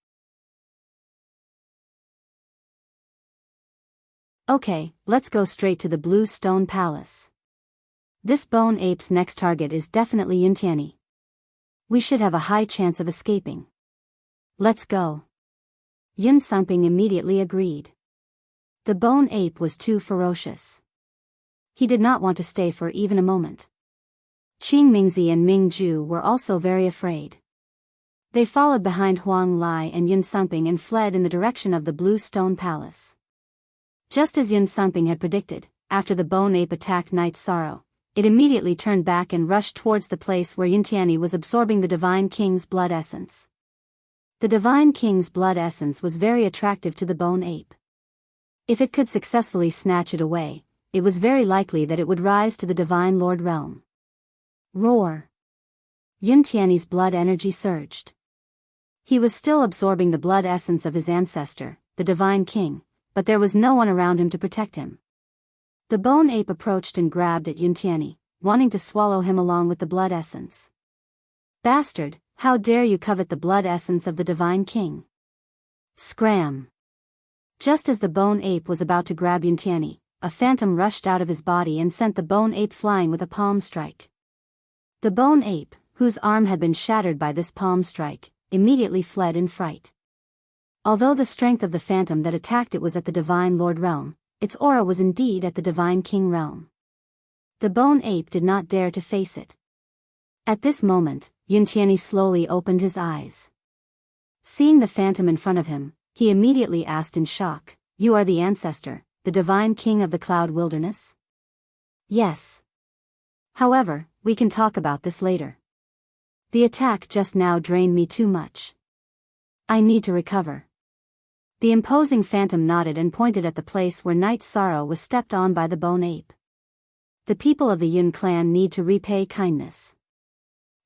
Okay, let's go straight to the Blue Stone Palace. This bone ape's next target is definitely Yuntiani. We should have a high chance of escaping. Let's go. Enchanting immediately agreed. The bone ape was too ferocious. He did not want to stay for even a moment. Qing Mingzi and Ming Ju were also very afraid. They followed behind Huang Lai and Enchanting and fled in the direction of the Blue Stone Palace. Just as Enchanting had predicted, after the bone ape attacked Night Sorrow, it immediately turned back and rushed towards the place where Yuntiani was absorbing the Divine King's blood essence. The Divine King's blood essence was very attractive to the bone ape. If it could successfully snatch it away, it was very likely that it would rise to the Divine Lord realm. Roar! Yuntiani's blood energy surged. He was still absorbing the blood essence of his ancestor, the Divine King, but there was no one around him to protect him. The bone ape approached and grabbed at Yuntiani, wanting to swallow him along with the blood essence. "Bastard, how dare you covet the blood essence of the Divine King?" Scram! Just as the bone ape was about to grab Yuntiani, a phantom rushed out of his body and sent the bone ape flying with a palm strike. The bone ape, whose arm had been shattered by this palm strike, immediately fled in fright. Although the strength of the phantom that attacked it was at the Divine Lord realm, its aura was indeed at the Divine King realm. The bone ape did not dare to face it. At this moment, Yuntiani slowly opened his eyes. Seeing the phantom in front of him, he immediately asked in shock, "You are the ancestor, the Divine King of the Cloud Wilderness?" "Yes. However, we can talk about this later. The attack just now drained me too much. I need to recover." The imposing phantom nodded and pointed at the place where Night Sorrow was stepped on by the bone ape. "The people of the Yun clan need to repay kindness.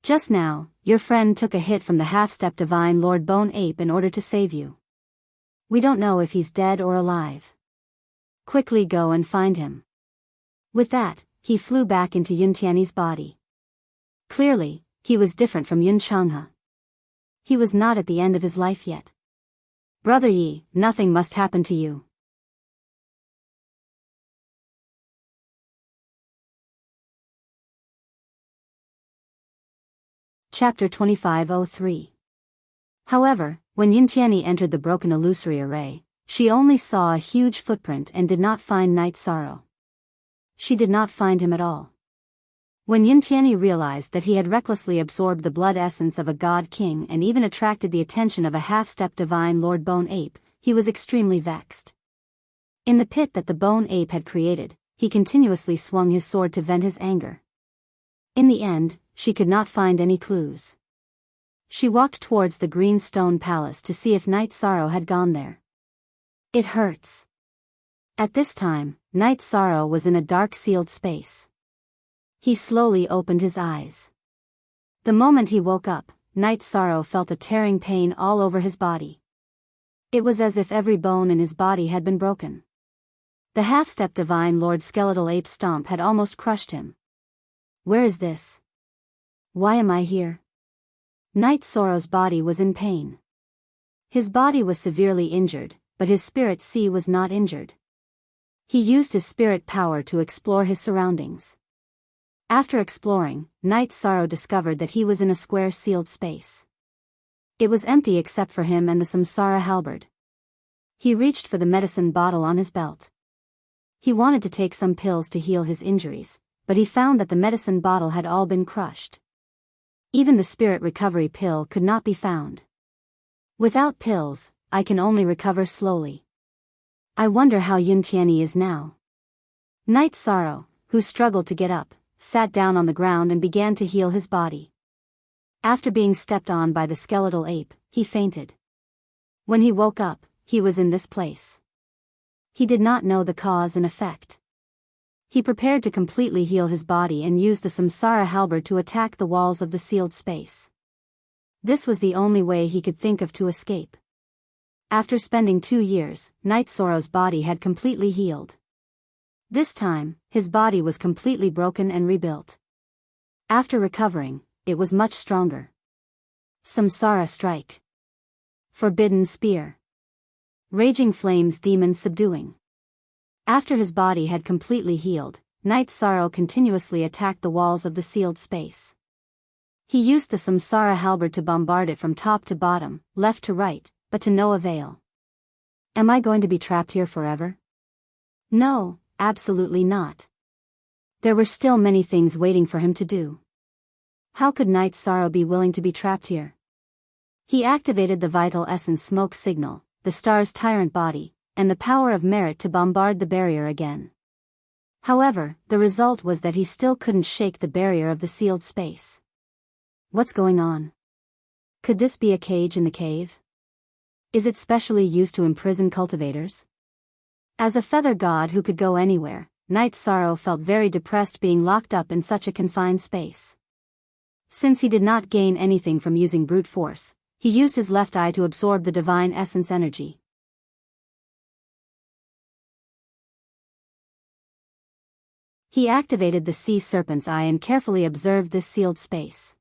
Just now, your friend took a hit from the half-step Divine Lord Bone Ape in order to save you. We don't know if he's dead or alive. Quickly go and find him." With that, he flew back into Yuntiani's body. Clearly, he was different from Yun Changhe. He was not at the end of his life yet. "Brother Yi, nothing must happen to you." Chapter 2503. However, when Yuntiani entered the broken illusory array, she only saw a huge footprint and did not find Night Sorrow. She did not find him at all. When Yuntiani realized that he had recklessly absorbed the blood essence of a god king and even attracted the attention of a half-step Divine Lord Bone Ape, he was extremely vexed. In the pit that the bone ape had created, he continuously swung his sword to vent his anger. In the end, she could not find any clues. She walked towards the Green Stone Palace to see if Night Sorrow had gone there. It hurts. At this time, Night Sorrow was in a dark sealed space. He slowly opened his eyes. The moment he woke up, Night Sorrow felt a tearing pain all over his body. It was as if every bone in his body had been broken. The half-step Divine Lord Skeletal Ape Stomp had almost crushed him. "Where is this? Why am I here?" Night Sorrow's body was in pain. His body was severely injured, but his spirit sea was not injured. He used his spirit power to explore his surroundings. After exploring, Night Sorrow discovered that he was in a square sealed space. It was empty except for him and the Samsara halberd. He reached for the medicine bottle on his belt. He wanted to take some pills to heal his injuries, but he found that the medicine bottle had all been crushed. Even the spirit recovery pill could not be found. "Without pills, I can only recover slowly. I wonder how Yuntiani is now." Night Sorrow, who struggled to get up, sat down on the ground and began to heal his body. After being stepped on by the skeletal ape, he fainted. When he woke up, he was in this place. He did not know the cause and effect. He prepared to completely heal his body and used the Samsara halberd to attack the walls of the sealed space. This was the only way he could think of to escape. After spending 2 years, Night Sorrow's body had completely healed. This time, his body was completely broken and rebuilt. After recovering, it was much stronger. Samsara strike. Forbidden spear. Raging flames demon subduing. After his body had completely healed, Night Sorrow continuously attacked the walls of the sealed space. He used the Samsara halberd to bombard it from top to bottom, left to right, but to no avail. Am I going to be trapped here forever? No, absolutely not. There were still many things waiting for him to do. How could Night Sorrow be willing to be trapped here? He activated the Vital Essence smoke signal, the star's tyrant body, and the power of merit to bombard the barrier again. However, the result was that he still couldn't shake the barrier of the sealed space. What's going on? Could this be a cage in the cave? Is it specially used to imprison cultivators? As a feather god who could go anywhere, Night Sorrow felt very depressed being locked up in such a confined space. Since he did not gain anything from using brute force, he used his left eye to absorb the divine essence energy. He activated the sea serpent's eye and carefully observed this sealed space.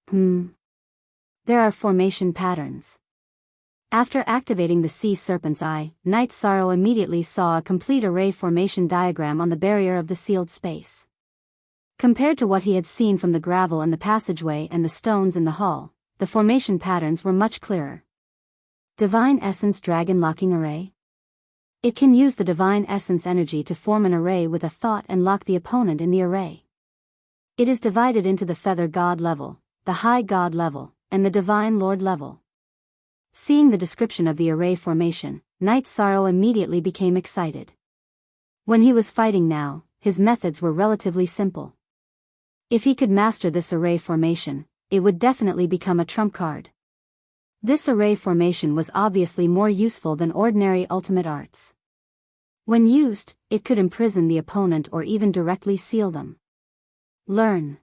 There are formation patterns. After activating the sea serpent's eye, Night Sorrow immediately saw a complete array formation diagram on the barrier of the sealed space. Compared to what he had seen from the gravel in the passageway and the stones in the hall, the formation patterns were much clearer. Divine Essence Dragon Locking Array. It can use the Divine Essence energy to form an array with a thought and lock the opponent in the array. It is divided into the Feather God level, the High God level, and the Divine Lord level. Seeing the description of the array formation, Night Sorrow immediately became excited. When he was fighting now, his methods were relatively simple. If he could master this array formation, it would definitely become a trump card. This array formation was obviously more useful than ordinary ultimate arts. When used, it could imprison the opponent or even directly seal them. Learn.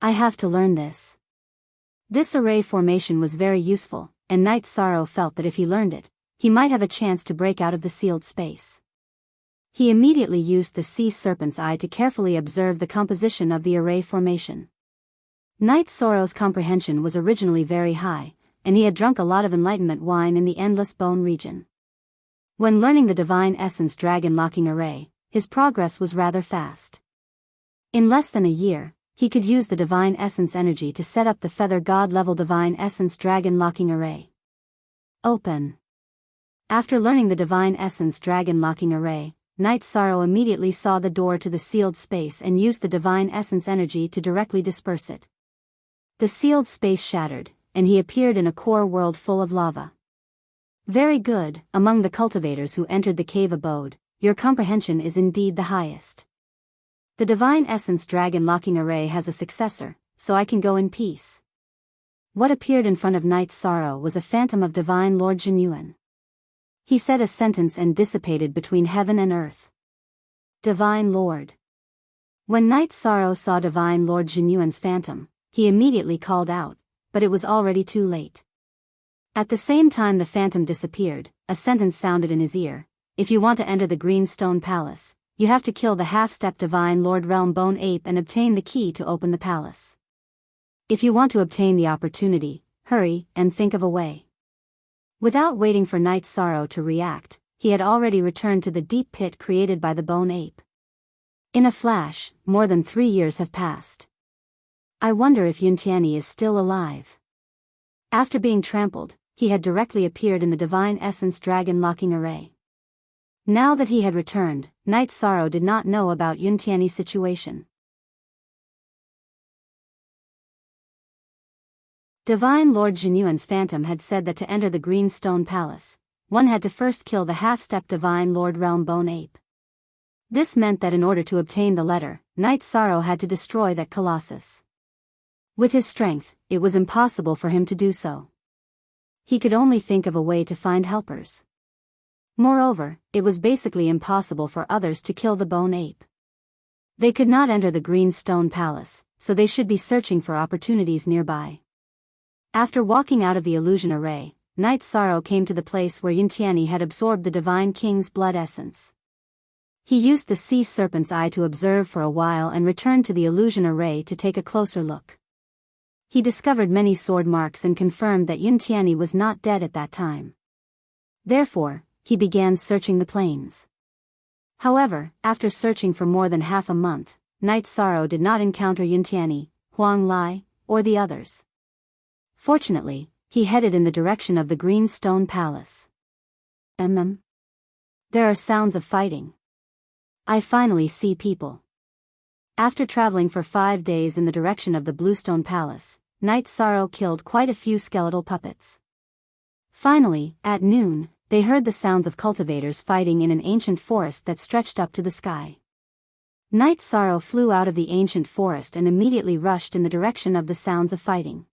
I have to learn this. This array formation was very useful, and Night Sorrow felt that if he learned it, he might have a chance to break out of the sealed space. He immediately used the sea serpent's eye to carefully observe the composition of the array formation. Night Sorrow's comprehension was originally very high, and he had drunk a lot of enlightenment wine in the Endless Bone region. When learning the Divine Essence Dragon Locking Array, his progress was rather fast. In less than a year, he could use the Divine Essence energy to set up the Feather God level Divine Essence Dragon Locking Array. Open. After learning the Divine Essence Dragon Locking Array, Night Sorrow immediately saw the door to the sealed space and used the Divine Essence energy to directly disperse it. The sealed space shattered, and he appeared in a core world full of lava. Very good. Among the cultivators who entered the cave abode, your comprehension is indeed the highest. The Divine Essence Dragon Locking Array has a successor, so I can go in peace. What appeared in front of Night Sorrow was a phantom of Divine Lord Jinyuan. He said a sentence and dissipated between heaven and earth. Divine Lord. When Night Sorrow saw Divine Lord Jinyuan's phantom, he immediately called out, but it was already too late. At the same time the phantom disappeared, a sentence sounded in his ear: if you want to enter the Green Stone Palace, you have to kill the half-step Divine Lord Realm Bone Ape and obtain the key to open the palace. If you want to obtain the opportunity, hurry and think of a way. Without waiting for Night Sorrow to react, he had already returned to the deep pit created by the Bone Ape. In a flash, more than 3 years have passed. I wonder if Yuntiani is still alive. After being trampled, he had directly appeared in the Divine Essence Dragon Locking Array. Now that he had returned, Night Sorrow did not know about Yuntiani's situation. Divine Lord Jinyuan's phantom had said that to enter the Green Stone Palace, one had to first kill the half-step Divine Lord Realm Bone Ape. This meant that in order to obtain the letter, Night Sorrow had to destroy that colossus. With his strength, it was impossible for him to do so. He could only think of a way to find helpers. Moreover, it was basically impossible for others to kill the bone ape. They could not enter the green stone palace, so they should be searching for opportunities nearby. After walking out of the illusion array, Night Sorrow came to the place where Yuntiani had absorbed the Divine King's blood essence. He used the sea serpent's eye to observe for a while and returned to the illusion array to take a closer look. He discovered many sword marks and confirmed that Yuntiani was not dead at that time. Therefore, he began searching the plains. However, after searching for more than half a month, Night Sorrow did not encounter Yuntiani, Huang Lai, or the others. Fortunately, he headed in the direction of the Green Stone Palace. There are sounds of fighting. I finally see people. After traveling for 5 days in the direction of the Bluestone Palace, Night Sorrow killed quite a few skeletal puppets. Finally, at noon, they heard the sounds of cultivators fighting in an ancient forest that stretched up to the sky. Night Sorrow flew out of the ancient forest and immediately rushed in the direction of the sounds of fighting.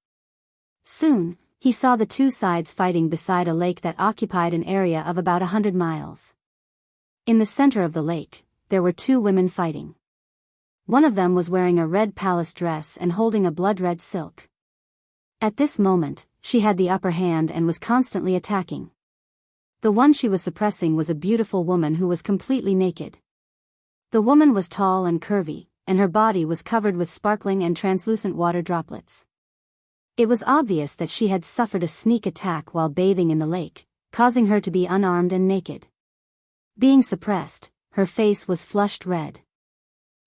Soon, he saw the two sides fighting beside a lake that occupied an area of about 100 miles. In the center of the lake, there were 2 women fighting. One of them was wearing a red palace dress and holding a blood-red silk. At this moment, she had the upper hand and was constantly attacking. The one she was suppressing was a beautiful woman who was completely naked. The woman was tall and curvy, and her body was covered with sparkling and translucent water droplets. It was obvious that she had suffered a sneak attack while bathing in the lake, causing her to be unarmed and naked. Being suppressed, her face was flushed red.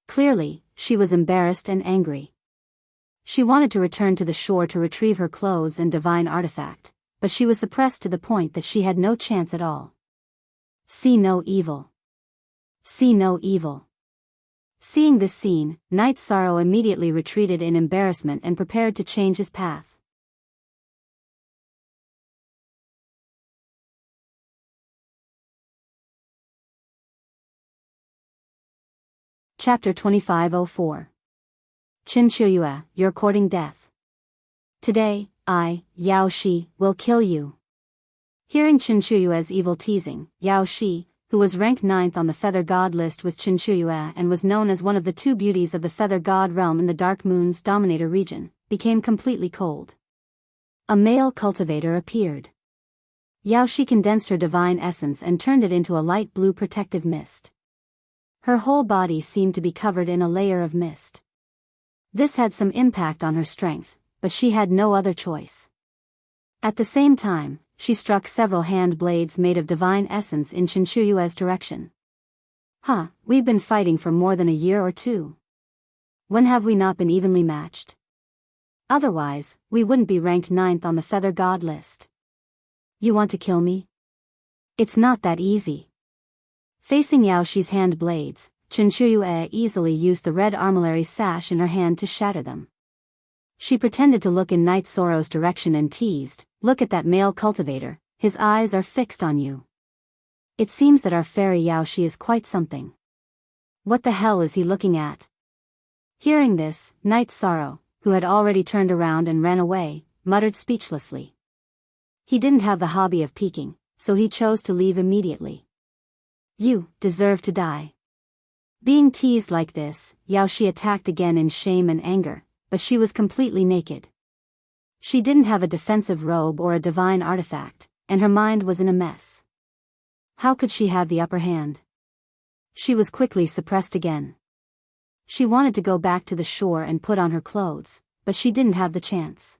Clearly, she was embarrassed and angry. She wanted to return to the shore to retrieve her clothes and divine artifact, but she was suppressed to the point that she had no chance at all. See no evil. See no evil. Seeing this scene, Night Sorrow immediately retreated in embarrassment and prepared to change his path. Chapter 2504. Qin Shuyue, you're courting death. Today, I, Yao Shi, will kill you. Hearing Qin Shuyue's evil teasing, Yao Shi, who was ranked 9th on the Feather God list with Qin Shuyue and was known as one of the 2 beauties of the Feather God realm in the Dark Moon's Dominator region, became completely cold. A male cultivator appeared. Yao Shi condensed her divine essence and turned it into a light blue protective mist. Her whole body seemed to be covered in a layer of mist. This had some impact on her strength, but she had no other choice. At the same time, she struck several hand blades made of divine essence in Qin Shuyue's direction. We've been fighting for more than a year or 2. When have we not been evenly matched? Otherwise, we wouldn't be ranked 9th on the Feather God list. You want to kill me? It's not that easy. Facing Yao Shi's hand blades, Qin Shuyue easily used the red armillary sash in her hand to shatter them. She pretended to look in Night Sorrow's direction and teased, "Look at that male cultivator, his eyes are fixed on you. It seems that our fairy Yao Shi is quite something. What the hell is he looking at?" Hearing this, Night Sorrow, who had already turned around and ran away, muttered speechlessly. He didn't have the hobby of peeking, so he chose to leave immediately. You deserve to die. Being teased like this, Yao Shi attacked again in shame and anger, but she was completely naked. She didn't have a defensive robe or a divine artifact, and her mind was in a mess. How could she have the upper hand? She was quickly suppressed again. She wanted to go back to the shore and put on her clothes, but she didn't have the chance.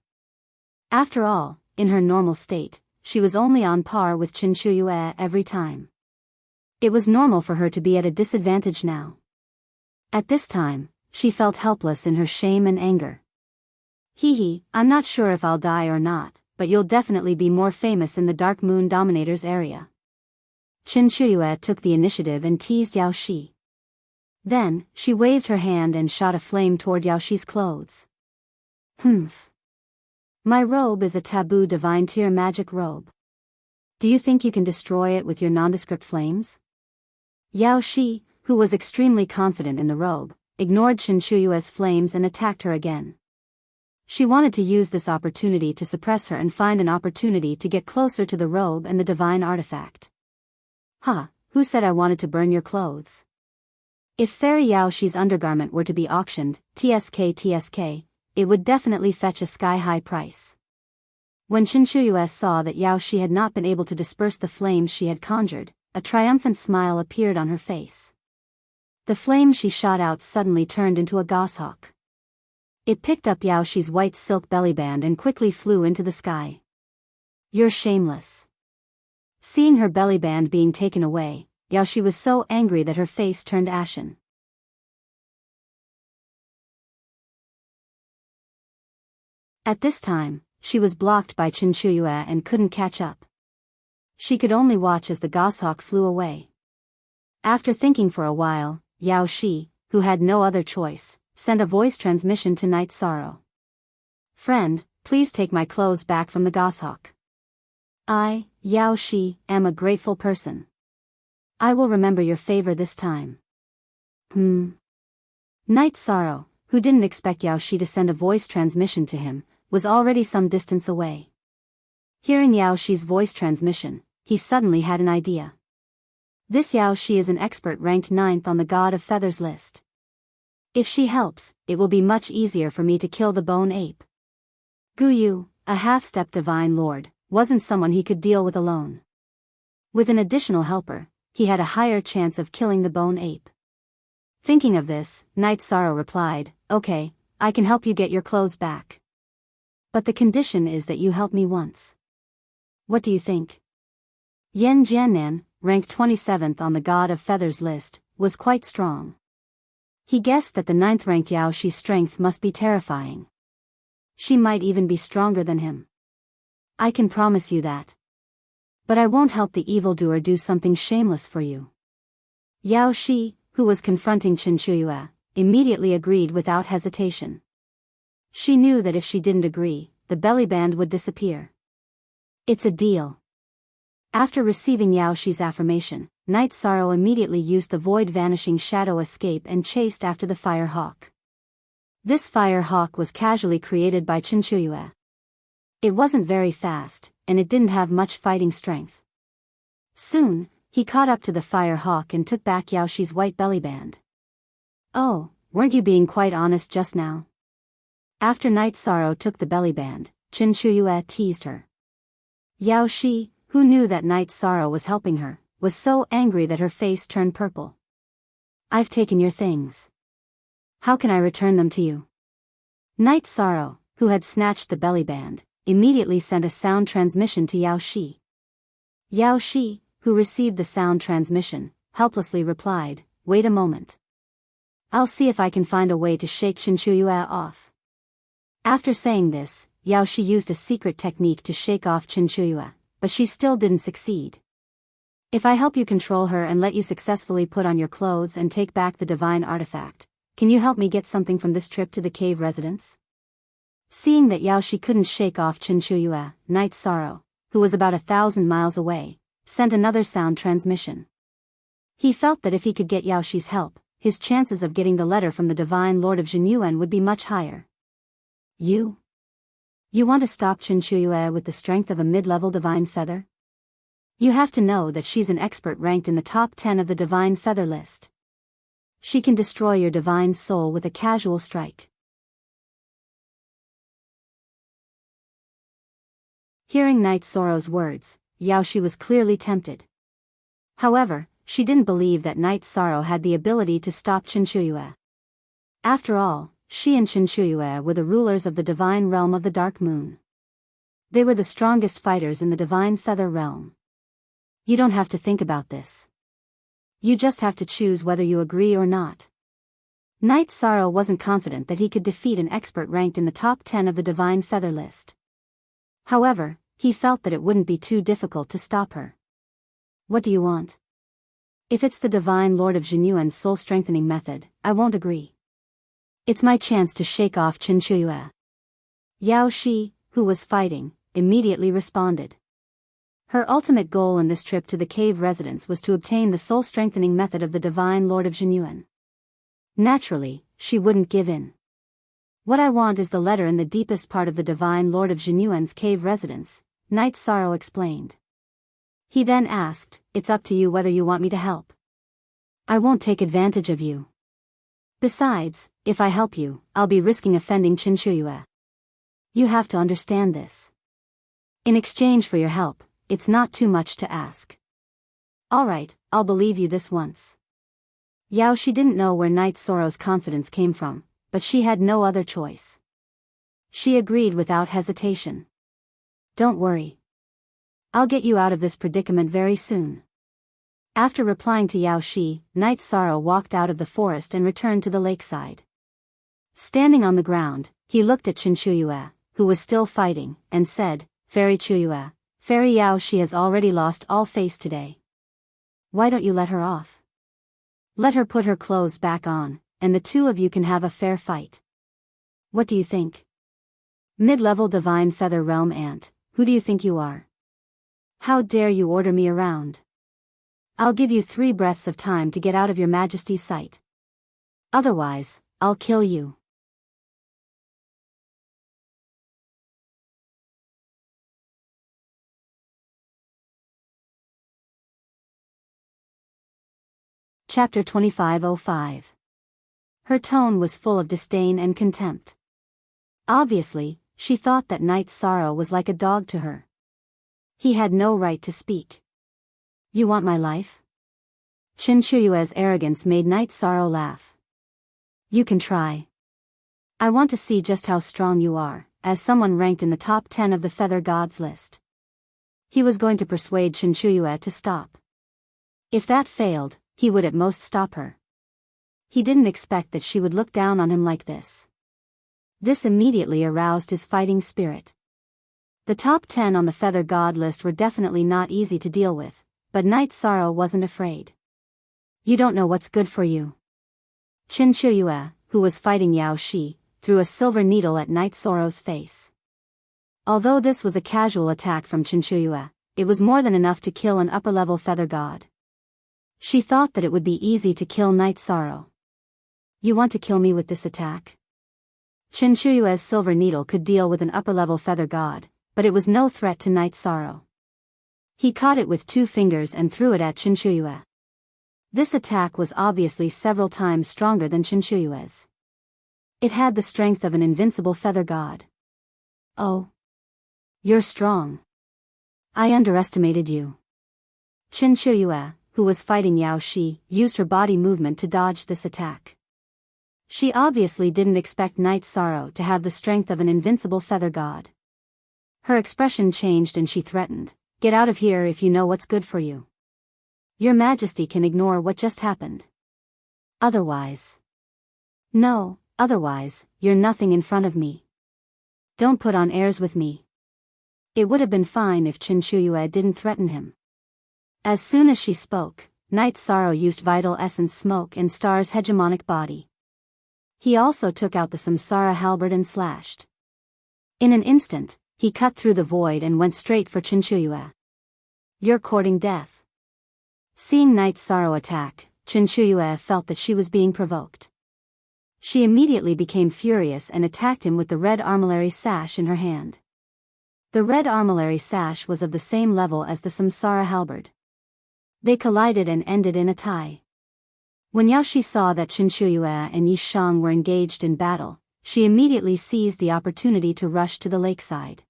After all, in her normal state, she was only on par with Qin Shuyue every time. It was normal for her to be at a disadvantage now. At this time, she felt helpless in her shame and anger. I'm not sure if I'll die or not, but you'll definitely be more famous in the Dark Moon Dominator's area. Qin Shuyue took the initiative and teased Yao Shi. Then, she waved her hand and shot a flame toward Yao Shi's clothes. My robe is a taboo divine tier magic robe. Do you think you can destroy it with your nondescript flames? Yao Shi, who was extremely confident in the robe, ignored Qin Shuyue's flames and attacked her again. She wanted to use this opportunity to suppress her and find an opportunity to get closer to the robe and the divine artifact. "Ha, who said I wanted to burn your clothes? If Fairy Yao Shi's undergarment were to be auctioned, TSK, it would definitely fetch a sky-high price." When Qinshu saw that Yao Shi had not been able to disperse the flames she had conjured, a triumphant smile appeared on her face. The flame she shot out suddenly turned into a goshawk. It picked up Yao Shi's white silk bellyband and quickly flew into the sky. "You're shameless." Seeing her bellyband being taken away, Yao Shi was so angry that her face turned ashen. At this time, she was blocked by Qinshu and couldn't catch up. She could only watch as the goshawk flew away. After thinking for a while, Yao Shi, who had no other choice, sent a voice transmission to Night Sorrow. "Friend, please take my clothes back from the goshawk. I, Yao Shi, am a grateful person. I will remember your favor this time." Night Sorrow, who didn't expect Yao Shi to send a voice transmission to him, was already some distance away. Hearing Yao Shi's voice transmission, he suddenly had an idea. This Yao Shi is an expert ranked 9th on the God of Feathers list. If she helps, it will be much easier for me to kill the bone ape. Guyu, a half-step divine lord, wasn't someone he could deal with alone. With an additional helper, he had a higher chance of killing the bone ape. Thinking of this, Night Sorrow replied, "Okay, I can help you get your clothes back. But the condition is that you help me once. What do you think?" Yan Jiannan, ranked 27th on the God of Feathers list, was quite strong. He guessed that the 9th-ranked Yao Shi's strength must be terrifying. She might even be stronger than him. "I can promise you that. But I won't help the evildoer do something shameless for you." Yao Shi, who was confronting Qinshu, immediately agreed without hesitation. She knew that if she didn't agree, the bellyband would disappear. "It's a deal." After receiving Yao Shi's affirmation, Night Sorrow immediately used the void vanishing shadow escape and chased after the fire hawk. This fire hawk was casually created by Qinshu. It wasn't very fast, and it didn't have much fighting strength. Soon, he caught up to the fire hawk and took back Yao Shi's white bellyband. "Oh, weren't you being quite honest just now?" After Night Sorrow took the bellyband, Qinshu teased her. Yao Shi, who knew that Night Sorrow was helping her, was so angry that her face turned purple. "I've taken your things. How can I return them to you?" Night Sorrow, who had snatched the bellyband, immediately sent a sound transmission to Yao Shi. Yao Shi, who received the sound transmission, helplessly replied, "Wait a moment. I'll see if I can find a way to shake Qinshu off." After saying this, Yao Shi used a secret technique to shake off Qinshu, but she still didn't succeed. "If I help you control her and let you successfully put on your clothes and take back the divine artifact, can you help me get something from this trip to the cave residence?" Seeing that Yao Shi couldn't shake off Qinshu, Night Sorrow, who was about 1,000 miles away, sent another sound transmission. He felt that if he could get Yao Shi's help, his chances of getting the letter from the Divine Lord of Jinyuan would be much higher. You want to stop Qinshu with the strength of a mid-level divine feather? You have to know that she's an expert ranked in the top 10 of the divine feather list. She can destroy your divine soul with a casual strike. Hearing Night Sorrow's words, Yao Shi was clearly tempted. However, she didn't believe that Night Sorrow had the ability to stop Qinshu. After all, she and Qinshu were the rulers of the divine realm of the Dark Moon. They were the strongest fighters in the divine feather realm. You don't have to think about this. You just have to choose whether you agree or not. Night Sorrow wasn't confident that he could defeat an expert ranked in the top 10 of the divine feather list. However, he felt that it wouldn't be too difficult to stop her. "What do you want?" "If it's the Divine Lord of Jinyuan's soul-strengthening method, I won't agree. It's my chance to shake off Qinshu." Yao Shi, who was fighting, immediately responded. Her ultimate goal in this trip to the cave residence was to obtain the soul-strengthening method of the Divine Lord of Jinyuan. Naturally, she wouldn't give in. "What I want is the letter in the deepest part of the Divine Lord of Jinyuan's cave residence," Night Sorrow explained. He then asked, "It's up to you whether you want me to help. I won't take advantage of you. Besides, if I help you, I'll be risking offending Chinchuyue. You have to understand this. In exchange for your help, it's not too much to ask." "Alright, I'll believe you this once." Yaoshi didn't know where Night Sorrow's confidence came from, but she had no other choice. She agreed without hesitation. "Don't worry. I'll get you out of this predicament very soon." After replying to Yaoshi, Night Sorrow walked out of the forest and returned to the lakeside. Standing on the ground, he looked at Chinchuyue, who was still fighting, and said, "Fairy Chuyue, Fairy Yaoshi has already lost all face today. Why don't you let her off? Let her put her clothes back on, and the two of you can have a fair fight. What do you think? Mid-level Divine Feather Realm Ant, who do you think you are? How dare you order me around? I'll give you 3 breaths of time to get out of your Majesty's sight. Otherwise, I'll kill you." Chapter 2505. Her tone was full of disdain and contempt. Obviously, she thought that Night Sorrow was like a dog to her. He had no right to speak. "You want my life?" Chinchuyue's arrogance made Night Sorrow laugh. "You can try. I want to see just how strong you are, as someone ranked in the top 10 of the Feather Gods list." He was going to persuade Chinchuyue to stop. If that failed, he would at most stop her. He didn't expect that she would look down on him like this. This immediately aroused his fighting spirit. The top 10 on the Feather God list were definitely not easy to deal with, but Night Sorrow wasn't afraid. "You don't know what's good for you." Chinchuyue, who was fighting Yaoshi, threw a silver needle at Night Sorrow's face. Although this was a casual attack from Chinchuyue, it was more than enough to kill an upper-level Feather God. She thought that it would be easy to kill Night Sorrow. "You want to kill me with this attack?" Chinchuyue's silver needle could deal with an upper-level Feather God, but it was no threat to Night Sorrow. He caught it with 2 fingers and threw it at Chinchuyue. This attack was obviously several times stronger than Chinchuyue's. It had the strength of an invincible Feather God. "Oh. You're strong. I underestimated you." Chinchuyue, who was fighting Yaoshi, used her body movement to dodge this attack. She obviously didn't expect Night Sorrow to have the strength of an invincible Feather God. Her expression changed and she threatened, "Get out of here if you know what's good for you. Your Majesty can ignore what just happened. Otherwise. No, otherwise, you're nothing in front of me. Don't put on airs with me." It would have been fine if Chinchuyue didn't threaten him. As soon as she spoke, Night Sorrow used Vital Essence Smoke and Star's hegemonic body. He also took out the Samsara halberd and slashed. In an instant, he cut through the void and went straight for Chinchuyue. "You're courting death." Seeing Night Sorrow attack, Chinchuyue felt that she was being provoked. She immediately became furious and attacked him with the red armillary sash in her hand. The red armillary sash was of the same level as the Samsara halberd. They collided and ended in a tie. When Yaoshi saw that Chinchuyue and Yishang were engaged in battle, she immediately seized the opportunity to rush to the lakeside.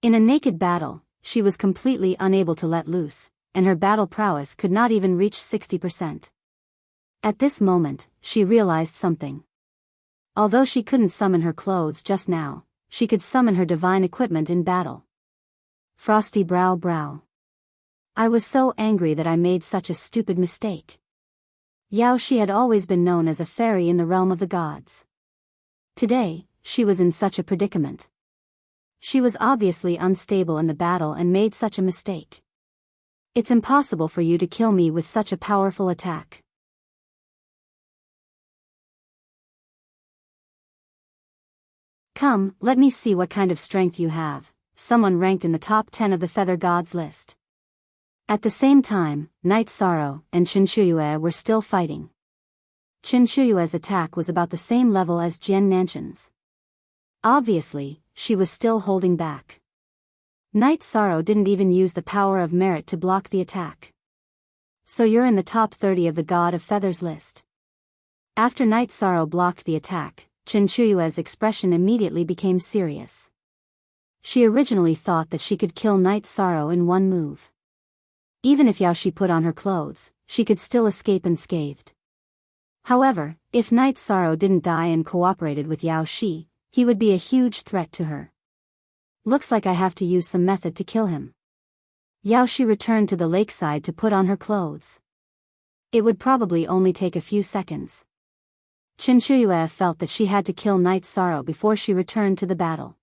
In a naked battle, she was completely unable to let loose, and her battle prowess could not even reach 60%. At this moment, she realized something. Although she couldn't summon her clothes just now, she could summon her divine equipment in battle. Frosty brow. I was so angry that I made such a stupid mistake. Yaoshi had always been known as a fairy in the realm of the gods. Today, she was in such a predicament. She was obviously unstable in the battle and made such a mistake. It's impossible for you to kill me with such a powerful attack. Come, let me see what kind of strength you have, someone ranked in the top 10 of the Feather Gods list. At the same time, Night Sorrow and Chinchuyue were still fighting. Chinchuyue's attack was about the same level as Jian Nanshan's. Obviously, she was still holding back. Night Sorrow didn't even use the power of merit to block the attack. So you're in the top 30 of the God of Feathers list. After Night Sorrow blocked the attack, Chinchuyue's expression immediately became serious. She originally thought that she could kill Night Sorrow in one move. Even if Yaoshi put on her clothes, she could still escape unscathed. However, if Night Sorrow didn't die and cooperated with Yaoshi, he would be a huge threat to her. Looks like I have to use some method to kill him. Yaoshi returned to the lakeside to put on her clothes. It would probably only take a few seconds. Chinchuyue felt that she had to kill Night Sorrow before she returned to the battle.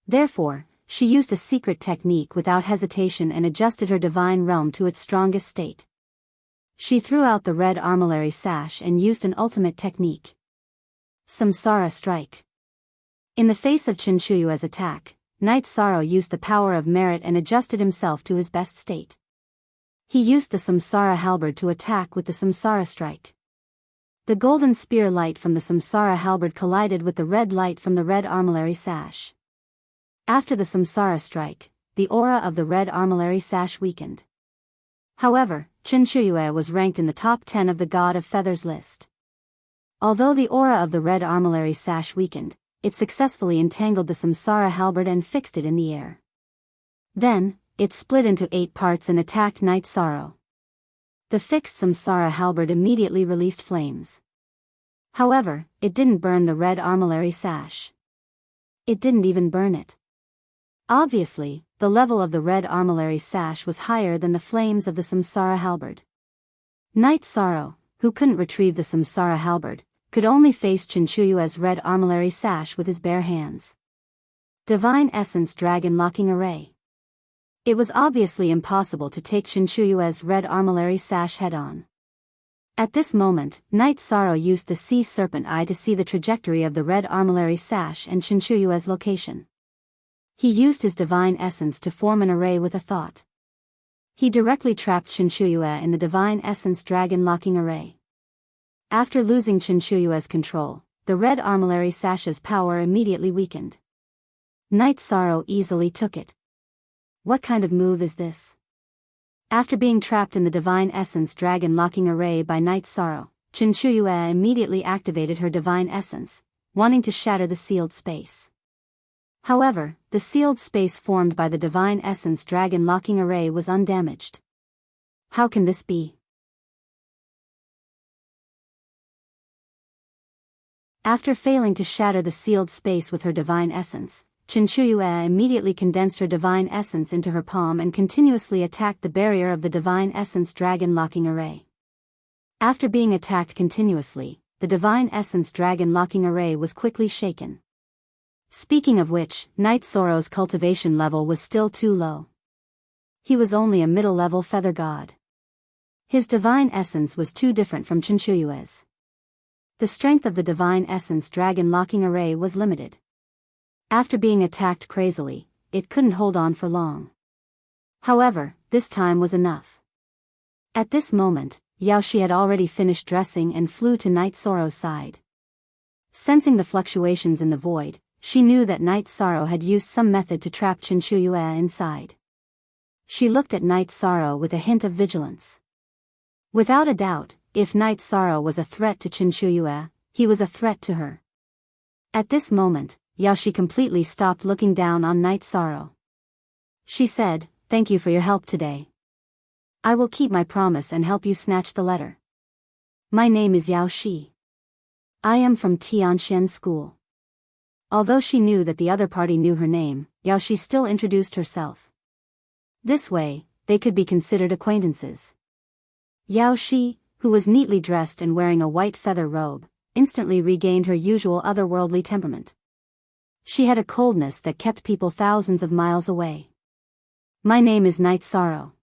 Therefore, she used a secret technique without hesitation and adjusted her divine realm to its strongest state. She threw out the red armillary sash and used an ultimate technique. Samsara Strike. In the face of Chinchuyue's attack, Night Sorrow used the power of merit and adjusted himself to his best state. He used the Samsara halberd to attack with the Samsara Strike. The golden spear light from the Samsara halberd collided with the red light from the red armillary sash. After the Samsara Strike, the aura of the red armillary sash weakened. However, Chinchuyue was ranked in the top 10 of the God of Feathers list. Although the aura of the red armillary sash weakened, it successfully entangled the Samsara halberd and fixed it in the air. Then, it split into 8 parts and attacked Night Sorrow. The fixed Samsara halberd immediately released flames. However, it didn't burn the red armillary sash. It didn't even burn it. Obviously, the level of the red armillary sash was higher than the flames of the Samsara halberd. Night Sorrow, who couldn't retrieve the Samsara halberd, could only face Chinchuyue's red armillary sash with his bare hands. Divine Essence Dragon Locking Array. It was obviously impossible to take Chinchuyue's red armillary sash head-on. At this moment, Night Sorrow used the Sea Serpent Eye to see the trajectory of the red armillary sash and Chinchuyue's location. He used his divine essence to form an array with a thought. He directly trapped Chinchuyue in the divine essence dragon locking array. After losing Chinchuyue's control, the red armillary sash's power immediately weakened. Night Sorrow easily took it. What kind of move is this? After being trapped in the divine essence dragon locking array by Night Sorrow, Chinchuyue immediately activated her divine essence, wanting to shatter the sealed space. However, the sealed space formed by the divine essence dragon locking array was undamaged. How can this be? After failing to shatter the sealed space with her divine essence, Chinchuyue immediately condensed her divine essence into her palm and continuously attacked the barrier of the divine essence dragon locking array. After being attacked continuously, the divine essence dragon locking array was quickly shaken. Speaking of which, Night Sorrow's cultivation level was still too low. He was only a middle-level feather god. His divine essence was too different from Chinchuyue's. The strength of the divine essence dragon locking array was limited. After being attacked crazily, it couldn't hold on for long. However, this time was enough. At this moment, Yaoshi had already finished dressing and flew to Night Sorrow's side. Sensing the fluctuations in the void, she knew that Night Sorrow had used some method to trap Chinchuyue inside. She looked at Night Sorrow with a hint of vigilance. Without a doubt, if Night Sorrow was a threat to Chinchuyue, he was a threat to her. At this moment, Yaoshi completely stopped looking down on Night Sorrow. She said, "Thank you for your help today. I will keep my promise and help you snatch the letter. My name is Yaoshi. I am from Tianxian School." Although she knew that the other party knew her name, Yaoshi still introduced herself. This way, they could be considered acquaintances. Yaoshi, who was neatly dressed and wearing a white feather robe, instantly regained her usual otherworldly temperament. She had a coldness that kept people thousands of miles away. "My name is Night Sorrow.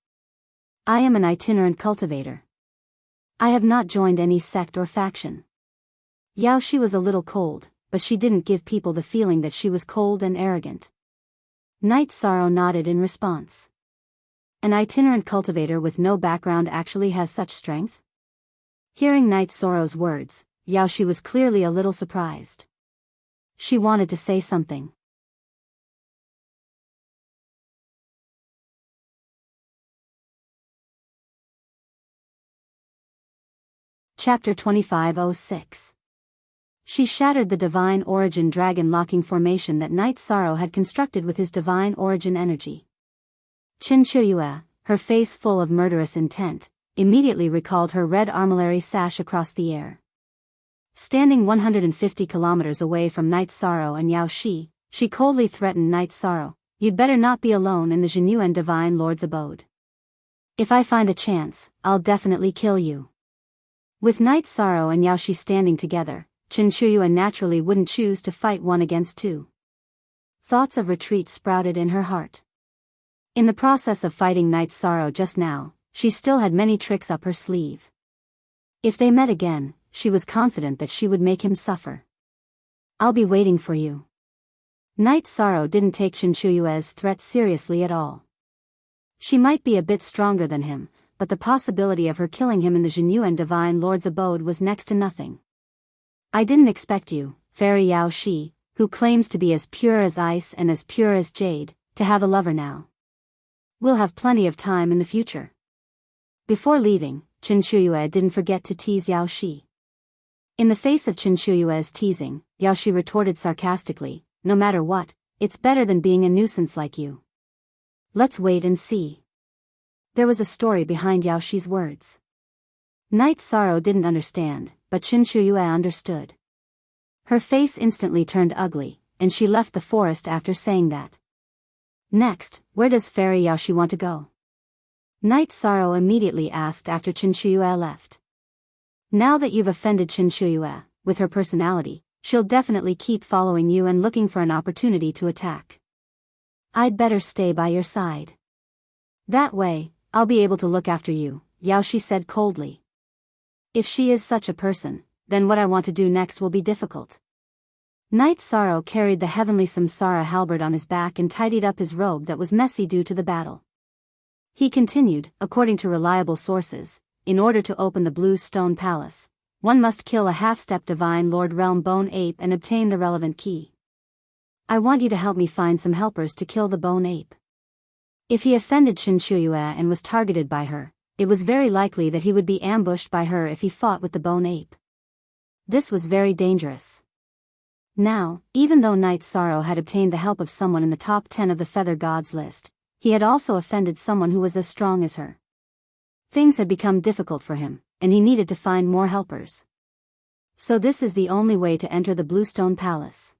I am an itinerant cultivator. I have not joined any sect or faction." Yaoshi was a little cold, but she didn't give people the feeling that she was cold and arrogant. Night Sorrow nodded in response. An itinerant cultivator with no background actually has such strength? Hearing Night Sorrow's words, Yaoshi was clearly a little surprised. She wanted to say something. Chapter 2506. She shattered the divine origin dragon locking formation that Night Sorrow had constructed with his divine origin energy. Qin Shuyue, her face full of murderous intent, immediately recalled her red armillary sash across the air. Standing 150 kilometers away from Night Sorrow and Yao Shi, she coldly threatened Night Sorrow, "You'd better not be alone in the Jinyuan Divine Lord's abode. If I find a chance, I'll definitely kill you." With Night Sorrow and Yao Shi standing together, Qin Shuyue naturally wouldn't choose to fight one against two. Thoughts of retreat sprouted in her heart. In the process of fighting Night Sorrow just now, she still had many tricks up her sleeve. If they met again, she was confident that she would make him suffer. "I'll be waiting for you." Night Sorrow didn't take Qin Shuyue's threat seriously at all. She might be a bit stronger than him, but the possibility of her killing him in the Jinyuan Divine Lord's abode was next to nothing. "I didn't expect you, Fairy Yao Shi, who claims to be as pure as ice and as pure as jade, to have a lover now. We'll have plenty of time in the future." Before leaving, Qin Shuyue didn't forget to tease Yao Shi. In the face of Qin Shuyue's teasing, Yao Shi retorted sarcastically, "No matter what, it's better than being a nuisance like you. Let's wait and see." There was a story behind Yao Shi's words. Night Sorrow didn't understand, but Qin Shuyue understood. Her face instantly turned ugly, and she left the forest after saying that. "Next, where does Fairy Yao Shi want to go?" Night Sorrow immediately asked after Qin Shuyue left. "Now that you've offended Qin Shuyue, with her personality, she'll definitely keep following you and looking for an opportunity to attack. I'd better stay by your side. That way, I'll be able to look after you," Yao Shi said coldly. "If she is such a person, then what I want to do next will be difficult." Night Sorrow carried the heavenly Samsara halberd on his back and tidied up his robe that was messy due to the battle. He continued, "According to reliable sources, in order to open the Blue Stone Palace, one must kill a half-step Divine Lord Realm Bone Ape and obtain the relevant key. I want you to help me find some helpers to kill the Bone Ape." If he offended Qin Shuyue and was targeted by her, it was very likely that he would be ambushed by her if he fought with the Bone Ape. This was very dangerous. Now, even though Night Sorrow had obtained the help of someone in the top 10 of the Feather Gods list, he had also offended someone who was as strong as her. Things had become difficult for him, and he needed to find more helpers. So this is the only way to enter the Bluestone Palace.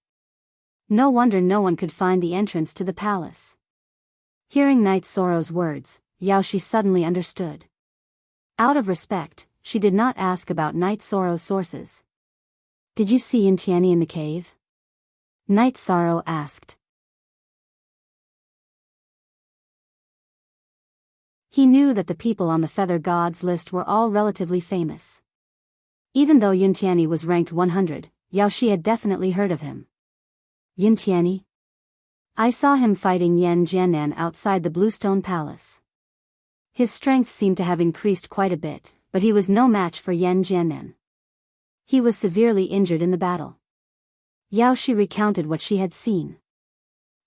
No wonder no one could find the entrance to the palace. Hearing Night Sorrow's words, Yao Shi suddenly understood. Out of respect, she did not ask about Night Sorrow's sources. "Did you see Enchanting in the cave?" Night Sorrow asked. He knew that the people on the Feather Gods list were all relatively famous. Even though Yuntiani was ranked 100, Yao Shi had definitely heard of him. "Yuntiani? I saw him fighting Yan Jianan outside the Bluestone Palace. His strength seemed to have increased quite a bit, but he was no match for Yan Jianan. He was severely injured in the battle." Yao Shi recounted what she had seen.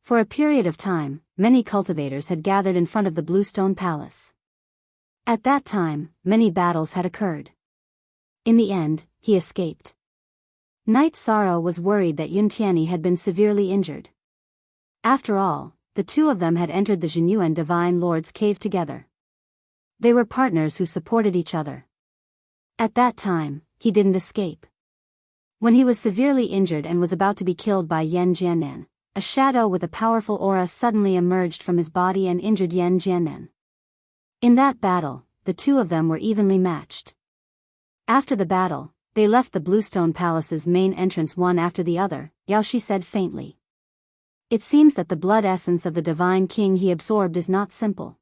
For a period of time, many cultivators had gathered in front of the Bluestone Palace. At that time, many battles had occurred. In the end, he escaped. Night Sorrow was worried that Yuntiani had been severely injured. After all, the two of them had entered the Jinyuan Divine Lord's cave together. They were partners who supported each other. At that time, he didn't escape. When he was severely injured and was about to be killed by Yan Jianan, a shadow with a powerful aura suddenly emerged from his body and injured Yan Jianan. In that battle, the two of them were evenly matched. After the battle, they left the Bluestone Palace's main entrance one after the other, Yao Shi said faintly. "It seems that the blood essence of the Divine King he absorbed is not simple.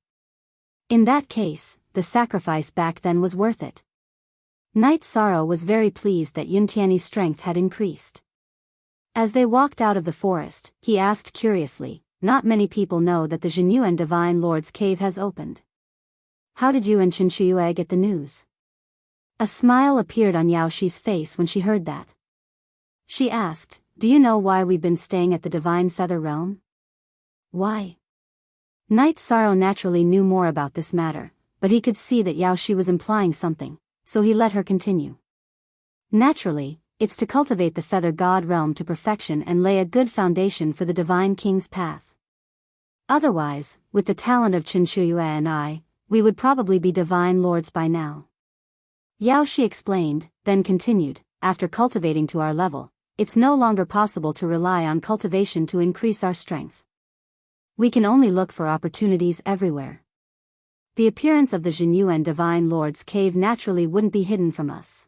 In that case, the sacrifice back then was worth it." Night Sorrow was very pleased that Yuntiani's strength had increased. As they walked out of the forest, he asked curiously, "Not many people know that the Jinyuan Divine Lord's cave has opened. How did you and Qin Shuyue get the news?" A smile appeared on Yao Shi's face when she heard that. She asked, "Do you know why we've been staying at the Divine Feather Realm?" "Why?" Night Sorrow naturally knew more about this matter, but he could see that Yao Shi was implying something, so he let her continue. Naturally, it's to cultivate the feather god realm to perfection and lay a good foundation for the divine king's path. Otherwise, with the talent of Qinshuiyue and I, we would probably be divine lords by now. Yao Shi explained, then continued, after cultivating to our level, it's no longer possible to rely on cultivation to increase our strength. We can only look for opportunities everywhere. The appearance of the Zhenyuan Divine Lord's cave naturally wouldn't be hidden from us.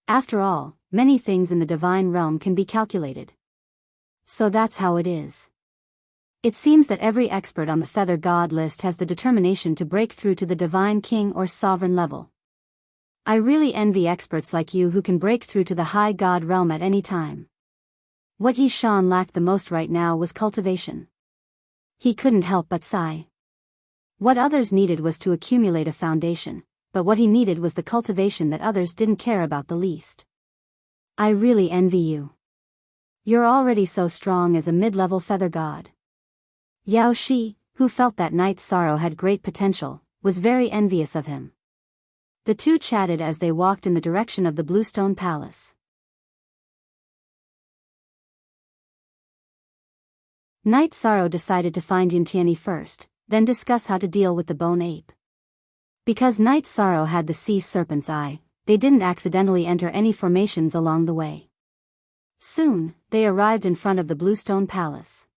After all, many things in the divine realm can be calculated. So that's how it is. It seems that every expert on the Feather God list has the determination to break through to the divine king or sovereign level. I really envy experts like you who can break through to the high god realm at any time. What Yi Shan lacked the most right now was cultivation. He couldn't help but sigh. What others needed was to accumulate a foundation, but what he needed was the cultivation that others didn't care about the least. I really envy you. You're already so strong as a mid-level feather god. Yao Shi, who felt that Knight's Sorrow had great potential, was very envious of him. The two chatted as they walked in the direction of the Bluestone Palace. Knight's Sorrow decided to find Yuntiani first, then discuss how to deal with the bone ape. Because Knight's Sorrow had the sea serpent's eye, they didn't accidentally enter any formations along the way. Soon, they arrived in front of the Bluestone Palace.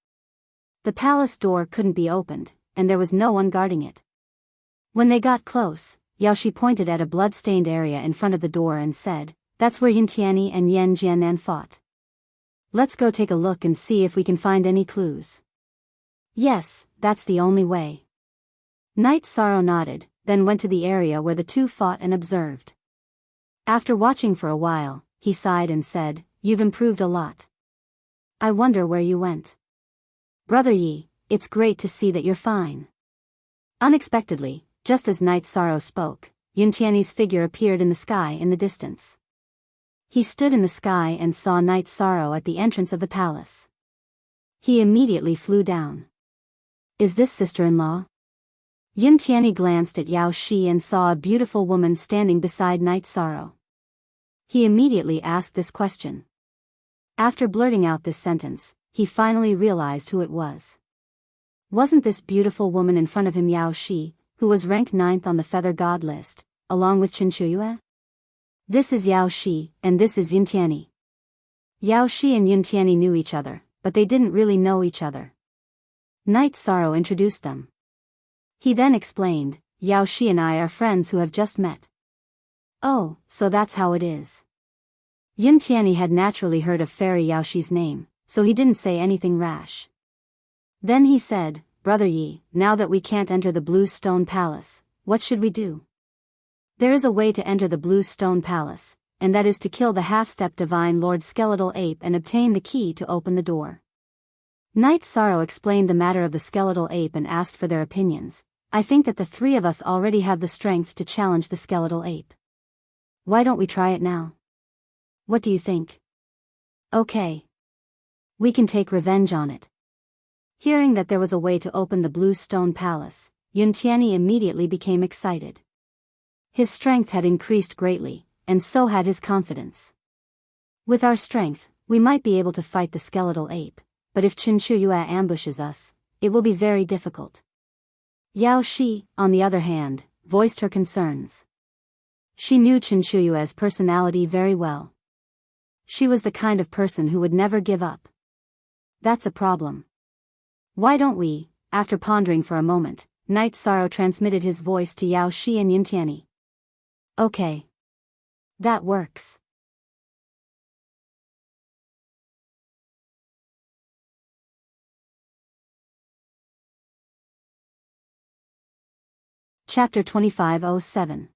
The palace door couldn't be opened, and there was no one guarding it. When they got close, Yao Shi pointed at a blood-stained area in front of the door and said, "That's where Yuntiani and Yan Jianan fought. Let's go take a look and see if we can find any clues." "Yes, that's the only way." Knight's Sorrow nodded, then went to the area where the two fought and observed. After watching for a while, he sighed and said, "You've improved a lot. I wonder where you went." "Brother Yi, it's great to see that you're fine." Unexpectedly, just as Knight's Sorrow spoke, Yuntiani's figure appeared in the sky in the distance. He stood in the sky and saw Knight's Sorrow at the entrance of the palace. He immediately flew down. "Is this sister-in-law?" Yuntiani glanced at Yao Shi and saw a beautiful woman standing beside Knight's Sorrow. He immediately asked this question. After blurting out this sentence, he finally realized who it was. Wasn't this beautiful woman in front of him Yao Shi, who was ranked 9th on the Feather God list, along with Qinshuiyue? This is Yao Shi, and this is Yuntiani. Yao Shi and Yuntiani knew each other, but they didn't really know each other. Knight's Sorrow introduced them. He then explained, "Yao Shi and I are friends who have just met." "Oh, so that's how it is." Yuntiani had naturally heard of Fairy Yao Shi's name, so he didn't say anything rash. Then he said, "Brother Yi, now that we can't enter the Blue Stone Palace, what should we do?" "There is a way to enter the Blue Stone Palace, and that is to kill the half-step Divine Lord Skeletal Ape and obtain the key to open the door." Knight's Sorrow explained the matter of the Skeletal Ape and asked for their opinions. "I think that the three of us already have the strength to challenge the Skeletal Ape. Why don't we try it now? What do you think?" "Okay. We can take revenge on it." Hearing that there was a way to open the Blue Stone Palace, Yuntiani immediately became excited. His strength had increased greatly, and so had his confidence. "With our strength, we might be able to fight the Skeletal Ape, but if Qinshuiyue ambushes us, it will be very difficult." Yao Shi, on the other hand, voiced her concerns. She knew Qinshuiyue's personality very well. She was the kind of person who would never give up. "That's a problem. Why don't we?" After pondering for a moment, Knight's Sorrow transmitted his voice to Yao Shi and Yuntiani. "Okay. That works." Chapter 2507.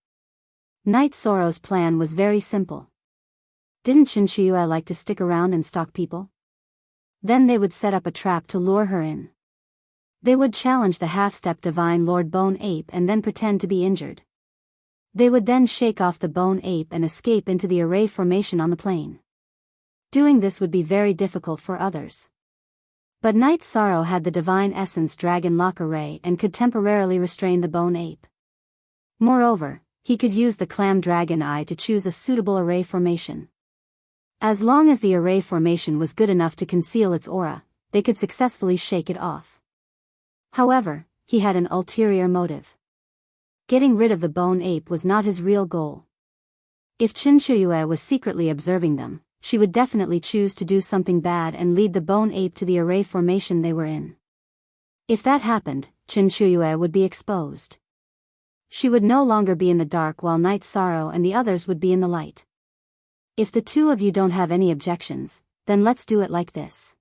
Knight's Sorrow's plan was very simple. Didn't Qinshuiyue like to stick around and stalk people? Then they would set up a trap to lure her in. They would challenge the half-step Divine Lord Bone Ape and then pretend to be injured. They would then shake off the Bone Ape and escape into the array formation on the plain. Doing this would be very difficult for others. But Knight's Sorrow had the Divine Essence Dragon Lock Array and could temporarily restrain the Bone Ape. Moreover, he could use the clam dragon eye to choose a suitable array formation. As long as the array formation was good enough to conceal its aura, they could successfully shake it off. However, he had an ulterior motive. Getting rid of the bone ape was not his real goal. If Qinshuyue was secretly observing them, she would definitely choose to do something bad and lead the bone ape to the array formation they were in. If that happened, Qinshuyue would be exposed. She would no longer be in the dark while Night Sorrow and the others would be in the light. If the two of you don't have any objections, then let's do it like this.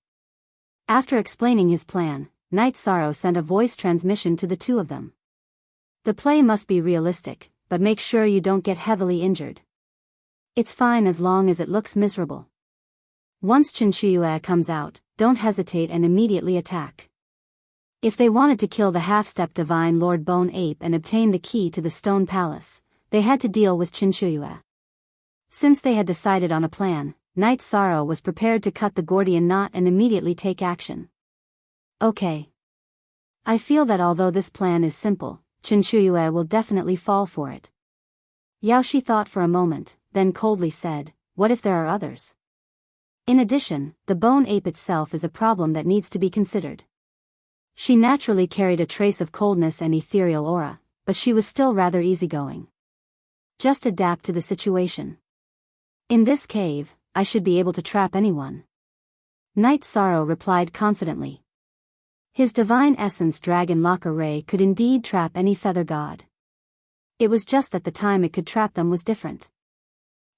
After explaining his plan, Night Sorrow sent a voice transmission to the two of them. The play must be realistic, but make sure you don't get heavily injured. It's fine as long as it looks miserable. Once Qinshuyue comes out, don't hesitate and immediately attack. If they wanted to kill the half-step divine Lord Bone Ape and obtain the key to the Stone Palace, they had to deal with Qinshuyue. Since they had decided on a plan, Night Sorrow was prepared to cut the Gordian knot and immediately take action. Okay. I feel that although this plan is simple, Qinshuyue will definitely fall for it. Yaoshi thought for a moment, then coldly said, what if there are others? In addition, the bone ape itself is a problem that needs to be considered. She naturally carried a trace of coldness and ethereal aura, but she was still rather easygoing. Just adapt to the situation. In this cave, I should be able to trap anyone. Night Sorrow replied confidently. His divine essence dragon lock array could indeed trap any feather god. It was just that the time it could trap them was different.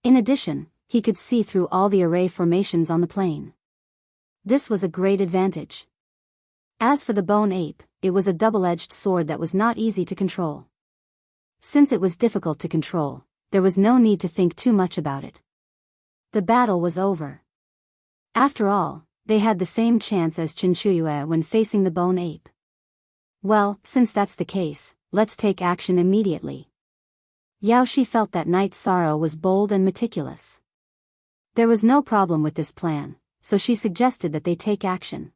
In addition, he could see through all the array formations on the plane. This was a great advantage. As for the bone ape, it was a double-edged sword that was not easy to control. Since it was difficult to control, there was no need to think too much about it. The battle was over. After all, they had the same chance as Qinshuyue when facing the bone ape. Well, since that's the case, let's take action immediately. Yaoshi felt that Night Sorrow was bold and meticulous. There was no problem with this plan, so she suggested that they take action.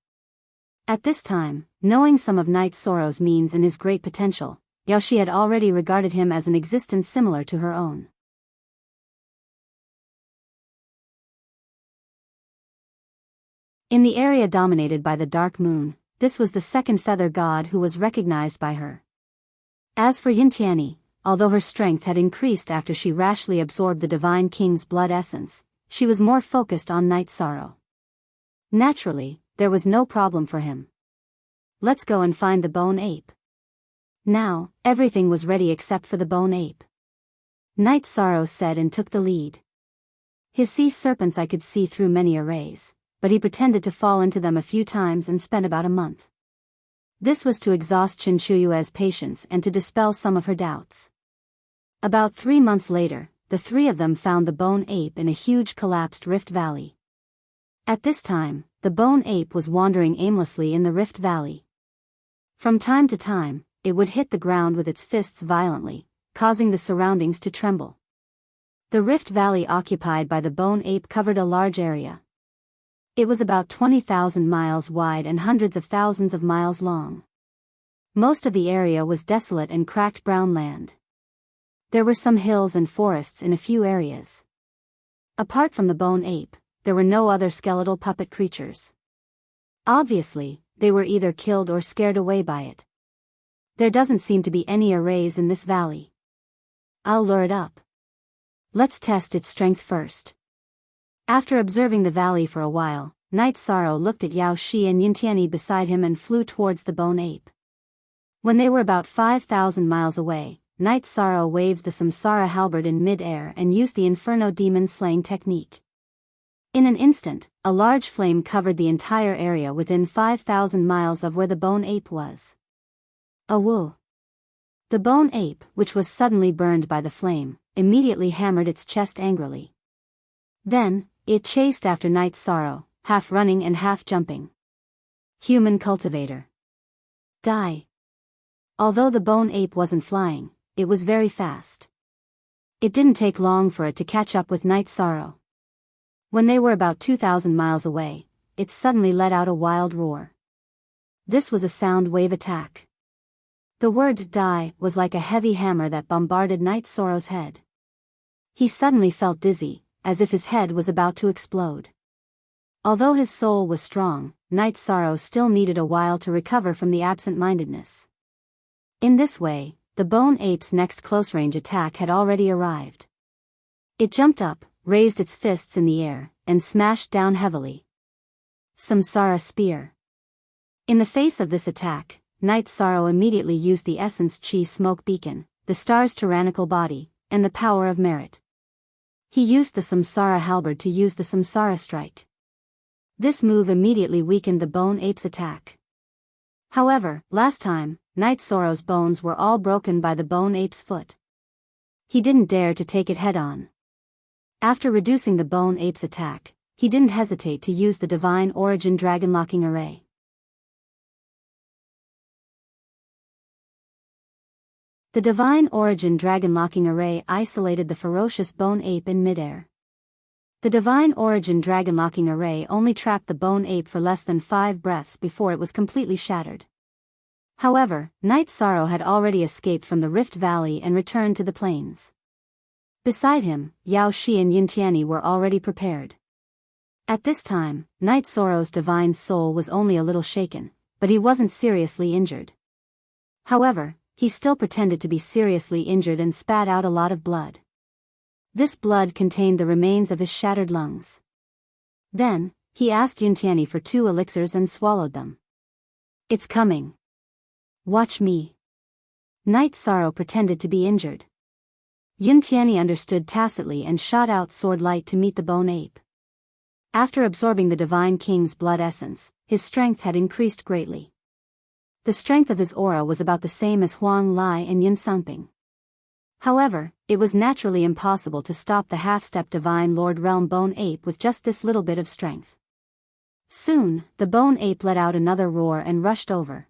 At this time, knowing some of Night Sorrow's means and his great potential, Yaoshi had already regarded him as an existence similar to her own. In the area dominated by the dark moon, this was the second feather god who was recognized by her. As for Yintiani, although her strength had increased after she rashly absorbed the Divine King's blood essence, she was more focused on Night Sorrow. Naturally, there was no problem for him. Let's go and find the bone ape. Now, everything was ready except for the bone ape. Night Sorrow said and took the lead. His sea serpents I could see through many arrays, but he pretended to fall into them a few times and spent about a month. This was to exhaust Qinshuyue's patience and to dispel some of her doubts. About 3 months later, the three of them found the bone ape in a huge collapsed rift valley. At this time, the bone ape was wandering aimlessly in the rift valley. From time to time, it would hit the ground with its fists violently, causing the surroundings to tremble. The rift valley occupied by the bone ape covered a large area. It was about 20,000 miles wide and hundreds of thousands of miles long. Most of the area was desolate and cracked brown land. There were some hills and forests in a few areas. Apart from the bone ape, there were no other skeletal puppet creatures. Obviously, they were either killed or scared away by it. There doesn't seem to be any arrays in this valley. I'll lure it up. Let's test its strength first. After observing the valley for a while, Night Sorrow looked at Yaoshi and Yintiani beside him and flew towards the bone ape. When they were about 5,000 miles away, Night Sorrow waved the Samsara halberd in mid-air and used the Inferno demon slaying technique. In an instant, a large flame covered the entire area within 5,000 miles of where the bone ape was. Awoo! The bone ape, which was suddenly burned by the flame, immediately hammered its chest angrily. Then, it chased after Night Sorrow, half running and half jumping. Human cultivator. Die. Although the bone ape wasn't flying, it was very fast. It didn't take long for it to catch up with Night Sorrow. When they were about 2,000 miles away, it suddenly let out a wild roar. This was a sound wave attack. The word die was like a heavy hammer that bombarded Knight Sorrow's head. He suddenly felt dizzy, as if his head was about to explode. Although his soul was strong, Knight Sorrow still needed a while to recover from the absent-mindedness. In this way, the bone ape's next close-range attack had already arrived. It jumped up, raised its fists in the air, and smashed down heavily. Samsara Spear. In the face of this attack, Knight Sorrow immediately used the Essence Chi Smoke Beacon, the star's tyrannical body, and the power of merit. He used the Samsara Halberd to use the Samsara Strike. This move immediately weakened the bone ape's attack. However, last time, Knight Sorrow's bones were all broken by the bone ape's foot. He didn't dare to take it head-on. After reducing the bone ape's attack, he didn't hesitate to use the Divine Origin Dragon-Locking Array. The Divine Origin Dragon-Locking Array isolated the ferocious bone ape in midair. The Divine Origin Dragon-Locking Array only trapped the bone ape for less than 5 breaths before it was completely shattered. However, Knight Sorrow had already escaped from the Rift Valley and returned to the plains. Beside him, Yao Shi and Yuntiani were already prepared. At this time, Knight Sorrow's divine soul was only a little shaken, but he wasn't seriously injured. However, he still pretended to be seriously injured and spat out a lot of blood. This blood contained the remains of his shattered lungs. Then, he asked Yuntiani for 2 elixirs and swallowed them. "It's coming. Watch me." Knight Sorrow pretended to be injured. Yuntiani understood tacitly and shot out sword light to meet the bone ape. After absorbing the Divine King's blood essence, his strength had increased greatly. The strength of his aura was about the same as Huang Lai and Yun Sangping. However, it was naturally impossible to stop the half-step Divine Lord Realm bone ape with just this little bit of strength. Soon, the bone ape let out another roar and rushed over.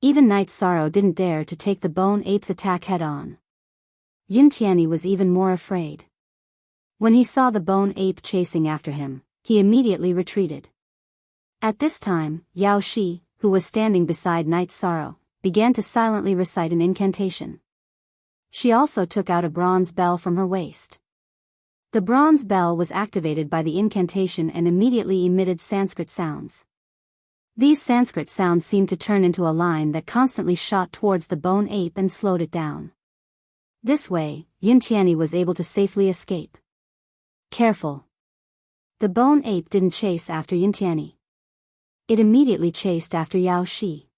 Even Knight Sorrow didn't dare to take the bone ape's attack head-on. Yuntiani was even more afraid. When he saw the bone ape chasing after him, he immediately retreated. At this time, Yao Shi, who was standing beside Knight Sorrow, began to silently recite an incantation. She also took out a bronze bell from her waist. The bronze bell was activated by the incantation and immediately emitted Sanskrit sounds. These Sanskrit sounds seemed to turn into a line that constantly shot towards the bone ape and slowed it down. This way, Yuntiani was able to safely escape. Careful. The bone ape didn't chase after Yuntiani. It immediately chased after Yao Shi.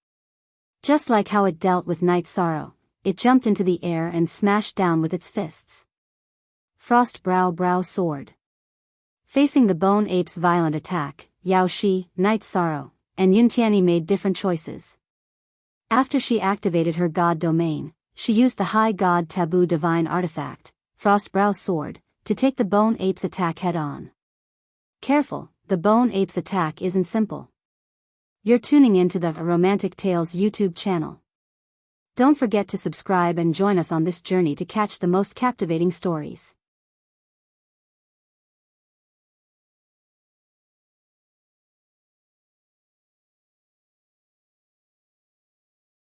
Just like how it dealt with Knight Sorrow, it jumped into the air and smashed down with its fists. Frost Brow Sword. Facing the bone ape's violent attack, Yao Shi, Knight Sorrow, and Yuntiani made different choices. After she activated her god domain, she used the High God Taboo Divine Artifact, Frost Brow Sword, to take the bone ape's attack head-on. Careful, the bone ape's attack isn't simple. You're tuning into the Romantic Tales YouTube channel. Don't forget to subscribe and join us on this journey to catch the most captivating stories.